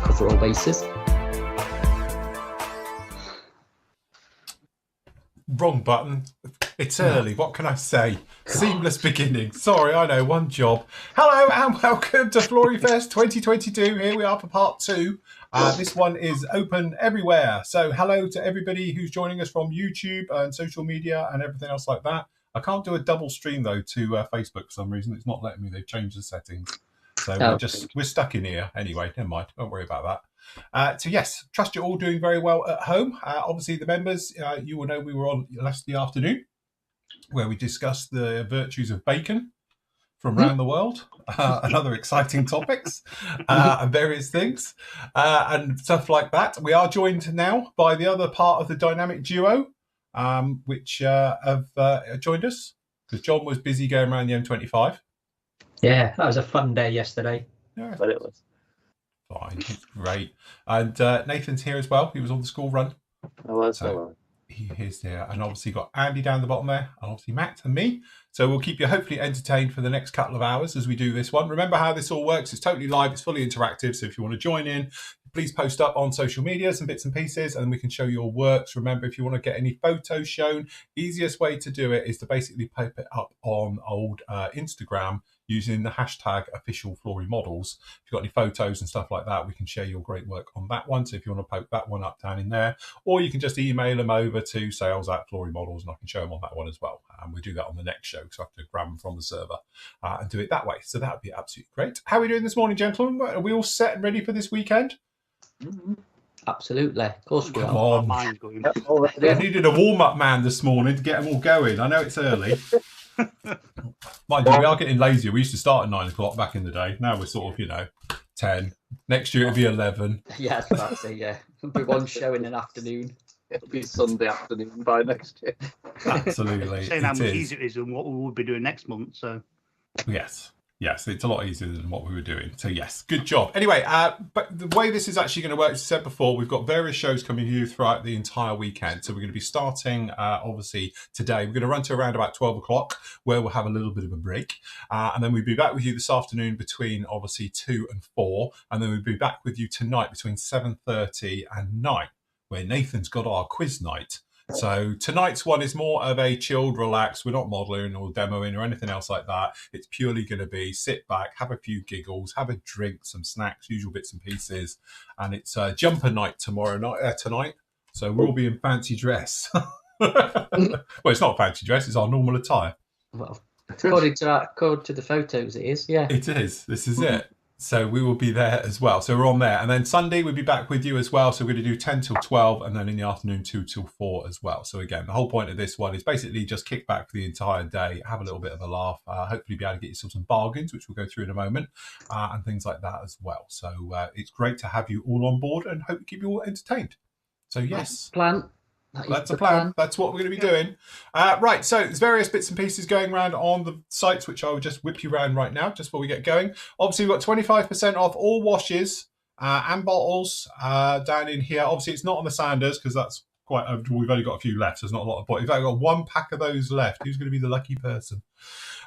Cover all bases. Wrong button. It's early. What can I say? Seamless beginning. Sorry, I know, one job. Hello and welcome to Flory Fest 2022. Here we are for part 2. This one is open everywhere. So hello to everybody who's joining us from YouTube and social media and everything else like that. I can't do a double stream though to Facebook for some reason. It's not letting me. They've changed the settings. So we're stuck in here. Anyway, never mind. Don't worry about that. So yes, trust you're all doing very well at home. Obviously the members, you will know we were on yesterday afternoon where we discussed the virtues of bacon from around the world and other exciting topics and various things and stuff like that. We are joined now by the other part of the dynamic duo, which have joined us because John was busy going around the M25. Yeah, that was a fun day yesterday. Yeah, But it was fine. It's great. And Nathan's here as well. He was on the school run. He is there. And obviously got Andy down the bottom there. And obviously Matt and me. So we'll keep you hopefully entertained for the next couple of hours as we do this one. Remember how this all works. It's totally live. It's fully interactive. So if you want to join in, please post up on social media some bits and pieces and we can show your works. Remember, if you want to get any photos shown, easiest way to do it is to basically pop it up on old Instagram using the hashtag official Flory models. If you've got any photos and stuff like that, we can share your great work on that one. So if you want to poke that one up down in there, or you can just email them over to sales@Flory models and I can show them on that one as well. And we do that on the next show because I have to grab them from the server and do it that way. So that would be absolutely great. How are we doing this morning, gentlemen? Are we all set and ready for this weekend? Absolutely. Of course we Come are. on. going. I needed a warm-up man this morning to get them all going. I know it's early. Mind you, we are getting lazier. We used to start at 9 o'clock back in the day. Now we're sort of, 10. Next year it'll be 11. Yeah, that's it, yeah. There'll be one show in an afternoon. It'll be Sunday afternoon by next year. Absolutely. Saying how much easier it is than what we will be doing next month. So Yes, it's a lot easier than what we were doing. So yes, good job. Anyway, but the way this is actually going to work, as I said before, we've got various shows coming to you throughout the entire weekend. So we're going to be starting, obviously, today. We're going to run to around about 12 o'clock, where we'll have a little bit of a break. And then we'll be back with you this afternoon between, obviously, 2 and 4. And then we'll be back with you tonight between 7:30 and 9, where Nathan's got our quiz night. So tonight's one is more of a chilled, relaxed. We're not modelling or demoing or anything else like that. It's purely going to be sit back, have a few giggles, have a drink, some snacks, usual bits and pieces. And it's jumper night tonight. So we'll all be in fancy dress. Well, it's not fancy dress. It's our normal attire. Well, according to the photos, it is, yeah. It is. This is it. So we will be there as well. So we're on there. And then Sunday, we'll be back with you as well. So we're going to do 10 till 12 and then in the afternoon, 2 till 4 as well. So again, the whole point of this one is basically just kick back for the entire day, have a little bit of a laugh, hopefully be able to get yourself some bargains, which we'll go through in a moment, and things like that as well. So it's great to have you all on board and hope to keep you all entertained. So yes. That's a plan. That's what we're going to be doing. Right, so there's various bits and pieces going around on the sites, which I will just whip you around right now, just before we get going. Obviously, we've got 25% off all washes and bottles down in here. Obviously, it's not on the Sanders because that's quite. We've only got a few left. So there's not a lot of bottles. In fact, we've got one pack of those left. Who's going to be the lucky person?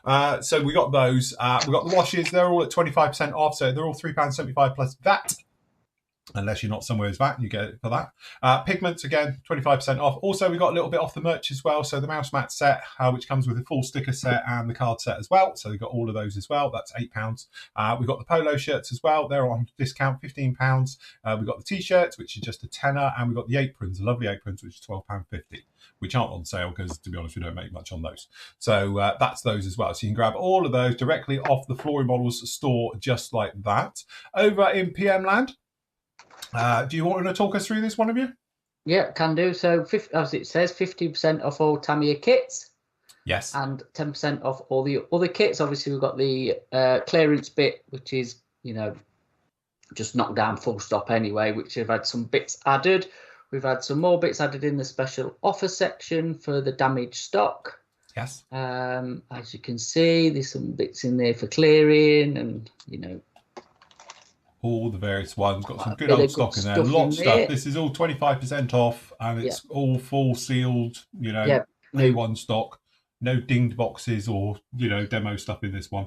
So we got those. We got the washes. They're all at 25% off. So they're all £3.75 plus VAT. Unless you're not somewhere as VAT, you get it for that. Pigments, again, 25% off. Also, we got a little bit off the merch as well. So the mouse mat set, which comes with a full sticker set and the card set as well. So we've got all of those as well. That's £8. We've got the polo shirts as well. They're on discount, £15. We've got the T-shirts, which is just a tenner. And we've got the aprons, the lovely aprons, which is £12.50, which aren't on sale because, to be honest, we don't make much on those. So that's those as well. So you can grab all of those directly off the Flory Models store just like that. Over in PM Land, do you want to talk us through this, one of you? Yeah, can do. So, as it says, 50% off all Tamiya kits. Yes. And 10% off all the other kits. Obviously, we've got the clearance bit, which is, just knocked down full stop anyway, which have had some bits added. We've had some more bits added in the special offer section for the damaged stock. Yes. As you can see, there's some bits in there for clearing and, all the various ones. Got some good old stock in there. A lot of stuff. This is all 25% off and it's all full sealed, A1 stock. No dinged boxes or, you know, demo stuff in this one.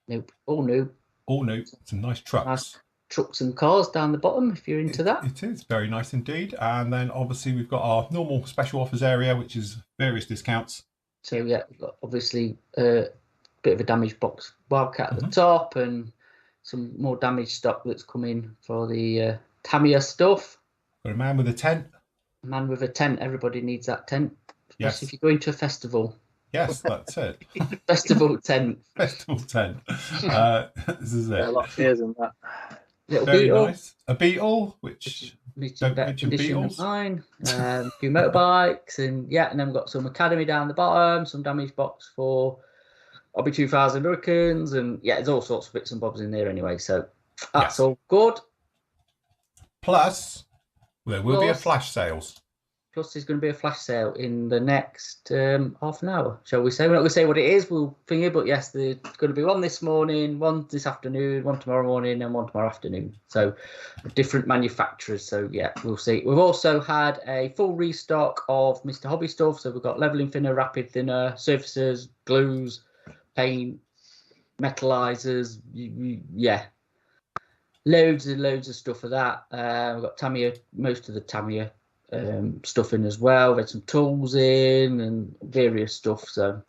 Nope, all new. All new. Some nice trucks. Nice trucks and cars down the bottom if you're into that. It is very nice indeed. And then obviously we've got our normal special offers area, which is various discounts. So yeah, we've got obviously a bit of a damaged box Wildcat at the top, and some more damaged stock that's coming for the Tamiya stuff. Got a man with a tent. A man with a tent. Everybody needs that tent, especially Yes. if you're going to a festival. Yes, that's it. Festival tent. Festival tent. This is it. Yeah, a lot of tears in that. Little Very beetle. nice. A beetle, which Reaching better mention condition than beetles. mine. A few motorbikes, and yeah, and then we've got some Academy down the bottom, some damaged box for Hobby 2000 Hurricanes, and yeah, there's all sorts of bits and bobs in there anyway. So that's all good. plus there will be a Plus- flash sales. Plus, there's going to be a flash sale in the next half an hour, shall we say? We're not going to say what it is, we'll think it, but yes, there's going to be one this morning, one this afternoon, one tomorrow morning, and one tomorrow afternoon. So, different manufacturers. So, yeah, we'll see. We've also had a full restock of Mr. Hobby stuff. So, we've got leveling thinner, rapid thinner, surfacers, glues, paint, metallizers. Yeah. Loads and loads of stuff for that. We've got Tamiya, most of the Tamiya stuff in as well. We've had some tools in and various stuff, so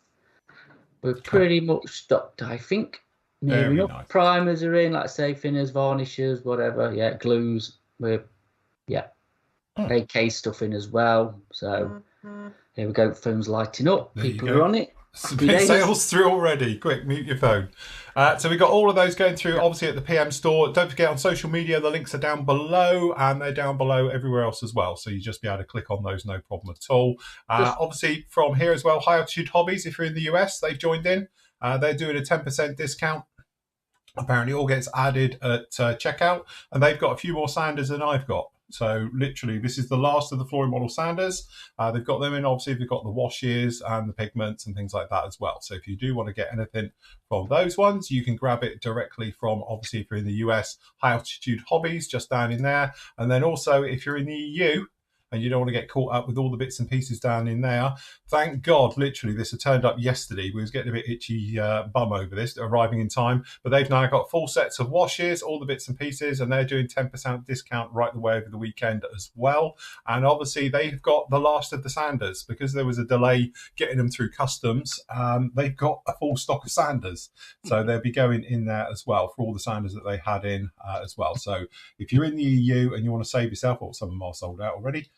we're pretty much stocked, I think. Very Enough. nice. Primers are in, like I say, thinners, varnishes, whatever. Yeah, glues. We're AK stuff in as well. So here we go. Phone's lighting up. There you People go. are on it. Sales through already. Quick, mute your phone. So we've got all of those going through, obviously, at the PM store. Don't forget, on social media, the links are down below, and they're down below everywhere else as well. So you just be able to click on those, no problem at all. Obviously, from here as well, High Altitude Hobbies, if you're in the US, they've joined in. They're doing a 10% discount. Apparently, all gets added at checkout, and they've got a few more Sanders than I've got. So literally, this is the last of the Flory model Sanders. They've got them in. Obviously, they've got the washes and the pigments and things like that as well. So if you do want to get anything from those ones, you can grab it directly from, obviously, if you're in the US, High Altitude Hobbies, just down in there. And then also, if you're in the EU, and you don't want to get caught up with all the bits and pieces down in there. Thank God, literally, this had turned up yesterday. We was getting a bit itchy bum over this, arriving in time. But they've now got full sets of washes, all the bits and pieces, and they're doing 10% discount right the way over the weekend as well. And obviously, they've got the last of the Sanders. Because there was a delay getting them through customs, they've got a full stock of Sanders. So they'll be going in there as well for all the Sanders that they had in as well. So if you're in the EU and you want to save yourself, or some of them are sold out already,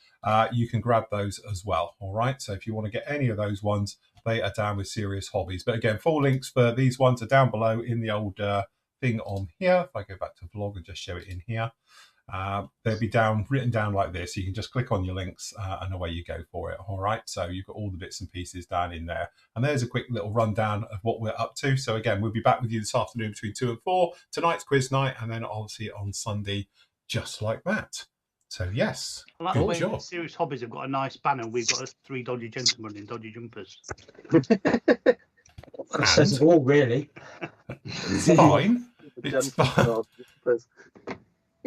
you can grab those as well. All right. So if you want to get any of those ones, they are down with Serious Hobbies. But again, full links for these ones are down below in the old thing on here. If I go back to vlog and just show it in here, they'll be written down like this. You can just click on your links and away you go for it. All right. So you've got all the bits and pieces down in there. And there's a quick little rundown of what we're up to. So again, we'll be back with you this afternoon between 2 and 4. Tonight's quiz night, and then obviously on Sunday, just like that. So yes, I like the good way job. Serious Hobbies have got a nice banner. We've got 3 dodgy gentlemen in dodgy jumpers. Says it all, really. It's fine. It's fine.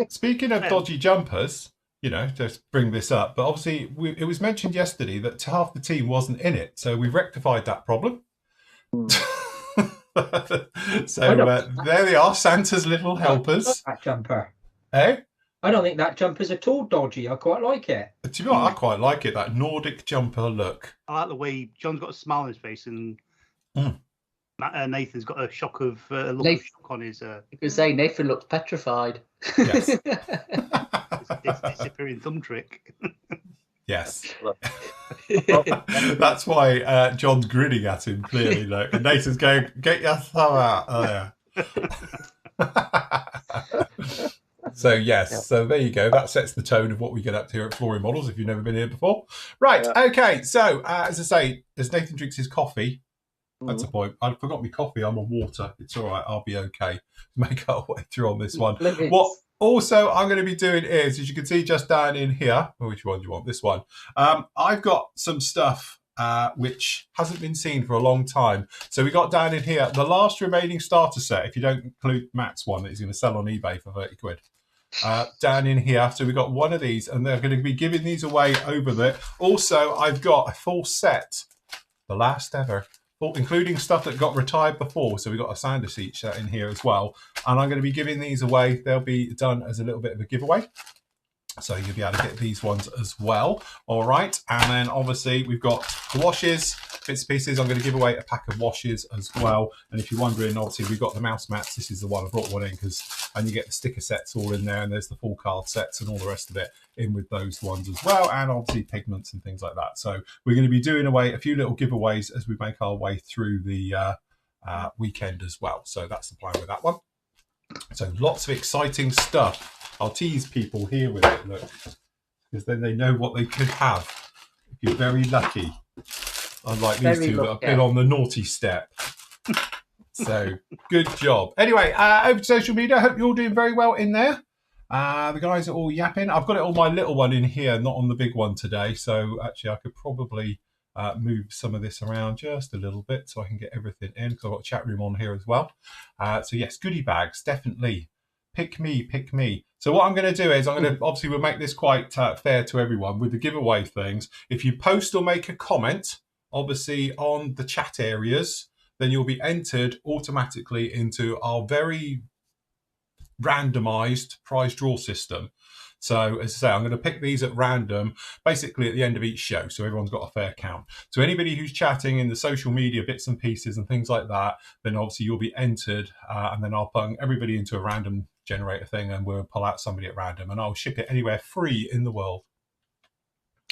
Speaking of dodgy jumpers, you know, just bring this up, but obviously it was mentioned yesterday that half the team wasn't in it, so we've rectified that problem. So there they are, Santa's little helpers. That jumper. Eh? I don't think that jumper's at all dodgy. I quite like it. To be honest, I quite like it, that Nordic jumper look. I like the way John's got a smile on his face, and Nathan's got a shock of a look of shock on his. You could say Nathan looks petrified. Yes. his disappearing thumb trick. Yes. That's why John's grinning at him clearly. Look, and Nathan's going, "Get your thumb out!" Oh yeah. So yes, so there you go. That sets the tone of what we get up to here at Flory Models. If you've never been here before, right? Yeah. Okay. So as I say, as Nathan drinks his coffee, that's the point. I forgot my coffee. I'm on water. It's all right. I'll be okay. Make our way through on this one. What also I'm going to be doing is, as you can see just down in here, which one do you want? This one. I've got some stuff which hasn't been seen for a long time. So we got down in here the last remaining starter set, if you don't include Matt's one that he's going to sell on eBay for 30 quid. Down in here. So we've got one of these, and they're going to be giving these away over there. Also, I've got a full set The last ever. Including stuff that got retired before. So we've got a sander seat set in here as well. And I'm going to be giving these away. They'll be done as a little bit of a giveaway. So you'll be able to get these ones as well. All right. And then obviously we've got the washes, bits and pieces. I'm going to give away a pack of washes as well. And if you're wondering, obviously we've got the mouse mats. This is the one I brought one in and you get the sticker sets all in there. And there's the full card sets and all the rest of it in with those ones as well. And obviously pigments and things like that. So we're going to be doing away a few little giveaways as we make our way through the weekend as well. So that's the plan with that one. So lots of exciting stuff. I'll tease people here with it, look, because then they know what they could have if you're very lucky. Unlike these two that have been on the naughty step. So good job. Anyway, over to social media. I hope you're all doing very well in there. The guys are all yapping. I've got it on my little one in here, not on the big one today. So actually I could probably move some of this around just a little bit so I can get everything in, because I've got a chat room on here as well. So yes, goodie bags, definitely. Pick me, pick me. So what I'm going to do is obviously we'll make this quite fair to everyone with the giveaway things. If you post or make a comment, obviously on the chat areas, then you'll be entered automatically into our very randomized prize draw system. So as I say, I'm going to pick these at random, basically at the end of each show, so everyone's got a fair count. So anybody who's chatting in the social media bits and pieces and things like that, then obviously you'll be entered, and then I'll put everybody into a random generator thing, and we'll pull out somebody at random, and I'll ship it anywhere free in the world.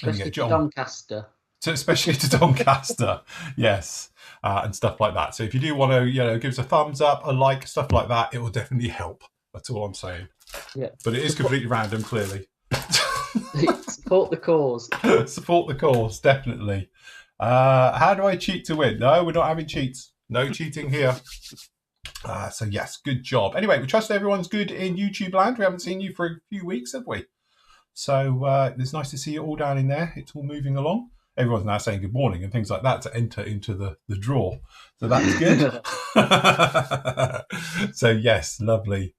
Especially to Doncaster. So especially to Doncaster, yes, and stuff like that. So if you do want to, give us a thumbs up, a like, stuff like that, it will definitely help. That's all I'm saying. Yeah. But it is completely random, clearly. Support the cause. Support the cause, definitely. How do I cheat to win? No, we're not having cheats. No cheating here. So yes, good job. Anyway, we trust everyone's good in YouTube land. We haven't seen you for a few weeks, have we? So it's nice to see you all down in there. It's all moving along. Everyone's now saying good morning and things like that to enter into the draw. So that's good. So yes, lovely.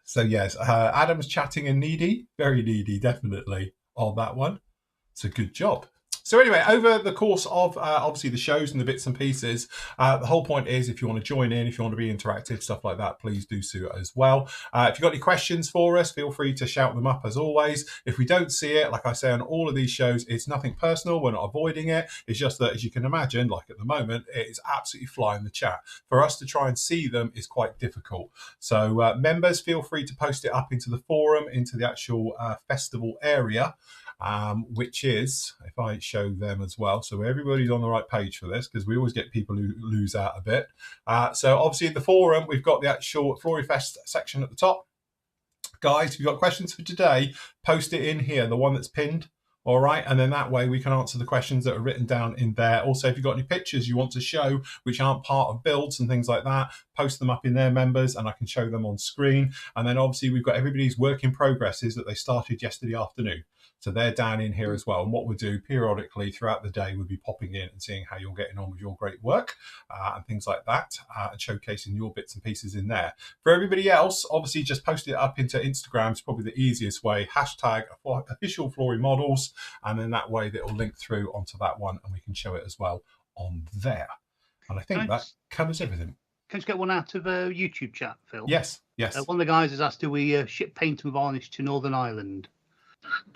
So yes, Adam's chatting and needy, very needy, definitely on that one. So good job. So anyway, over the course of obviously the shows and the bits and pieces, the whole point is if you want to join in, if you want to be interactive, stuff like that, please do so as well. If you've got any questions for us, feel free to shout them up as always. If we don't see it, like I say on all of these shows, it's nothing personal. We're not avoiding it. It's just that, as you can imagine, like at the moment, it is absolutely flying the chat. For us to try and see them is quite difficult. So members, feel free to post it up into the forum, into the actual festival area. Which is, if I show them as well, so everybody's on the right page for this, because we always get people who lose out a bit. So obviously in the forum, we've got the actual Flory Fest section at the top. Guys, if you've got questions for today, post it in here, the one that's pinned. All right, and then that way we can answer the questions that are written down in there. Also, if you've got any pictures you want to show which aren't part of builds and things like that, post them up in there, members, and I can show them on screen. And then obviously we've got everybody's work in progresses that they started yesterday afternoon. So they're down in here as well. And what we'll do periodically throughout the day, we'll be popping in and seeing how you're getting on with your great work and things like that, and showcasing your bits and pieces in there. For everybody else, obviously just post it up into Instagram is probably the easiest way. Hashtag official Flory models. And then that way that will link through onto that one and we can show it as well on there. And I think that covers everything. Can I just get one out of a YouTube chat, Phil? Yes, yes. One of the guys has asked, do we ship paint and varnish to Northern Ireland?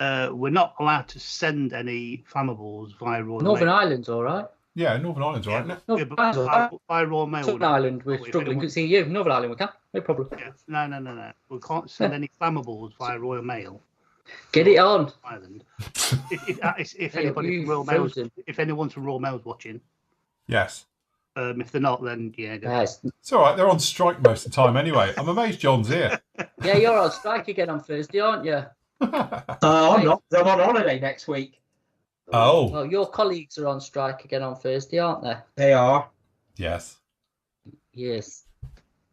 We're not allowed to send any flammables via Royal Northern Mail. Ireland's all right. Yeah, Northern Ireland's all right. Northern Ireland's all right. By Royal Mail. Southern Ireland, we're struggling to see you. Northern Ireland, we can. No problem. Yeah. No. We can't send any flammables via Royal Mail. Get it on. Ireland. If anybody from Royal Mail's, if anyone's from Royal Mail's watching. Yes. If they're not, then yeah. Yes. It's all right. They're on strike most of the time anyway. I'm amazed John's here. Yeah, you're on strike again on Thursday, aren't you? I'm not. I'm on holiday next week. Oh. Well, your colleagues are on strike again on Thursday, aren't they? They are. Yes. Yes.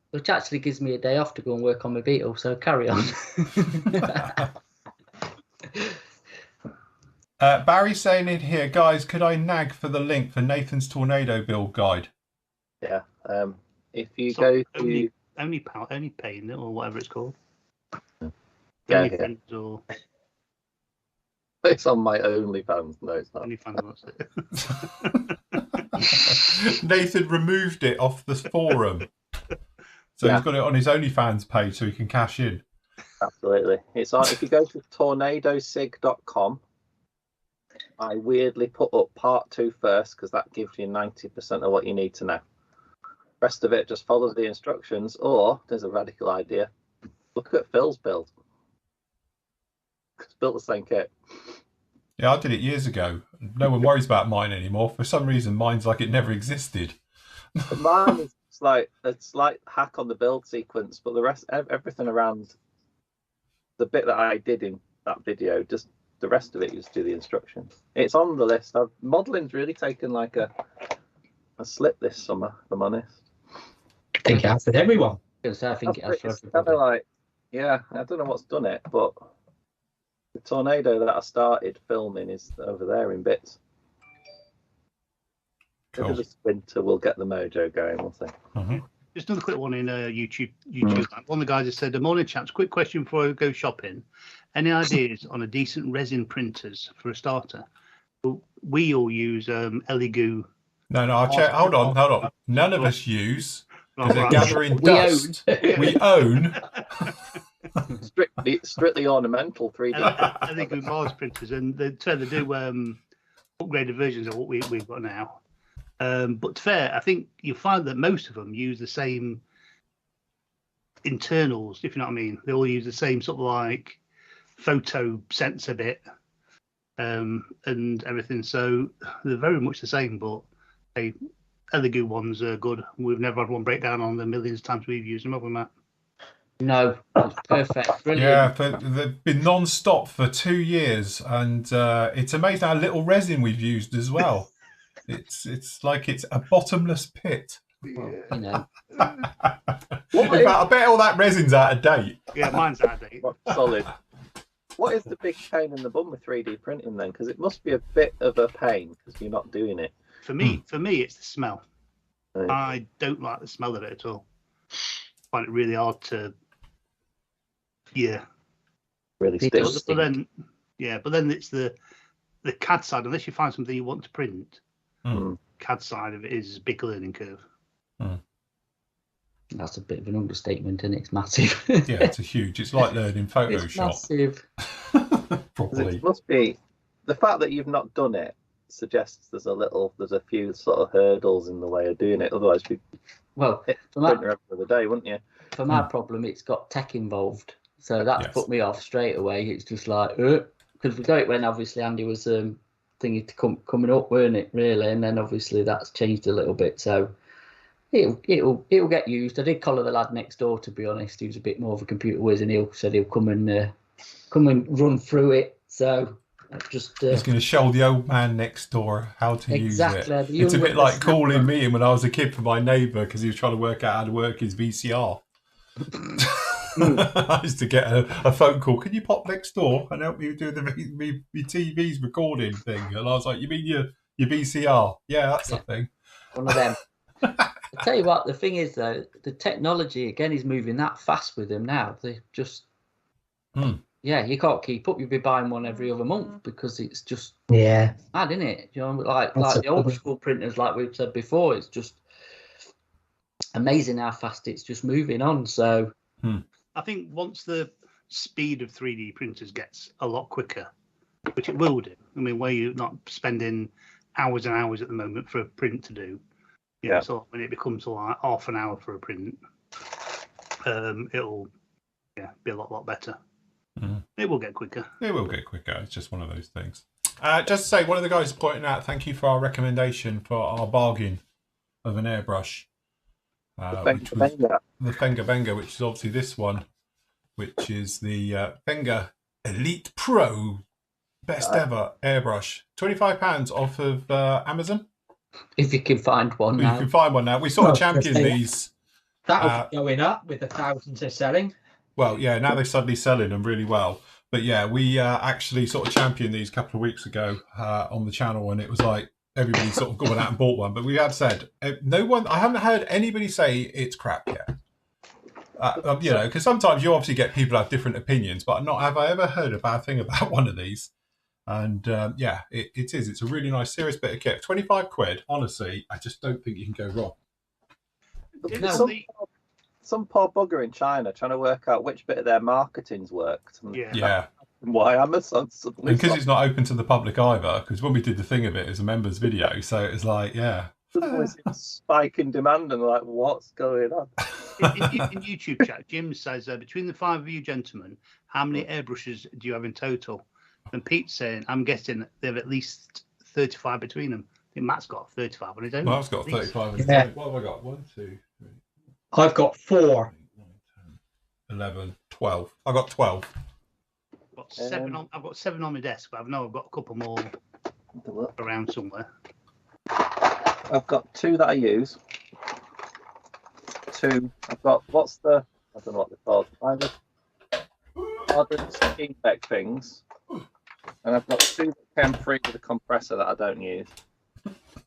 Which actually gives me a day off to go and work on my Beetle, so carry on. Barry's saying in here, guys, could I nag for the link for Nathan's tornado build guide? Yeah. If you go to only paying it or whatever it's called. Yeah. Or... It's on my OnlyFans. No, it's not. OnlyFans, that's it. Nathan removed it off the forum. So he's got it on his OnlyFans page so he can cash in. Absolutely. It's on. If you go to tornadosig.com, I weirdly put up part 2 first because that gives you 90% of what you need to know. Rest of it just follows the instructions, or there's a radical idea. Look at Phil's build. It's built the same kit. Yeah, I did it years ago. No one worries about mine anymore. For some reason, mine's like it never existed. But mine is like a slight hack on the build sequence, but the rest, everything around the bit that I did in that video, just the rest of it, you just do the instructions. It's on the list. Modeling's really taken like a slip this summer, if I'm honest. I think it has with everyone. I think it has for It's kind everybody. of like, yeah, I don't know what's done it, but the tornado that I started filming is over there in bits. Cool. Maybe this winter we'll get the mojo going, we'll see. Mm-hmm. Just another quick one in YouTube. One of the guys has said, "The morning chaps. Quick question before I go shopping. Any ideas on a decent resin printers for a starter? We all use Elegoo. No, I'll check. Hold on. None of us use, because they're Right. gathering dust. We own. Strictly ornamental 3D. Elegoo Mars printers, and they do upgraded versions of what we've got now. But to fair, I think you'll find that most of them use the same internals, if you know what I mean. They all use the same sort of like photo sensor bit and everything. So they're very much the same, but the Elegoo ones are good. We've never had one break down on the millions of times we've used them, have we, Matt? No, it's perfect. Brilliant. Yeah, they've been non-stop for 2 years, and it's amazing how little resin we've used as well. It's like it's a bottomless pit. Well, you know. In fact, I bet all that resin's out of date. Yeah, mine's out of date. Solid. What is the big pain in the bum with 3D printing then? Because it must be a bit of a pain because you're not doing it. For me, it's the smell. Right. I don't like the smell of it at all. I find it really hard to, Really It still. does. But then it's the CAD side. Unless you find something you want to print, CAD side of it is a big learning curve. That's a bit of an understatement, and it's massive. Yeah, it's like learning Photoshop. It's massive. Properly. It must be the fact that you've not done it suggests there's a few sort of hurdles in the way of doing it. Otherwise, you'd Well, hit the printer every other day, wouldn't you? for my problem, it's got tech involved, so that's Yes. put me off straight away. It's just like, because we got it when obviously Andy was thinking to coming up, weren't it? Really, and then obviously that's changed a little bit. So it'll get used. I did collar the lad next door, to be honest. He was a bit more of a computer whiz, and he said he'll come and run through it. So just He's going to show the old man next door how to use exactly. it. The It's a young bit like one- calling me in when I was a kid for my neighbour because he was trying to work out how to work his VCR. I used to get a phone call. Can you pop next door and help me do the TV's recording thing? And I was like, you mean your VCR? Yeah, that's the thing. one of them. I tell you what, the thing is though, the technology again is moving that fast with them now. They just, yeah, you can't keep up. You'll be buying one every other month because it's just mad, isn't it? You know, like the old school printers, like we've said before, it's just amazing how fast it's just moving on. So I think once the speed of 3D printers gets a lot quicker, which it will do. I mean, where you're not spending hours and hours at the moment for a print to do. Yeah. So when it becomes like half an hour for a print, it'll be a lot better. It will get quicker. It will get quicker. It's just one of those things. Just to say, one of the guys pointing out, thank you for our recommendation for our bargain of an airbrush. Which was the Fenga Benga, which is obviously this one, which is the Fenga Elite Pro best ever airbrush. £25 off of Amazon. if you can find one You now. can find one now. We sort of championed okay. these. That'll be going up with the thousands they're selling. Well, yeah, now they're suddenly selling them really well. But yeah, we actually sort of championed these a couple of weeks ago on the channel, and it was like everybody sort of gone out and bought one. But we have said I haven't heard anybody say it's crap yet. You know, because sometimes you obviously get people have different opinions, but not have I ever heard a bad thing about one of these. And yeah, it is. It's a really nice, serious bit of kit. 25 quid. Honestly, I just don't think you can go wrong. Some poor bugger in China trying to work out which bit of their marketing's worked. Yeah. Why Amazon suddenly? And because it's not open to the public either, because when we did the thing of it, as a members video, so it's like, yeah. Suddenly spike in demand and like, what's going on? In YouTube chat, Jim says, between the 5 of you gentlemen, how many airbrushes do you have in total? And Pete's saying, I'm guessing they have at least 35 between them. I think Matt's got 35 on his own. Matt's got 35. Yeah. What have I got? 1, 2, 3. I've got 4. 11, 12. I got 12. I've got 7 on my desk, but I know I've got a couple more around somewhere. I've got 2 that I use. 2. I've got I don't know what they're called. Modern steam deck things, and I've got 2 that came free with a compressor that I don't use.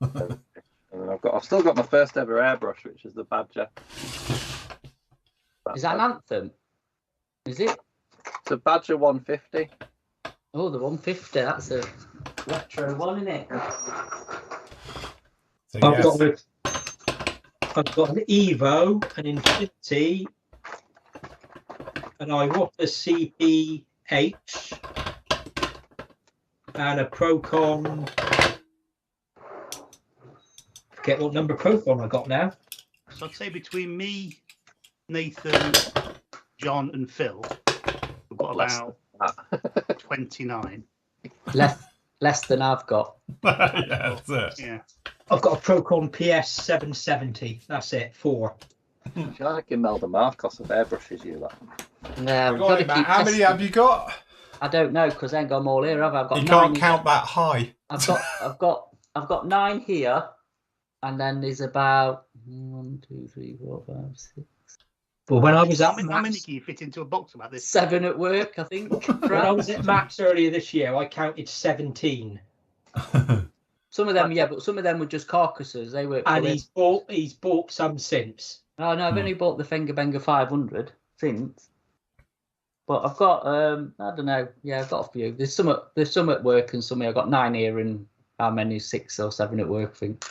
And I've still got my first ever airbrush, which is the Badger. Is that an Anthem? Is it? It's a Badger 150. Oh, the 150. That's a retro one, isn't it? So, I've got an Evo, an Infinity, an Iwata CPH, and a Procon. Forget what number Procon I got now. So I'd say between me, Nathan, John, and Phil, we've got about 29. Less than I've got. Yeah, that's it. Yeah. I've got a Procon PS 770. That's it. 4. You're like Imelda Marcos of airbrushes, you like. Yeah, How many have you got? I don't know because I ain't got them all here. I've got. You 9 can't count that high. I've got 9 here, and then there's about 1, 2, 3, 4, 5, 6. Well, when I was at How many can you fit into a box about this? 7 at work, I think. when I was at Max earlier this year, I counted 17. Some of them, yeah, but some of them were just carcasses. They were. And he's bought some since. Oh no, I've only bought the Fingerbanger 500 since. But I've got I don't know. Yeah, I've got a few. There's some at work and some. I've got 9 here and how many? 6 or 7 at work. I think.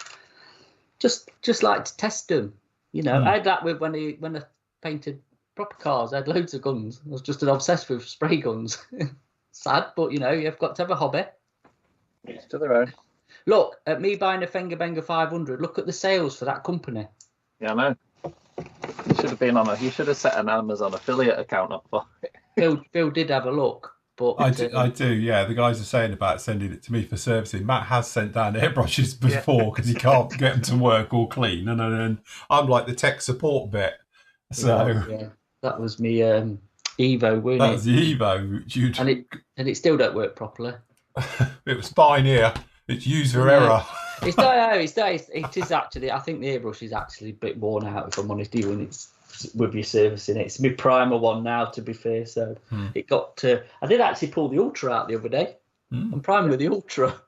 Just like to test them. You know, I had that with when I painted proper cars. I had loads of guns. I was just an obsessed with spray guns. Sad, but you know, you've got to have a hobby. It's to their own. Look at me buying a Fingerbanger 500. Look at the sales for that company. Yeah, I know. You should have been you should have set an Amazon affiliate account up for it. Phil did have a look, but I do. Yeah, the guys are saying about sending it to me for servicing. Matt has sent down airbrushes before because he can't get them to work all clean, and I'm like the tech support bit. So yeah, that was me Evo, wasn't it? That was the Evo, and it still don't work properly. It was fine here. It's user error. It is actually. I think the airbrush is actually a bit worn out. If I'm honest, even it's with your servicing. It's my primer one now, to be fair. So it got to. I did actually pull the Ultra out the other day. I'm priming with the Ultra.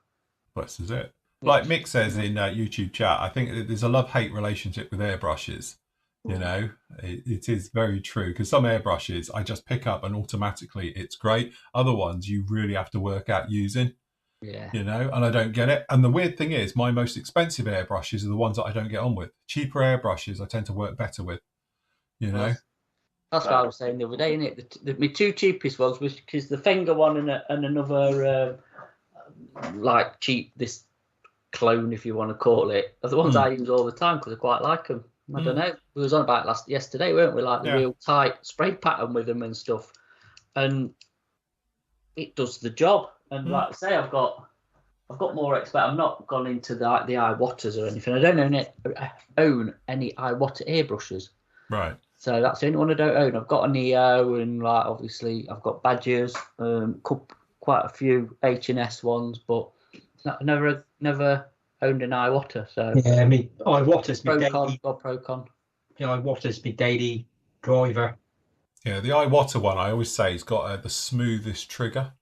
This is it. Like Mick says in YouTube chat, I think there's a love-hate relationship with airbrushes. You know, it is very true because some airbrushes I just pick up and automatically it's great. Other ones you really have to work out using. Yeah. You know, and I don't get it. And the weird thing is, my most expensive airbrushes are the ones that I don't get on with. Cheaper airbrushes I tend to work better with. You know. That's what I was saying the other day, isn't it? My 2 cheapest ones, which is the Finger one and another like cheap this clone, if you want to call it, are the ones I use all the time because I quite like them. I don't know. We was on about yesterday, weren't we? Like the real tight spray pattern with them and stuff, and it does the job. And like I say, I've got more expert. I'm not gone into the Iwatas or anything. I don't own any Iwata airbrushes. Right. So that's the only one I don't own. I've got an EO and like obviously I've got Badgers, quite a few H&S ones, but I've never owned an Iwata. So yeah, I mean Iwata's my Procon. Yeah, Iwata's my daily driver. Yeah, the Iwata one I always say has got the smoothest trigger.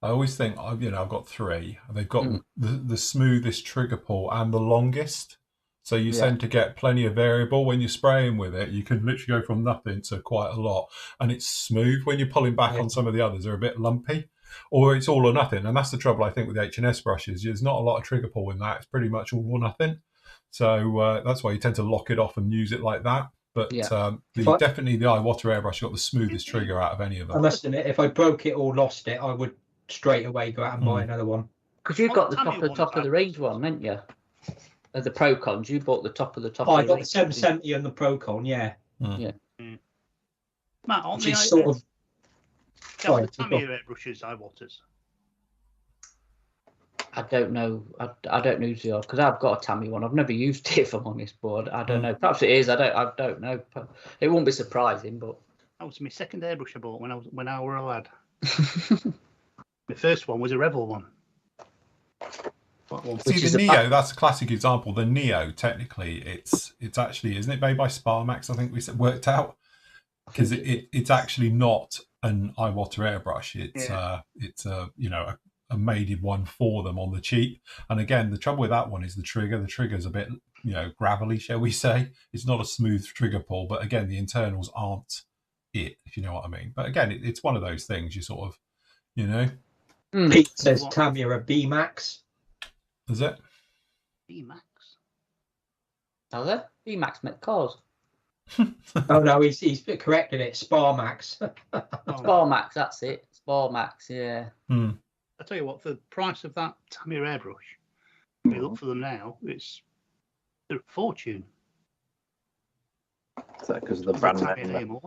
I always think, I've got 3. They've got the smoothest trigger pull and the longest. So you tend to get plenty of variable. When you're spraying with it, you can literally go from nothing to quite a lot. And it's smooth. When you're pulling back on some of the others, they're a bit lumpy. or it's all or nothing. And that's the trouble, I think, with the H&S brushes. There's not a lot of trigger pull in that. It's pretty much all or nothing. So that's why you tend to lock it off and use it like that. But definitely the Iwater airbrush got the smoothest trigger out of any of them. I must admit, if I broke it or lost it, I would straight away go out and buy another one. Because you've got the top of the range one, haven't you? The Procons, you bought the top of the top. Oh, of I the got range. the 770 and the Procon, yeah. Yeah. Matt, on Which the is sort of. the Tamiya airbrushes, Iwaters. I don't know. I don't know who's because I've got a Tamiya one. I've never used it, if I'm honest, but I don't know. Perhaps it is. I don't know. It won't be surprising, but That was my second airbrush I bought when I were a lad. My first one was a Rebel one. See, the Neo, that's a classic example. The Neo, technically, it's actually, isn't it made by Sparmax? I think we worked out, because it's actually not an Iwater airbrush. It's a made one for them on the cheap. And again, the trouble with that one is the trigger. The trigger's a bit, gravelly, shall we say. It's not a smooth trigger pull, but again, the internals aren't it, if you know what I mean. But again, it's one of those things you sort of, Pete says Tamiya B Max. Is it? B-Max. are there? VMAX make cars. Oh no, he's corrected it. Sparmax. Sparmax, that's it. Sparmax, yeah. I tell you what, for the price of that Tamiya airbrush, if you look for them now, they're a fortune. Is that because of the brand name?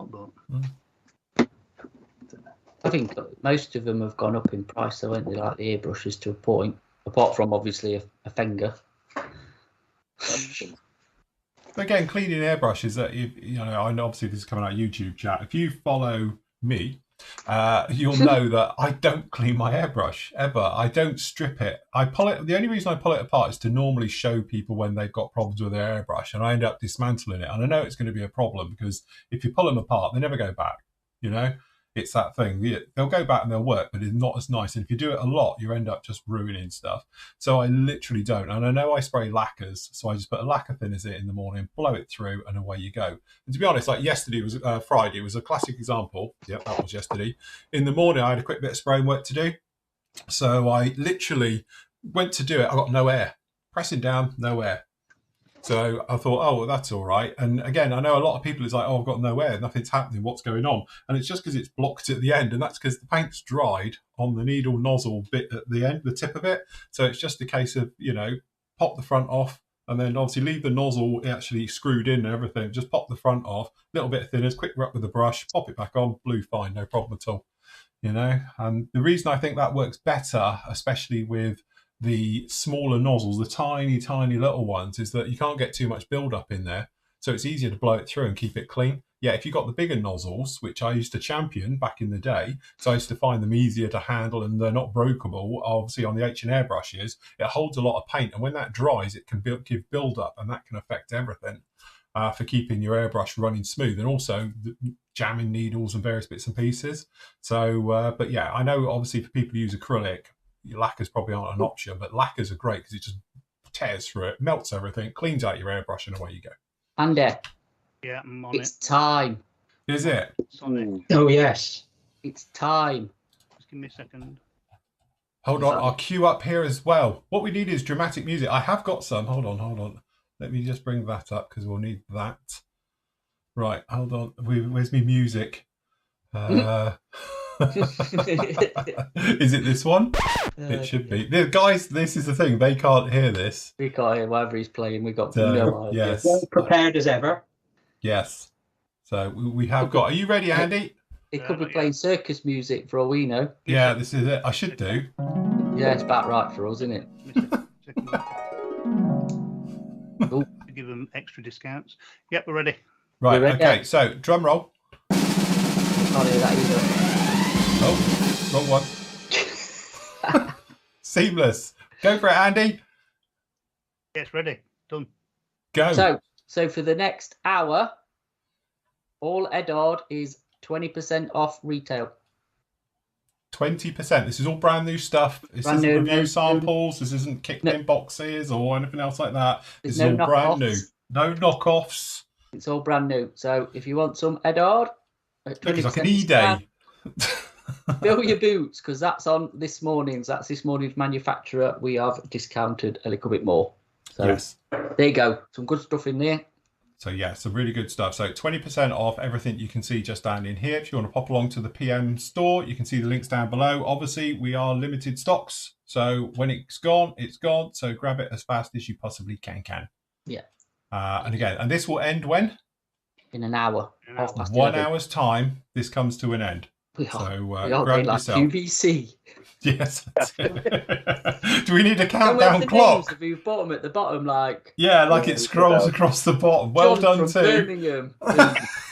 I think most of them have gone up in price, though, haven't they? Like the airbrushes to a point, apart from obviously a finger. Again, cleaning airbrushes, that I know obviously this is coming out of YouTube chat. If you follow me, you'll know that I don't clean my airbrush ever. I don't strip it. I pull it. The only reason I pull it apart is to normally show people when they've got problems with their airbrush, and I end up dismantling it. And I know it's going to be a problem because if you pull them apart, they never go back. It's that thing. They'll go back and they'll work, but it's not as nice. And if you do it a lot, you end up just ruining stuff. So I literally don't. And I know I spray lacquers, so I just put a lacquer thinners in the morning, blow it through, and away you go. And to be honest, like yesterday was Friday, was a classic example. Yep, that was yesterday. In the morning, I had a quick bit of spraying work to do. So I literally went to do it. I got no air. Pressing down, no air. So I thought, oh, well, that's all right. And again, I know a lot of people is like, oh, I've got no air, nothing's happening, what's going on? And it's just because it's blocked at the end, and that's because the paint's dried on the needle nozzle bit at the end, the tip of it. So it's just a case of, pop the front off, and then obviously leave the nozzle actually screwed in and everything. Just pop the front off, little bit of thinners, quick rub with the brush, pop it back on, blue fine, no problem at all. And the reason I think that works better, especially with the smaller nozzles, the tiny little ones, is that you can't get too much build up in there, so it's easier to blow it through and keep it clean. Yeah, if you've got the bigger nozzles, which I used to champion back in the day, so I used to find them easier to handle and they're not breakable. Obviously on the H&R brushes, it holds a lot of paint, and when that dries, it can give build up, and that can affect everything for keeping your airbrush running smooth, and also jamming needles and various bits and pieces. So, but yeah, I know obviously for people who use acrylic, lacquers probably aren't an option, but lacquers are great because it just tears through it, melts everything, cleans out your airbrush, and away you go. And yeah, I'm on it's time. Is it? Oh yes, it's time. Just give me a second. Hold on, I'll queue up here as well. What we need is dramatic music. I have got some. Hold on. Let me just bring that up because we'll need that. Right, hold on. Where's my music? Is it this one? It should be. The guys, this is the thing. They can't hear this. We can't hear whatever he's playing. We got no idea. Yes. Well prepared as ever. Yes. So we have got. Are you ready, Andy? It could be playing circus music for all we know. Yeah, this is it. I should do. Yeah, it's about right for us, isn't it? Give them extra discounts. Yep, we're ready. Right. Ready? Okay. So drum roll. Can't hear that either. Oh, wrong one. Seamless. Go for it, Andy. Yes, ready. Done. Go. So for the next hour, all Edard is 20% off retail. 20%. This is all brand new stuff. This isn't review samples. This isn't kicked in boxes or anything else like that. This is all brand new. No knockoffs. It's all brand new. So if you want some Edard, it's like an E-Day. Fill your boots, because that's on this morning's. That's this morning's manufacturer. We have discounted a little bit more. So Yes. there you go. Some good stuff in there. So yeah, some really good stuff. So 20% off everything you can see just down in here. If you want to pop along to the PM store, you can see the links down below. Obviously, we are limited stocks. So when it's gone, it's gone. So grab it as fast as you possibly can. Yeah. And again, and this will end when? In an hour. 1 hour's time, this comes to an end. We are, So we are grab getting like yourself. QVC. Yes. That's it. Do we need a And with countdown the clock? names of who bottom at the bottom, like Yeah, like it scrolls John across the bottom. Well John done from too. Birmingham.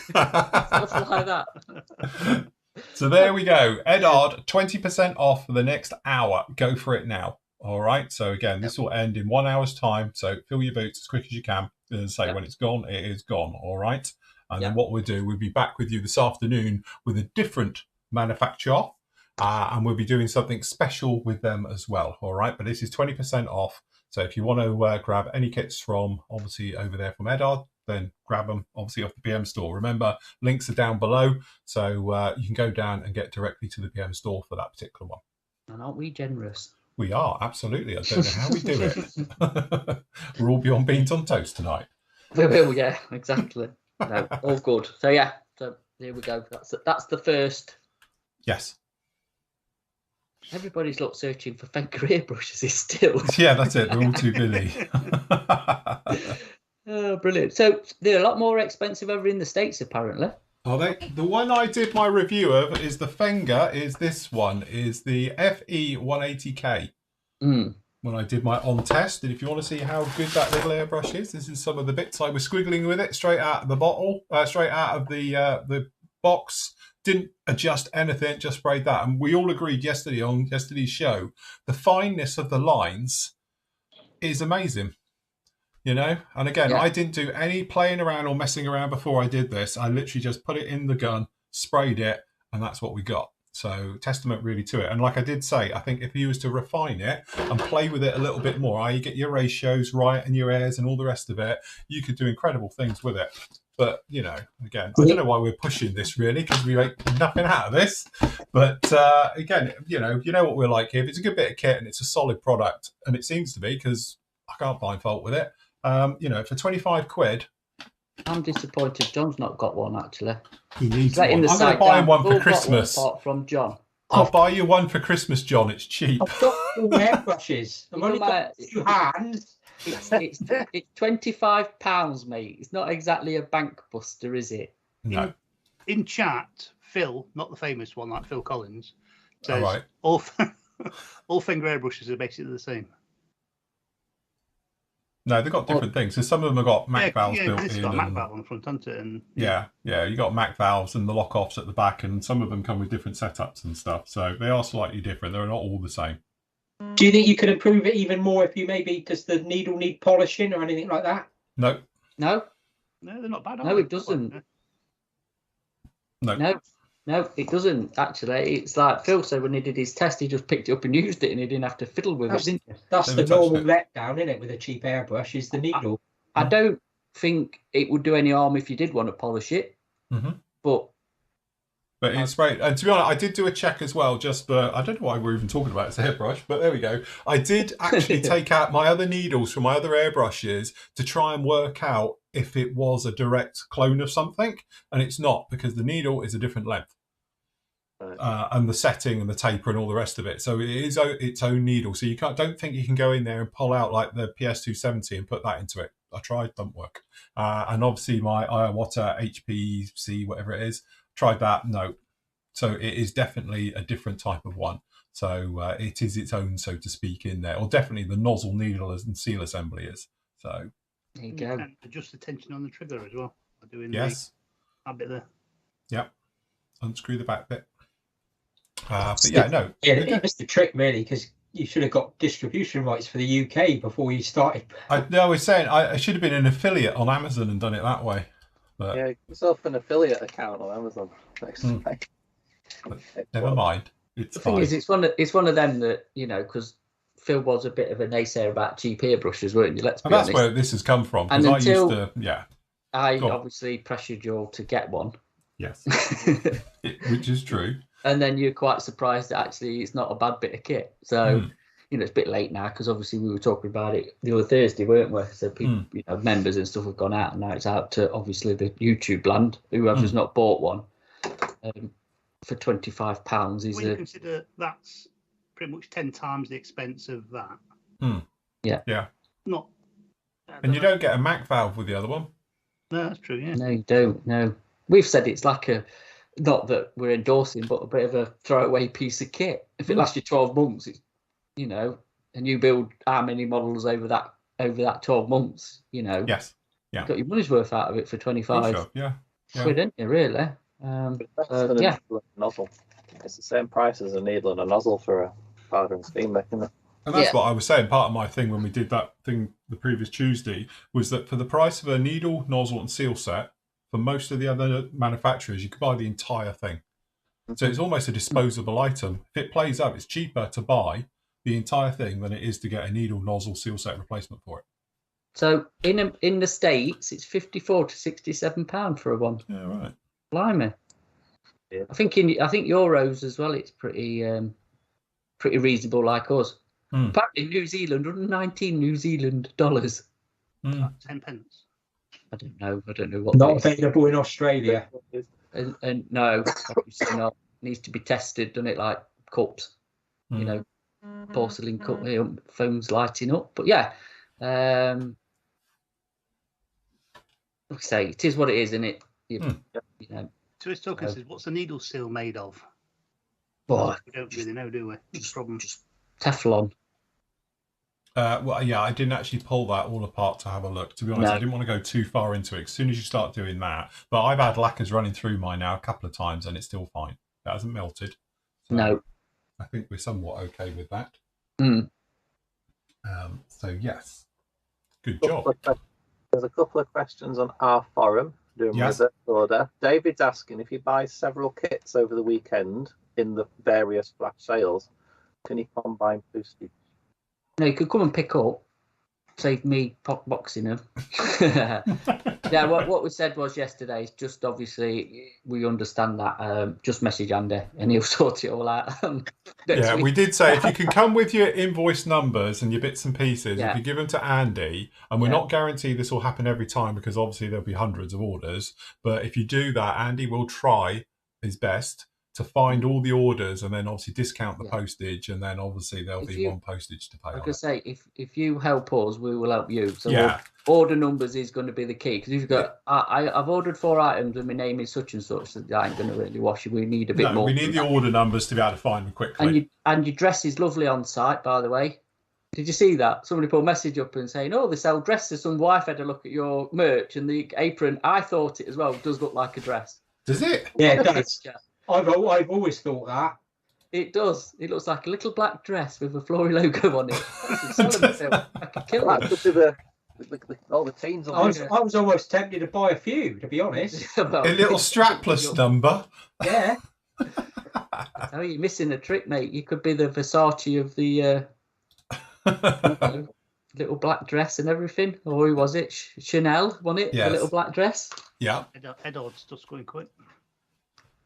Stuff like that. So there we go. Edard, 20% off for the next hour. Go for it now. All right. So again, this will end in 1 hour's time. So fill your boots as quick as you can. As I say, when it's gone, it is gone. All right. And then what we'll do, we'll be back with you this afternoon with a different manufacturer. And we'll be doing something special with them as well. All right. But this is 20% off. So if you want to grab any kits from, obviously, over there from Edard, then grab them, obviously, off the PM store. Remember, links are down below. So you can go down and get directly to the PM store for that particular one. And aren't we generous? We are, absolutely. I don't know how we do it. We're all beyond beans on toast tonight. We will, yeah, exactly. No, all good. So yeah, so here we go. That's the first. Yes. Everybody's searching for Fenker airbrushes is still. Yeah, that's it. They're all too busy. Oh, brilliant. So they're a lot more expensive over in the States, apparently. Are they? The one I did my review of is the Fenger, is this one, is the FE 180K. When I did my on test, and if you want to see how good that little airbrush is, this is some of the bits I was squiggling with it straight out of the bottle, straight out of the box. Didn't adjust anything, just sprayed that. And we all agreed yesterday on yesterday's show, the fineness of the lines is amazing. You know, and again, I didn't do any playing around or messing around before I did this. I literally just put it in the gun, sprayed it, and that's what we got. So testament really to it. And like I did say, I think if you was to refine it and play with it a little bit more, you get your ratios right and your airs and all the rest of it, you could do incredible things with it. But, you know, again, I don't know why we're pushing this really, because we make nothing out of this. But again, you know what we're like here. If it's a good bit of kit and it's a solid product, and it seems to be, because I can't find fault with it, you know, for 25 quid. I'm disappointed John's not got one, actually. He needs one. I'm going to buy him one for Christmas. Apart from John. I'll buy you one for Christmas, John. It's cheap. I've got 2 airbrushes. I've only got 2 hands. It's £25, mate. It's not exactly a bank buster, is it? No. In chat, Phil, not the famous one like Phil Collins, says right. all Fenger airbrushes are basically the same. No, they've got different things. So some of them have got Mac valves built this in. got a Mac valve on the front, hasn't it? And, yeah, you got Mac valves and the lock-offs at the back, and some of them come with different setups and stuff. So they are slightly different. They're not all the same. Do you think you could improve it even more if you does the needle need polishing or anything like that? No. No, they're not bad. No, it doesn't. No, it doesn't, actually. It's like Phil said when he did his test, he just picked it up and used it and he didn't have to fiddle with it, didn't he? That's the normal letdown, isn't it, with a cheap airbrush, is the needle. I don't think it would do any harm if you did want to polish it, but it's great. And to be honest, I did do a check as well, just for, I don't know why we're even talking about this airbrush, but there we go. I did actually take out my other needles from my other airbrushes to try and work out if it was a direct clone of something, and it's not, because the needle is a different length. And the setting and the taper and all the rest of it. So it is its own needle. So you don't think you can go in there and pull out like the PS270 and put that into it. I tried, don't work. And obviously my Iwata HPC, whatever it is, tried that, no. So it is definitely a different type of one. So it is its own, so to speak, in there. Or definitely the nozzle needle and seal assembly is. So there you go. And adjust the tension on the trigger as well. Doing yes. That bit there. Yep. Unscrew the back bit. But yeah, no. Yeah, it was the trick, really, because you should have got distribution rights for the UK before you started. I was saying I should have been an affiliate on Amazon and done it that way. But yeah, give yourself an affiliate account on Amazon. Never mind. The thing is, it's one of them that, you know, because Phil was a bit of a naysayer about cheap airbrushes, weren't you? Let's be honest. That's where this has come from. And until I obviously pressured you all to get one. Yes, which is true. and then you're quite surprised that actually it's not a bad bit of kit. So, you know, it's a bit late now because obviously we were talking about it the other Thursday, weren't we? So people, you know, members and stuff have gone out, and now it's out to obviously the YouTube land. Whoever's not bought one for £25 is when you consider that's pretty much 10 times the expense of that. Yeah. Not. And you don't get a Mac valve with the other one. No, that's true. Yeah. No, you don't. No, we've said it's like a, not that we're endorsing, but a bit of a throwaway piece of kit. If it lasts you 12 months, it's, you know, and you build how many models over that 12 months, you know. Yes. Yeah. You got your money's worth out of it for 25 quid, ain't you, really? Yeah. Nozzle. It's the same price as a needle and a nozzle for a powder and steam making. And that's what I was saying. Part of my thing when we did that thing the previous Tuesday was that for the price of a needle, nozzle, and seal set, for most of the other manufacturers, you could buy the entire thing. So it's almost a disposable item. If it plays up, it's cheaper to buy the entire thing than it is to get a needle, nozzle, seal set replacement for it. So in the States, it's £54 to £67 for a one. Yeah, right. Blimey. Yeah. I think euros as well. It's pretty reasonable like us. Apparently, New Zealand, 119 New Zealand dollars. 10 pence. I don't know what. Not available in Australia. And no, obviously not. Needs to be tested, doesn't it? Like cups, you know, porcelain cup, phones lighting up. But yeah, like I say, it is what it is, isn't it? You know. So it's talking says, what's the needle seal made of? Boy, We don't really know, do we? Just problem. Just Teflon. Well, yeah, I didn't actually pull that all apart to have a look. To be honest, I didn't want to go too far into it. As soon as you start doing that, but I've had lacquers running through mine now a couple of times, and it's still fine. It hasn't melted. So No. I think we're somewhat okay with that. So yes, good job. There's a couple of questions on our forum doing reverse order. David's asking if you buy several kits over the weekend in the various flash sales, can you combine postage? No, you could come and pick up. Save me boxing them. Yeah, what we said was yesterday is just obviously we understand that. Just message Andy and he'll sort it all out. Yeah, we did say if you can come with your invoice numbers and your bits and pieces, if you give them to Andy, and we're not guaranteed this will happen every time because obviously there'll be hundreds of orders, but if you do that, Andy will try his best to find all the orders and then obviously discount the postage, and then obviously there'll be one postage to pay. Like I say, if you help us, we will help you. So yeah. Order numbers is going to be the key, because if you've got, I've ordered 4 items and my name is such and such, so I ain't going to really wash it. We need a bit more. We need the order numbers to be able to find them quickly. And your dress is lovely on site, by the way. Did you see that? Somebody put a message up and saying, "Oh, they sell dresses." Some wife had a look at your merch and the apron. I thought it as well. It does look like a dress. Does it? Yeah, it does. I've always thought that. It does. It looks like a little black dress with a Flory logo on it. I could kill that. All the teens. I was almost tempted to buy a few, to be honest. A little strapless number. Yeah. Oh, you're missing a trick, mate. You could be the Versace of the little black dress and everything. Or who was it? Chanel, wasn't it? Yes. The little black dress. Yeah. Edward's just going quick.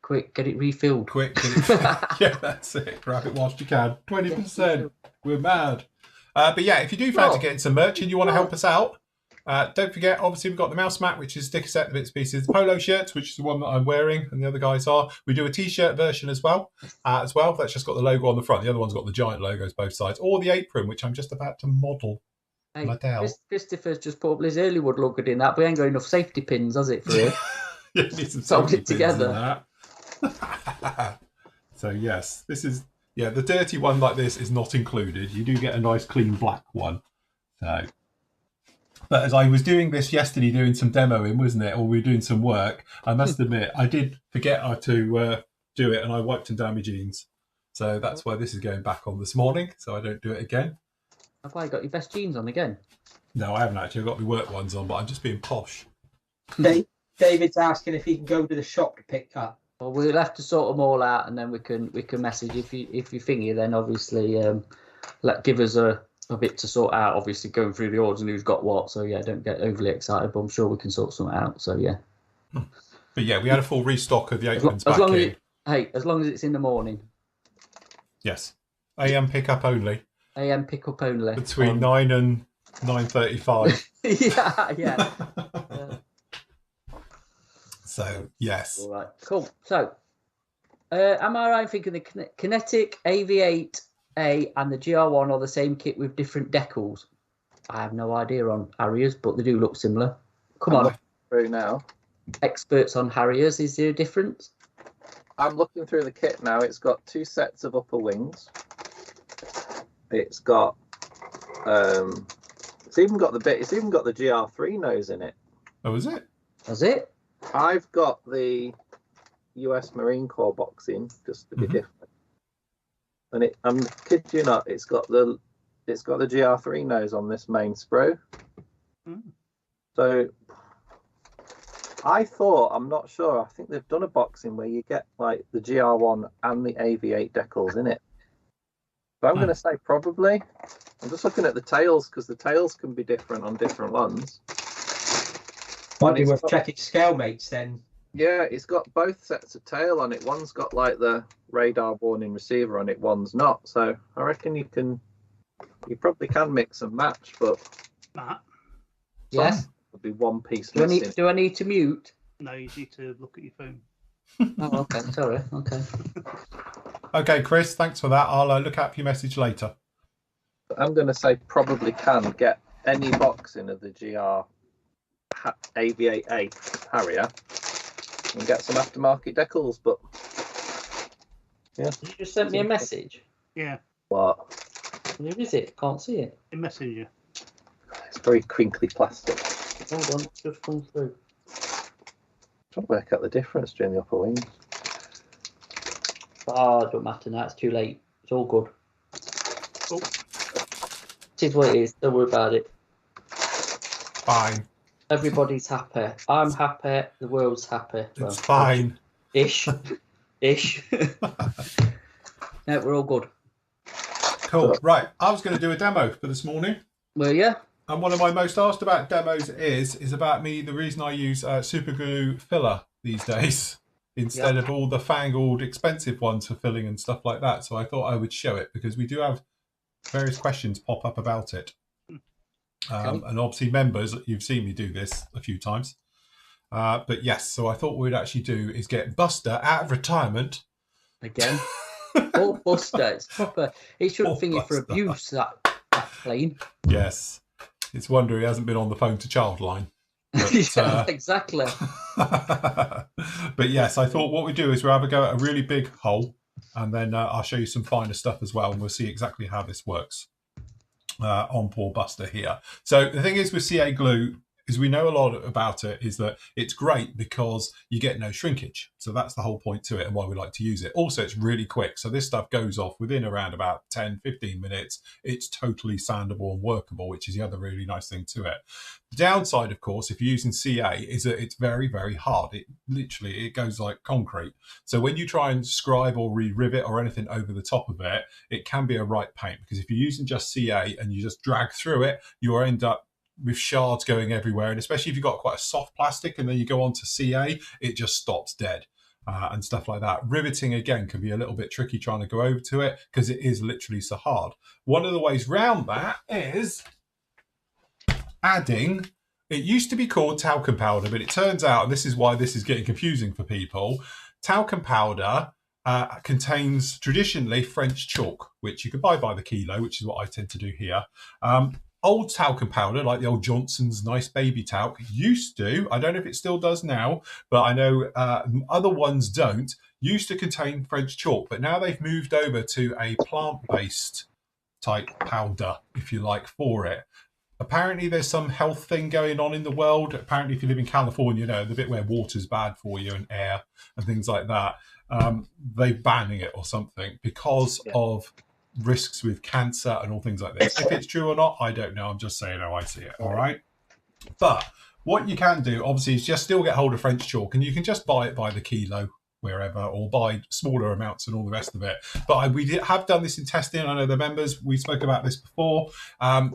Quick, get it refilled. Quick, get it. Yeah, that's it. Grab it whilst you can. 20%. We're mad. But yeah, if you do fancy getting some merch and you want to help us out, don't forget, obviously, we've got the mouse mat, which is sticker set, the bits and pieces, the polo shirts, which is the one that I'm wearing, and the other guys are. We do a t-shirt version as well. That's just got the logo on the front. The other one's got the giant logos both sides, or the apron, which I'm just about to model. Hey, Christopher's just put up Liz Earlywood logo in that, but we ain't got enough safety pins, has it, for him? Yeah, need some Sold safety it together. That. So yes, this is the dirty one like this is not included. You do get a nice clean black one. So, but as I was doing this yesterday, doing some demoing, wasn't it, or we were doing some work, I must admit I did forget how to do it, and I wiped them down my jeans. So that's why this is going back on this morning, so I don't do it again. Have I got your best jeans on again? No, I haven't actually. I've got my work ones on, but I'm just being posh. David's asking if he can go to the shop to pick up. Well, we'll have to sort them all out, and then we can message if you thingy. Then obviously, give us a bit to sort out. Obviously, going through the orders and who's got what. So yeah, don't get overly excited, but I'm sure we can sort something out. So yeah. But yeah, we had a full restock of the aprons as back in. Hey, as long as it's in the morning. Yes. AM pickup only. AM pickup only. Between 9 and 9:35. yeah. So, yes. All right, cool. So, am I right thinking the Kinetic AV8A and the GR1 are the same kit with different decals? I have no idea on Harriers, but they do look similar. Come on. Through now. Experts on Harriers, is there a difference? I'm looking through the kit now. It's got 2 sets of upper wings. It's got it's even got the GR3 nose in it. Oh, is it? Was it? I've got the US Marine Corps boxing just to be different. And I'm kid you not, it's got the GR3 nose on this main sprue. So I'm not sure. I think they've done a boxing where you get like the GR1 and the AV8 decals in it. But I'm going to say probably. I'm just looking at the tails because the tails can be different on different ones. Might be worth checking scale mates then. Yeah, it's got both sets of tail on it. One's got like the radar warning receiver on it, one's not. So I reckon you probably can mix and match, but yes, would be one piece missing. Do I need to mute? No, you need to look at your phone. Oh, okay. Sorry. Okay. Okay, Chris, thanks for that. I'll look out for your message later. I'm going to say probably can get any boxing of the GR AV8A Harrier and get some aftermarket decals, but yeah. You just sent me a message. Yeah. What? Where is it? Can't see it. In Messenger. It's very crinkly plastic. Hold on, it's just come through. Trying to work out the difference between the upper wings. Oh, it don't matter now. It's too late. It's all good. Oh. It is what it is. Don't worry about it. Fine. Everybody's happy. I'm happy. The world's happy. It's fine. Ish. No, we're all good. Cool. Right. I was going to do a demo for this morning. Well, yeah. And one of my most asked about demos is about the reason I use super glue filler these days instead of all the fangled expensive ones for filling and stuff like that. So I thought I would show it because we do have various questions pop up about it. And obviously members, you've seen me do this a few times. But yes, so I thought what we'd actually do is get Buster out of retirement. Again. Oh, Buster. It's proper. He shouldn't think for abuse, that plane. Yes. It's a wonder he hasn't been on the phone to Childline. But, yeah, exactly. But yes, I thought what we do is we'll have a go at a really big hole and then I'll show you some finer stuff as well and we'll see exactly how this works on poor Buster here. So the thing is with CA glue is we know a lot about it is that it's great because you get no shrinkage. So that's the whole point to it and why we like to use it. Also, it's really quick. So this stuff goes off within around about 10, 15 minutes. It's totally sandable and workable, which is the other really nice thing to it. The downside, of course, if you're using CA is that it's very, very hard. It goes like concrete. So when you try and scribe or re-rivet or anything over the top of it, it can be a right pain because if you're using just CA and you just drag through it, you'll end up with shards going everywhere, and especially if you've got quite a soft plastic and then you go on to CA, it just stops dead and stuff like that. Riveting, again, can be a little bit tricky trying to go over to it because it is literally so hard. One of the ways round that is adding, it used to be called talcum powder, but it turns out, and this is why this is getting confusing for people, talcum powder contains traditionally French chalk, which you can buy by the kilo, which is what I tend to do here. Old talcum powder, like the old Johnson's Nice Baby Talc, used to, I don't know if it still does now, but I know other ones don't, used to contain French chalk, but now they've moved over to a plant-based type powder, if you like, for it. Apparently there's some health thing going on in the world. Apparently if you live in California, you know, the bit where water's bad for you and air and things like that, they're banning it or something because of risks with cancer and all things like this. If it's true or not, I don't know. I'm just saying how I see it. All right. But what you can do, obviously, is just still get hold of French chalk, and you can just buy it by the kilo wherever, or buy smaller amounts and all the rest of it. But we have done this in testing. I know the members, we spoke about this before.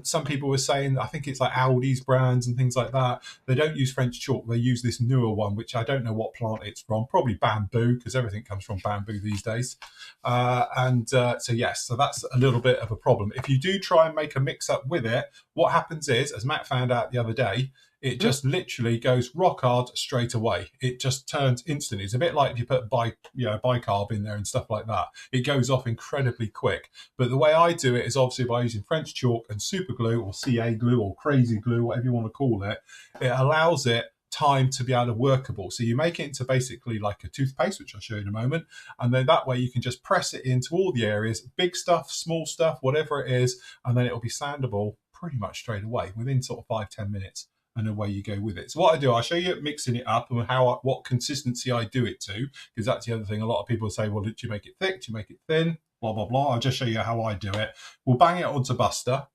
Some people were saying, I think it's like Aldi's brands and things like that. They don't use French chalk. They use this newer one, which I don't know what plant it's from. Probably bamboo, because everything comes from bamboo these days. So yes, so that's a little bit of a problem. If you do try and make a mix up with it, what happens is, as Matt found out the other day, it just literally goes rock hard straight away. It just turns instantly. It's a bit like if you put bicarb in there and stuff like that. It goes off incredibly quick. But the way I do it is obviously by using French chalk and super glue, or CA glue, or crazy glue, whatever you want to call it. It allows it time to be able to workable. So you make it into basically like a toothpaste, which I'll show you in a moment. And then that way you can just press it into all the areas, big stuff, small stuff, whatever it is. And then it'll be sandable pretty much straight away within sort of 5-10 minutes. And away you go with it. So what I do, I'll show you mixing it up and what consistency I do it to, because that's the other thing. A lot of people say, well, did you make it thick? Do you make it thin? Blah, blah, blah. I'll just show you how I do it. We'll bang it onto Buster,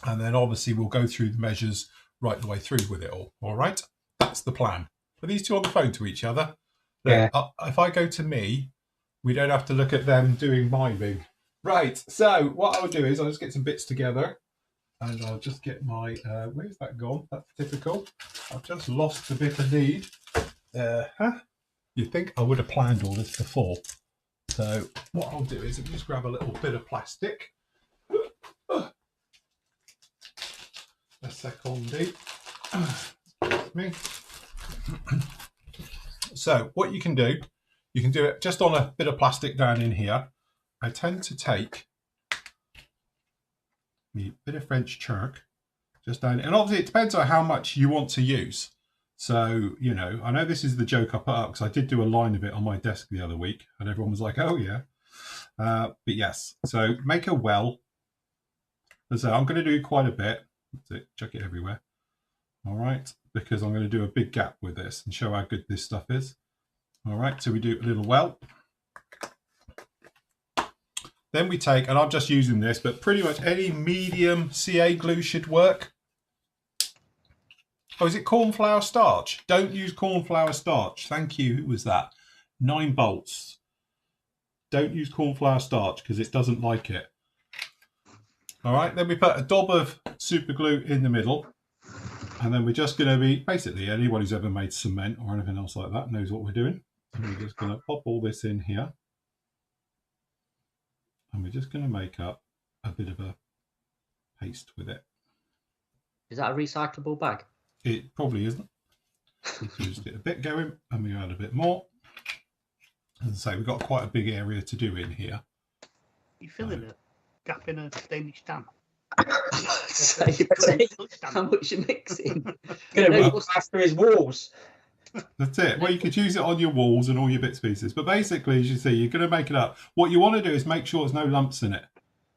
and then obviously we'll go through the measures right the way through with it all. All right? That's the plan. Are these two on the phone to each other? Yeah. If I go to me, we don't have to look at them doing my thing. Right. So what I'll do is I'll just get some bits together. And I'll just get my, where's that gone? That's typical. I've just lost the bit of need. You'd think I would have planned all this before. So what I'll do is I'll just grab a little bit of plastic. A second. Me. So what you can do it just on a bit of plastic down in here. I tend to take a bit of French chalk just down, and obviously it depends on how much you want to use. So, you know, I know this is the joke I put up because I did do a line of it on my desk the other week and everyone was like, oh yeah. But yes, so make a well. So I'm going to do quite a bit. That's it, chuck it everywhere. All right, because I'm going to do a big gap with this and show how good this stuff is. All right, so we do a little well. Then we take, and I'm just using this, but pretty much any medium CA glue should work. Oh, is it cornflower starch? Don't use cornflower starch. Thank you. Who was that? 9 bolts. Don't use cornflower starch because it doesn't like it. All right, then we put a dob of super glue in the middle. And then we're just going to be, basically, anyone who's ever made cement or anything else like that knows what we're doing. And we're just going to pop all this in here. And we're just going to make up a bit of a paste with it. Is that a recyclable bag? It probably isn't. Let's just get a bit going and we add a bit more. As I say, we've got quite a big area to do in here. You filling a gap in a Danish dam? So how much you're mixing? Going to after his walls. That's it. Well, you could use it on your walls and all your bits and pieces. But basically, as you see, you're going to make it up. What you want to do is make sure there's no lumps in it.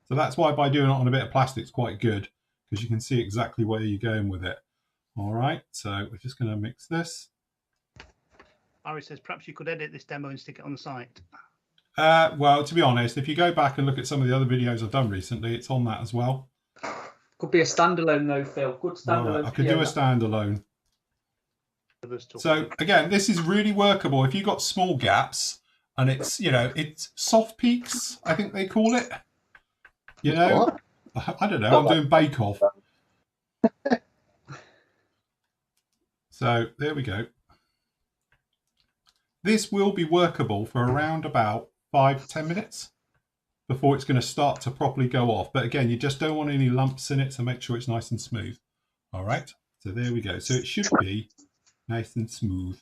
So that's why by doing it on a bit of plastic, it's quite good because you can see exactly where you're going with it. All right. So we're just going to mix this. Larry says perhaps you could edit this demo and stick it on the site. Well, to be honest, if you go back and look at some of the other videos I've done recently, it's on that as well. Could be a standalone though, Phil. Good standalone. Right, I could do a standalone. So again, this is really workable if you've got small gaps and it's, you know, it's soft peaks, I think they call it. You know, what? I don't know. I'm doing Bake Off. So there we go. This will be workable for around about 5 to 10 minutes before it's going to start to properly go off. But again, you just don't want any lumps in it, so make sure it's nice and smooth. All right. So there we go. So it should be nice and smooth,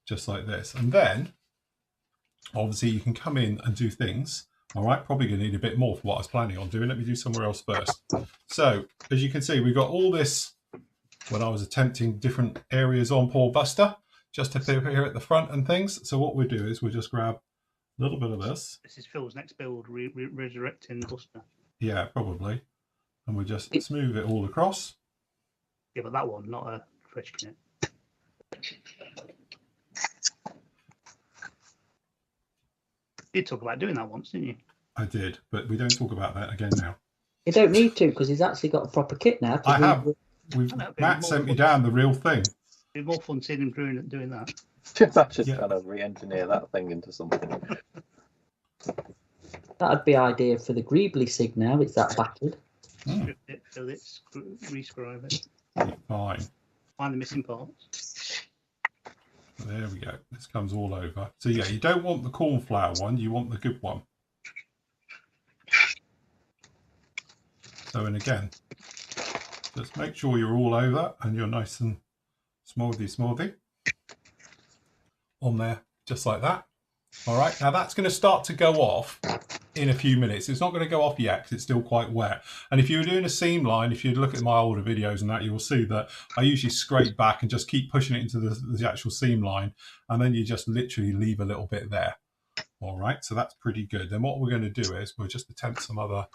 just like this. And then, obviously, you can come in and do things. All right, probably going to need a bit more for what I was planning on doing. Let me do somewhere else first. So, as you can see, we've got all this when I was attempting different areas on poor Buster, just to put here at the front and things. So what we'll do is we'll just grab a little bit of this. This is Phil's next build, resurrecting Buster. Yeah, probably. And we'll just smooth it all across. Yeah, but that one, not a fresh kit. You did talk about doing that once, didn't you? I did, but we don't talk about that again now. You don't need to because he's actually got a proper kit now. I have. Matt sent me down the real thing. It'd be more fun seeing him doing that. That's just trying to re-engineer that thing into something. That'd be idea for the Greebly Sig now. It's that battered. Strip it, fill it, rescribe it. Fine. Find the missing parts. There we go. This comes all over. So yeah, you don't want the cornflour one. You want the good one. So, and again, just make sure you're all over and you're nice and smoothie on there, just like that. All right, now that's going to start to go off in a few minutes. It's not going to go off yet because it's still quite wet. And if you were doing a seam line, if you look at my older videos and that, you will see that I usually scrape back and just keep pushing it into the actual seam line, and then you just literally leave a little bit there. All right, so that's pretty good. Then what we're going to do is we'll just attempt some other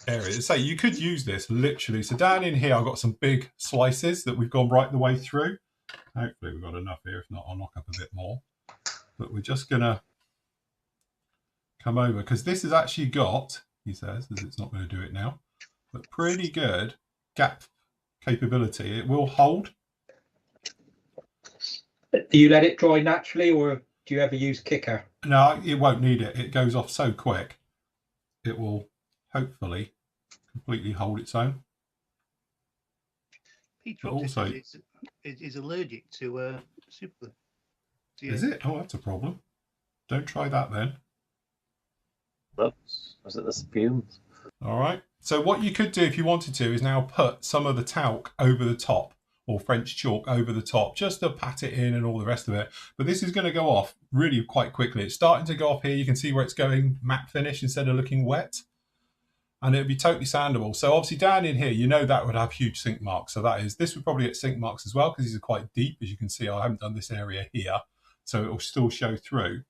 areas. So you could use this literally. So down in here, I've got some big slices that we've gone right the way through. Hopefully we've got enough here. If not, I'll knock up a bit more. But we're just going to come over because this has actually got, he says, as it's not going to do it now, but pretty good gap capability. It will hold. Do you let it dry naturally, or do you ever use kicker? No, it won't need it. It goes off so quick. It will hopefully completely hold its own. Peter also is allergic to superglue. Is it? Oh, that's a problem. Don't try that then. Oops. Was it the fumes? All right. So what you could do if you wanted to is now put some of the talc over the top, or French chalk over the top, just to pat it in and all the rest of it. But this is going to go off really quite quickly. It's starting to go off here. You can see where it's going matte finish instead of looking wet. And it'd be totally sandable. So obviously down in here, you know that would have huge sink marks. So this would probably get sink marks as well, because these are quite deep. As you can see, I haven't done this area here, so it will still show through.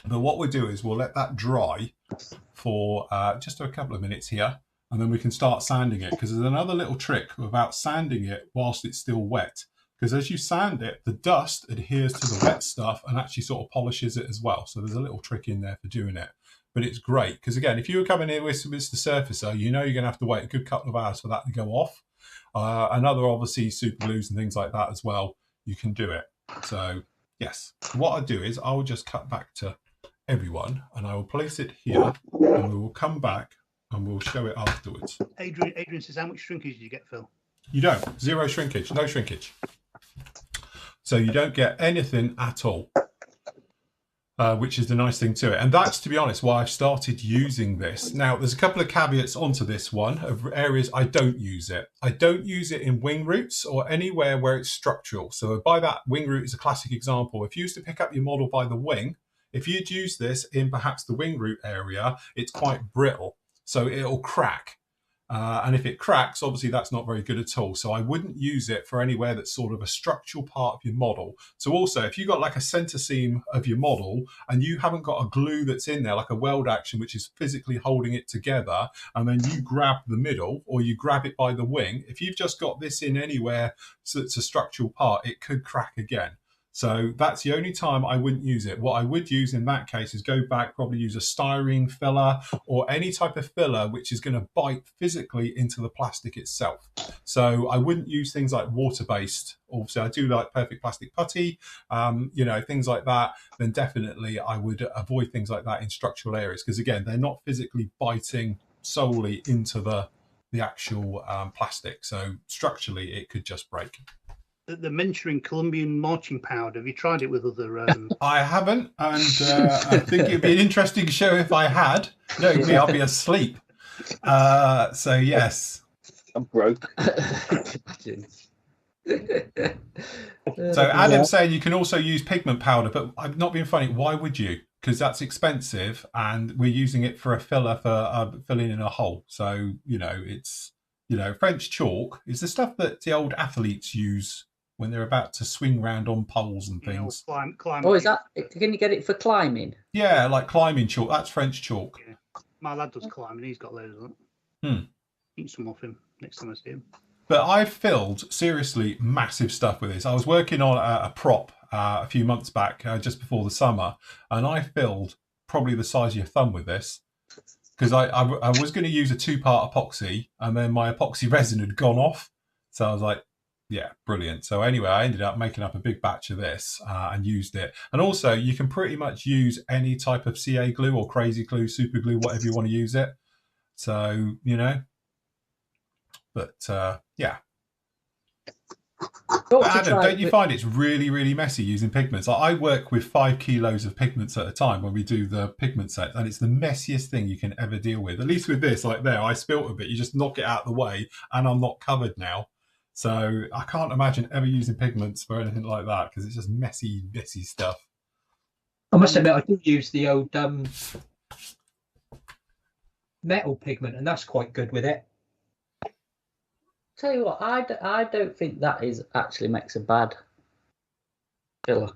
But what we'll do is we'll let that dry for just a couple of minutes here, and then we can start sanding it, because there's another little trick about sanding it whilst it's still wet. Because as you sand it, the dust adheres to the wet stuff and actually sort of polishes it as well. So there's a little trick in there for doing it. But it's great because, again, if you were coming in with the surfacer, you know you're going to have to wait a good couple of hours for that to go off. And other, obviously, super glues and things like that as well, you can do it. So, yes, what I'll do is I'll just cut back to everyone and I will place it here and we will come back and we'll show it afterwards. Adrian says, how much shrinkage did you get, Phil? You don't. Zero shrinkage. No shrinkage. So you don't get anything at all. Which is the nice thing to it. And that's, to be honest, why I've started using this. Now, there's a couple of caveats onto this one of areas I don't use it. I don't use it in wing roots or anywhere where it's structural. So by that, wing root is a classic example. If you used to pick up your model by the wing, if you'd use this in perhaps the wing root area, it's quite brittle. So it'll crack. And if it cracks, obviously that's not very good at all. So I wouldn't use it for anywhere that's sort of a structural part of your model. So also, if you've got like a center seam of your model and you haven't got a glue that's in there, like a weld action, which is physically holding it together, and then you grab the middle or you grab it by the wing, if you've just got this in anywhere so it's a structural part, it could crack again. So that's the only time I wouldn't use it. What I would use in that case is go back, probably use a styrene filler or any type of filler which is going to bite physically into the plastic itself. So I wouldn't use things like water-based. Also, I do like perfect plastic putty, things like that. Then definitely I would avoid things like that in structural areas because, again, they're not physically biting solely into the actual plastic. So structurally, it could just break. The mentoring Colombian marching powder, have you tried it with other... I haven't, and I think it'd be an interesting show if I had. No, I'll be asleep. So, yes. I'm broke. So Adam's saying you can also use pigment powder, but I'm not being funny. Why would you? Because that's expensive, and we're using it for a filler for filling in a hole. So, it's, French chalk is the stuff that the old athletes use when they're about to swing round on poles and things. Climb. Oh, is that? Can you get it for climbing? Yeah, like climbing chalk. That's French chalk. Yeah. My lad does climbing. He's got loads of it. Eat some off him next time I see him. But I've filled seriously massive stuff with this. I was working on a prop a few months back, just before the summer, and I filled probably the size of your thumb with this because I was going to use a 2-part epoxy, and then my epoxy resin had gone off. So I was like, Yeah, brilliant. So anyway, I ended up making up a big batch of this and used it. And also, you can pretty much use any type of CA glue or crazy glue, super glue, whatever you want to use it. So, you know, but yeah. But Adam, don't you find it's really, really messy using pigments? I work with 5 kilos of pigments at a time when we do the pigment sets, and it's the messiest thing you can ever deal with. At least with this, like there, I spilt a bit. You just knock it out of the way, and I'm not covered now. So I can't imagine ever using pigments for anything like that because it's just messy, messy stuff. I must admit, I do use the old metal pigment, and that's quite good with it. Tell you what, I don't think that is actually makes a bad filler.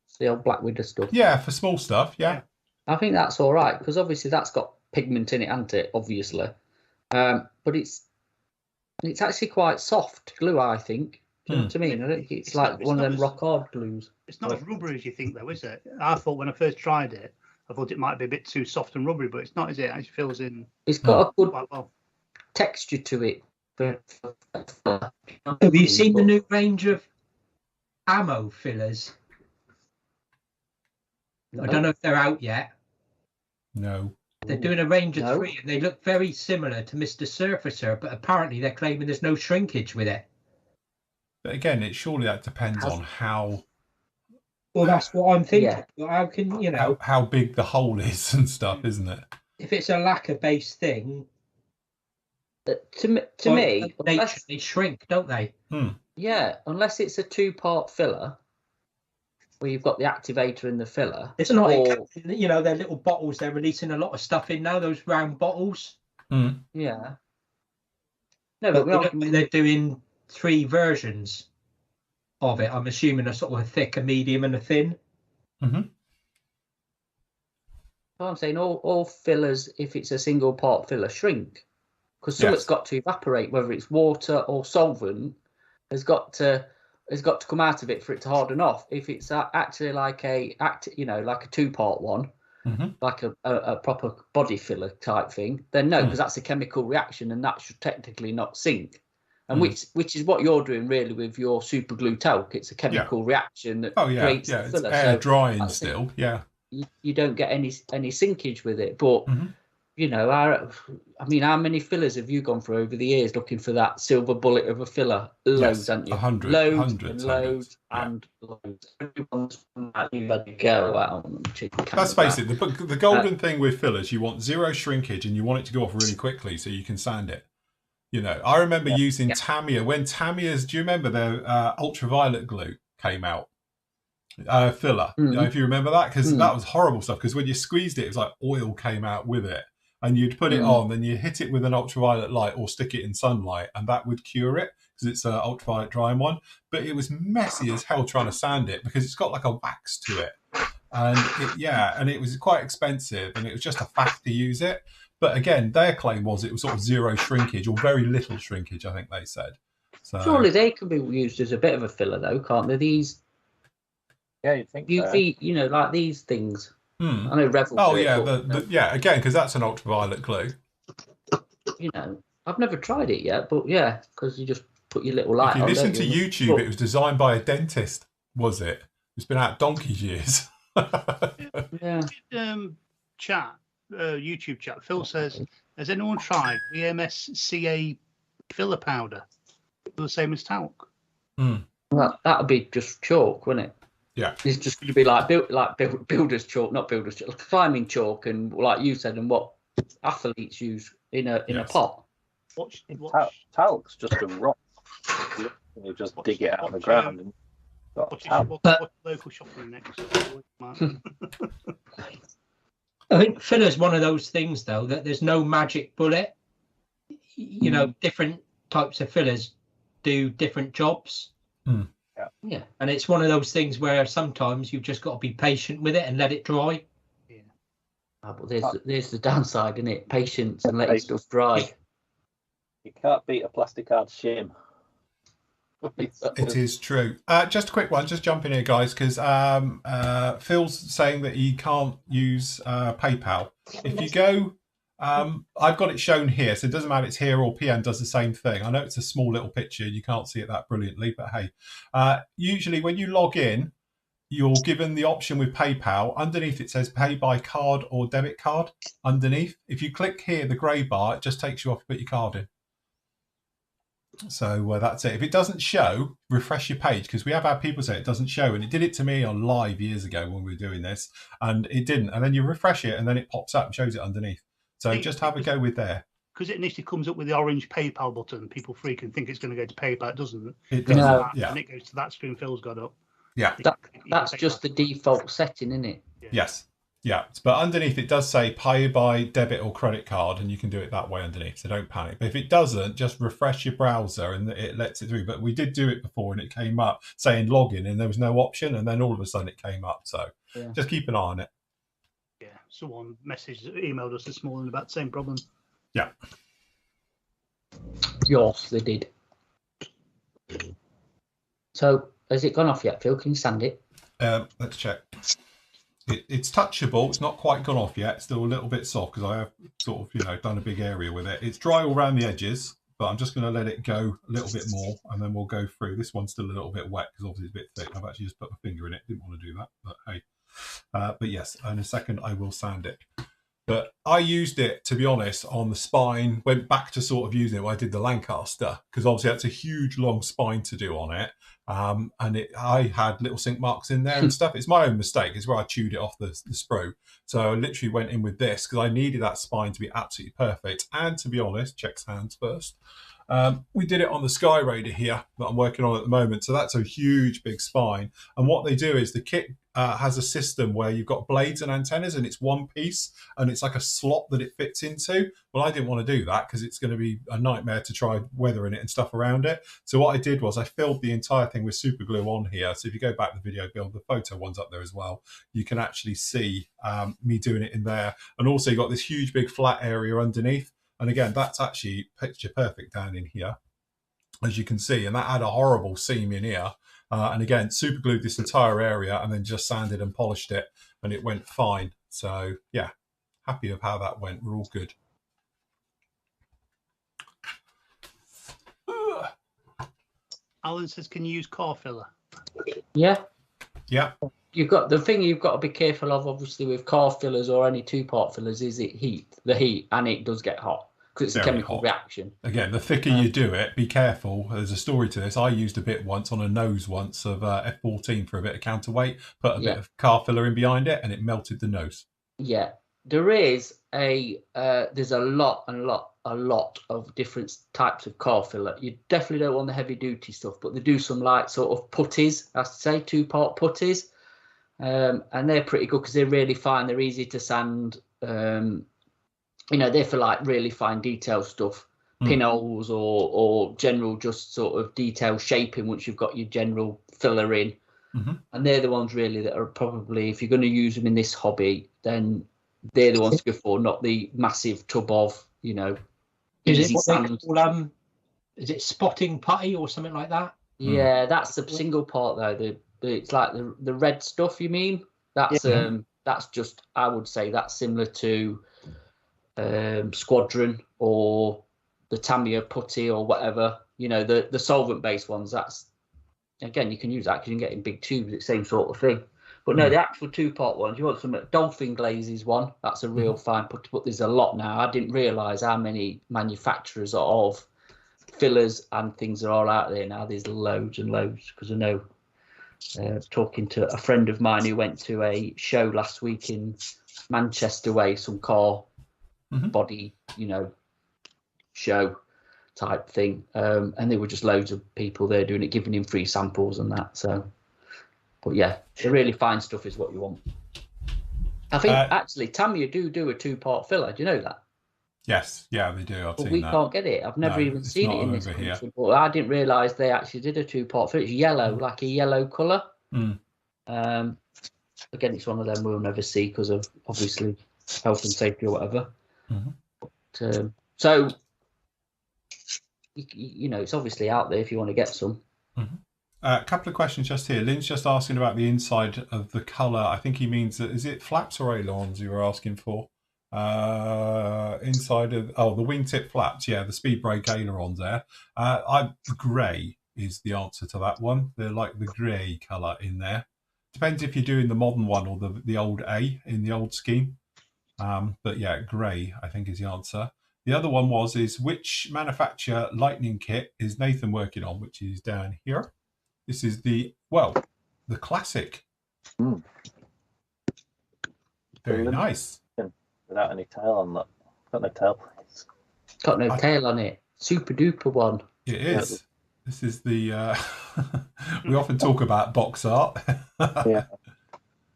It's the old Black Widow stuff. Yeah, for small stuff, yeah. I think that's all right because obviously that's got pigment in it, hasn't it? Obviously, but it's actually quite soft glue, I think. Do you know what I mean? I don't think it's like one of them rock hard glues. It's not as rubbery as you think, though, is it? I thought when I first tried it, I thought it might be a bit too soft and rubbery, but it's not, is it? It actually fills in. It's got a good quite well. Texture to it. Have you seen the new range of ammo fillers? I don't know if they're out yet. No. They're doing a range of 3, and they look very similar to Mr. Surfacer, but apparently they're claiming there's no shrinkage with it. But again, surely that depends on how. Well, that's what I'm thinking. Yeah. How can you know how big the hole is and stuff, isn't it? If it's a lacquer-based thing, to me, they shrink, don't they? Yeah, unless it's a 2-part filler. Where you've got the activator in the filler. It's not, you know, they're little bottles. They're releasing a lot of stuff in now. Those round bottles. Yeah. No, but they're doing 3 versions of it. I'm assuming a sort of a thick, a medium, and a thin. Well, I'm saying all fillers, if it's a single part filler, shrink because something's got to evaporate, whether it's water or solvent, has got to come out of it for it to harden off. If it's actually like a 2-part one, like a proper body filler type thing, then no, because that's a chemical reaction and that should technically not sink. And which is what you're doing really with your super glue talc. It's a chemical reaction that creates the filler. It's air drying still. Yeah. You don't get any sinkage with it, but. You know, I mean, how many fillers have you gone through over the years looking for that silver bullet of a filler? Loads, haven't you? 100, loads. That's basically the golden thing with fillers. You want 0 shrinkage and you want it to go off really quickly so you can sand it. You know, I remember using Tamiya when Tamiya's. Do you remember their ultraviolet glue came out? Filler. You know, if you remember that, because that was horrible stuff. Because when you squeezed it, it was like oil came out with it. And you'd put it on, then you hit it with an ultraviolet light or stick it in sunlight, and that would cure it because it's an ultraviolet drying one. But it was messy as hell trying to sand it because it's got like a wax to it, and it was quite expensive, and it was just a faff to use it. But again, their claim was it was sort of 0 shrinkage or very little shrinkage. I think they said. So surely they can be used as a bit of a filler, though, can't they? These. Yeah, you think UV, you know, like these things. I know Revel. Oh yeah, again, because that's an ultraviolet glue. You know, I've never tried it yet, but yeah, because you just put your little light. If you listen to YouTube, it was designed by a dentist. Was it? It's been out donkey's years. Yeah. YouTube chat. Phil says, "Has anyone tried the MSCA filler powder? The same as talc." Well, that'd be just chalk, wouldn't it? Yeah, it's just going to be like builder's chalk, not builder's chalk, climbing chalk, and like you said, and what athletes use in a pot. Talc's just a rock. You just dig it out of the ground. And what local shopper next? I think filler's one of those things, though, that there's no magic bullet. You know, different types of fillers do different jobs. Yeah, and it's one of those things where sometimes you've just got to be patient with it and let it dry. Yeah, but there's the downside, isn't it? Patience and letting stuff dry. You can't beat a plastic hard shim. It is true. Just a quick one, just jump in here, guys, because Phil's saying that he can't use PayPal. If you go I've got it shown here, so it doesn't matter if it's here or PM does the same thing. I know it's a small little picture, you can't see it that brilliantly, but hey, usually when you log in, you're given the option with PayPal. Underneath it says pay by card or debit card. Underneath, if you click here, the grey bar, it just takes you off to put your card in. So that's it. If it doesn't show, refresh your page, because we have had people say it doesn't show, and it did it to me on live years ago when we were doing this, and it didn't. And then you refresh it, and then it pops up and shows it underneath. So just have a go with there. Because it initially comes up with the orange PayPal button, people freak and think it's going to go to PayPal. It doesn't. It doesn't. No. Yeah. And it goes to that screen Phil's got up. Yeah. That's just the default setting, isn't it? Yeah. Yes. Yeah. But underneath it does say pay by debit or credit card, and you can do it that way underneath. So don't panic. But if it doesn't, just refresh your browser and it lets it through. But we did do it before and it came up saying login and there was no option. And then all of a sudden it came up. So just keep an eye on it. Yeah. Someone emailed us this morning about the same problem. Yeah. Yes, they did. So has it gone off yet, Phil? Can you sand it? Let's check. It's touchable. It's not quite gone off yet. It's still a little bit soft because I have sort of, done a big area with it. It's dry all around the edges, but I'm just going to let it go a little bit more and then we'll go through. This one's still a little bit wet because obviously it's a bit thick. I've actually just put my finger in it. Didn't want to do that, but hey. But yes, in a second I will sand it. But I used it, to be honest, on the spine, went back to sort of using it when I did the Lancaster, because obviously that's a huge long spine to do on it. And I had little sink marks in there and stuff. It's my own mistake. It's where I chewed it off the sprue. So I literally went in with this because I needed that spine to be absolutely perfect. And to be honest, checks hands first. We did it on the Sky Raider here that I'm working on at the moment. So that's a huge, big spine. And what they do is the kit has a system where you've got blades and antennas and it's one piece and it's like a slot that it fits into. Well, I didn't want to do that because it's going to be a nightmare to try weathering it and stuff around it. So what I did was I filled the entire thing with super glue on here. So if you go back to the video build, the photo one's up there as well. You can actually see me doing it in there. And also you've got this huge, big flat area underneath. And again, that's actually picture perfect down in here, as you can see. And that had a horrible seam in here. And again, super glued this entire area and then just sanded and polished it and it went fine. So yeah, happy of how that went. We're all good. Alan says, can you use core filler? Yeah. Yeah. You've got the thing you've got to be careful of, obviously, with car fillers or any two-part fillers is the heat, and it does get hot because it's a chemical reaction. Again, the thicker you do it, be careful. There's a story to this. I used a bit once on a nose once of F14 for a bit of counterweight, put a bit of car filler in behind it, and it melted the nose. Yeah. There is there's a lot of different types of car filler. You definitely don't want the heavy duty stuff, but they do some like sort of putties, I say, two-part putties. And they're pretty good because they're really fine. They're easy to sand. They're for like really fine detail stuff, pinholes or general just sort of detail shaping once you've got your general filler in. Mm-hmm. And they're the ones really that are probably, if you're going to use them in this hobby, then they're the ones to go for, not the massive tub of, Is it what they call, is it spotting putty or something like that? Yeah, that's the single part though. It's like the red stuff. You mean that's just, I would say that's similar to Squadron or the Tamiya putty or whatever. The solvent based ones. That's again, you can use that because you can get in big tubes. It's the same sort of thing. But no, the actual two-part ones, you want some Dolphin Glazes one. That's a real fine putty, but there's a lot now. I didn't realise how many manufacturers of fillers and things are all out there now. There's loads and loads because I know. Talking to a friend of mine who went to a show last week in Manchester way, some car body, show type thing. And there were just loads of people there doing it, giving him free samples and that. So, but yeah, the really fine stuff is what you want. I think actually Tamiya do a two-part filler. Do you know that? Yes, yeah, they do. I've seen we that. Can't get it. I've never even seen it in this country. But I didn't realise they actually did a two-part filler. It's yellow, like a yellow colour. Again, it's one of them we'll never see because of obviously health and safety or whatever. But, so it's obviously out there if you want to get some. A couple of questions just here. Lynn's just asking about the inside of the colour. I think he means that, is it flaps or ailerons you were asking for? Inside of the wingtip flaps, yeah, the speed brake ailerons there. Grey is the answer to that one. They're like the grey colour in there. Depends if you're doing the modern one or the old A in the old scheme. But yeah, grey I think is the answer. The other one is which manufacturer lightning kit is Nathan working on, which is down here. This is the classic. Very nice. Without any tail on that. Got no tail plates. Got no tail on it. Super duper one. It is. Yeah. This is the we often talk about box art. Yeah.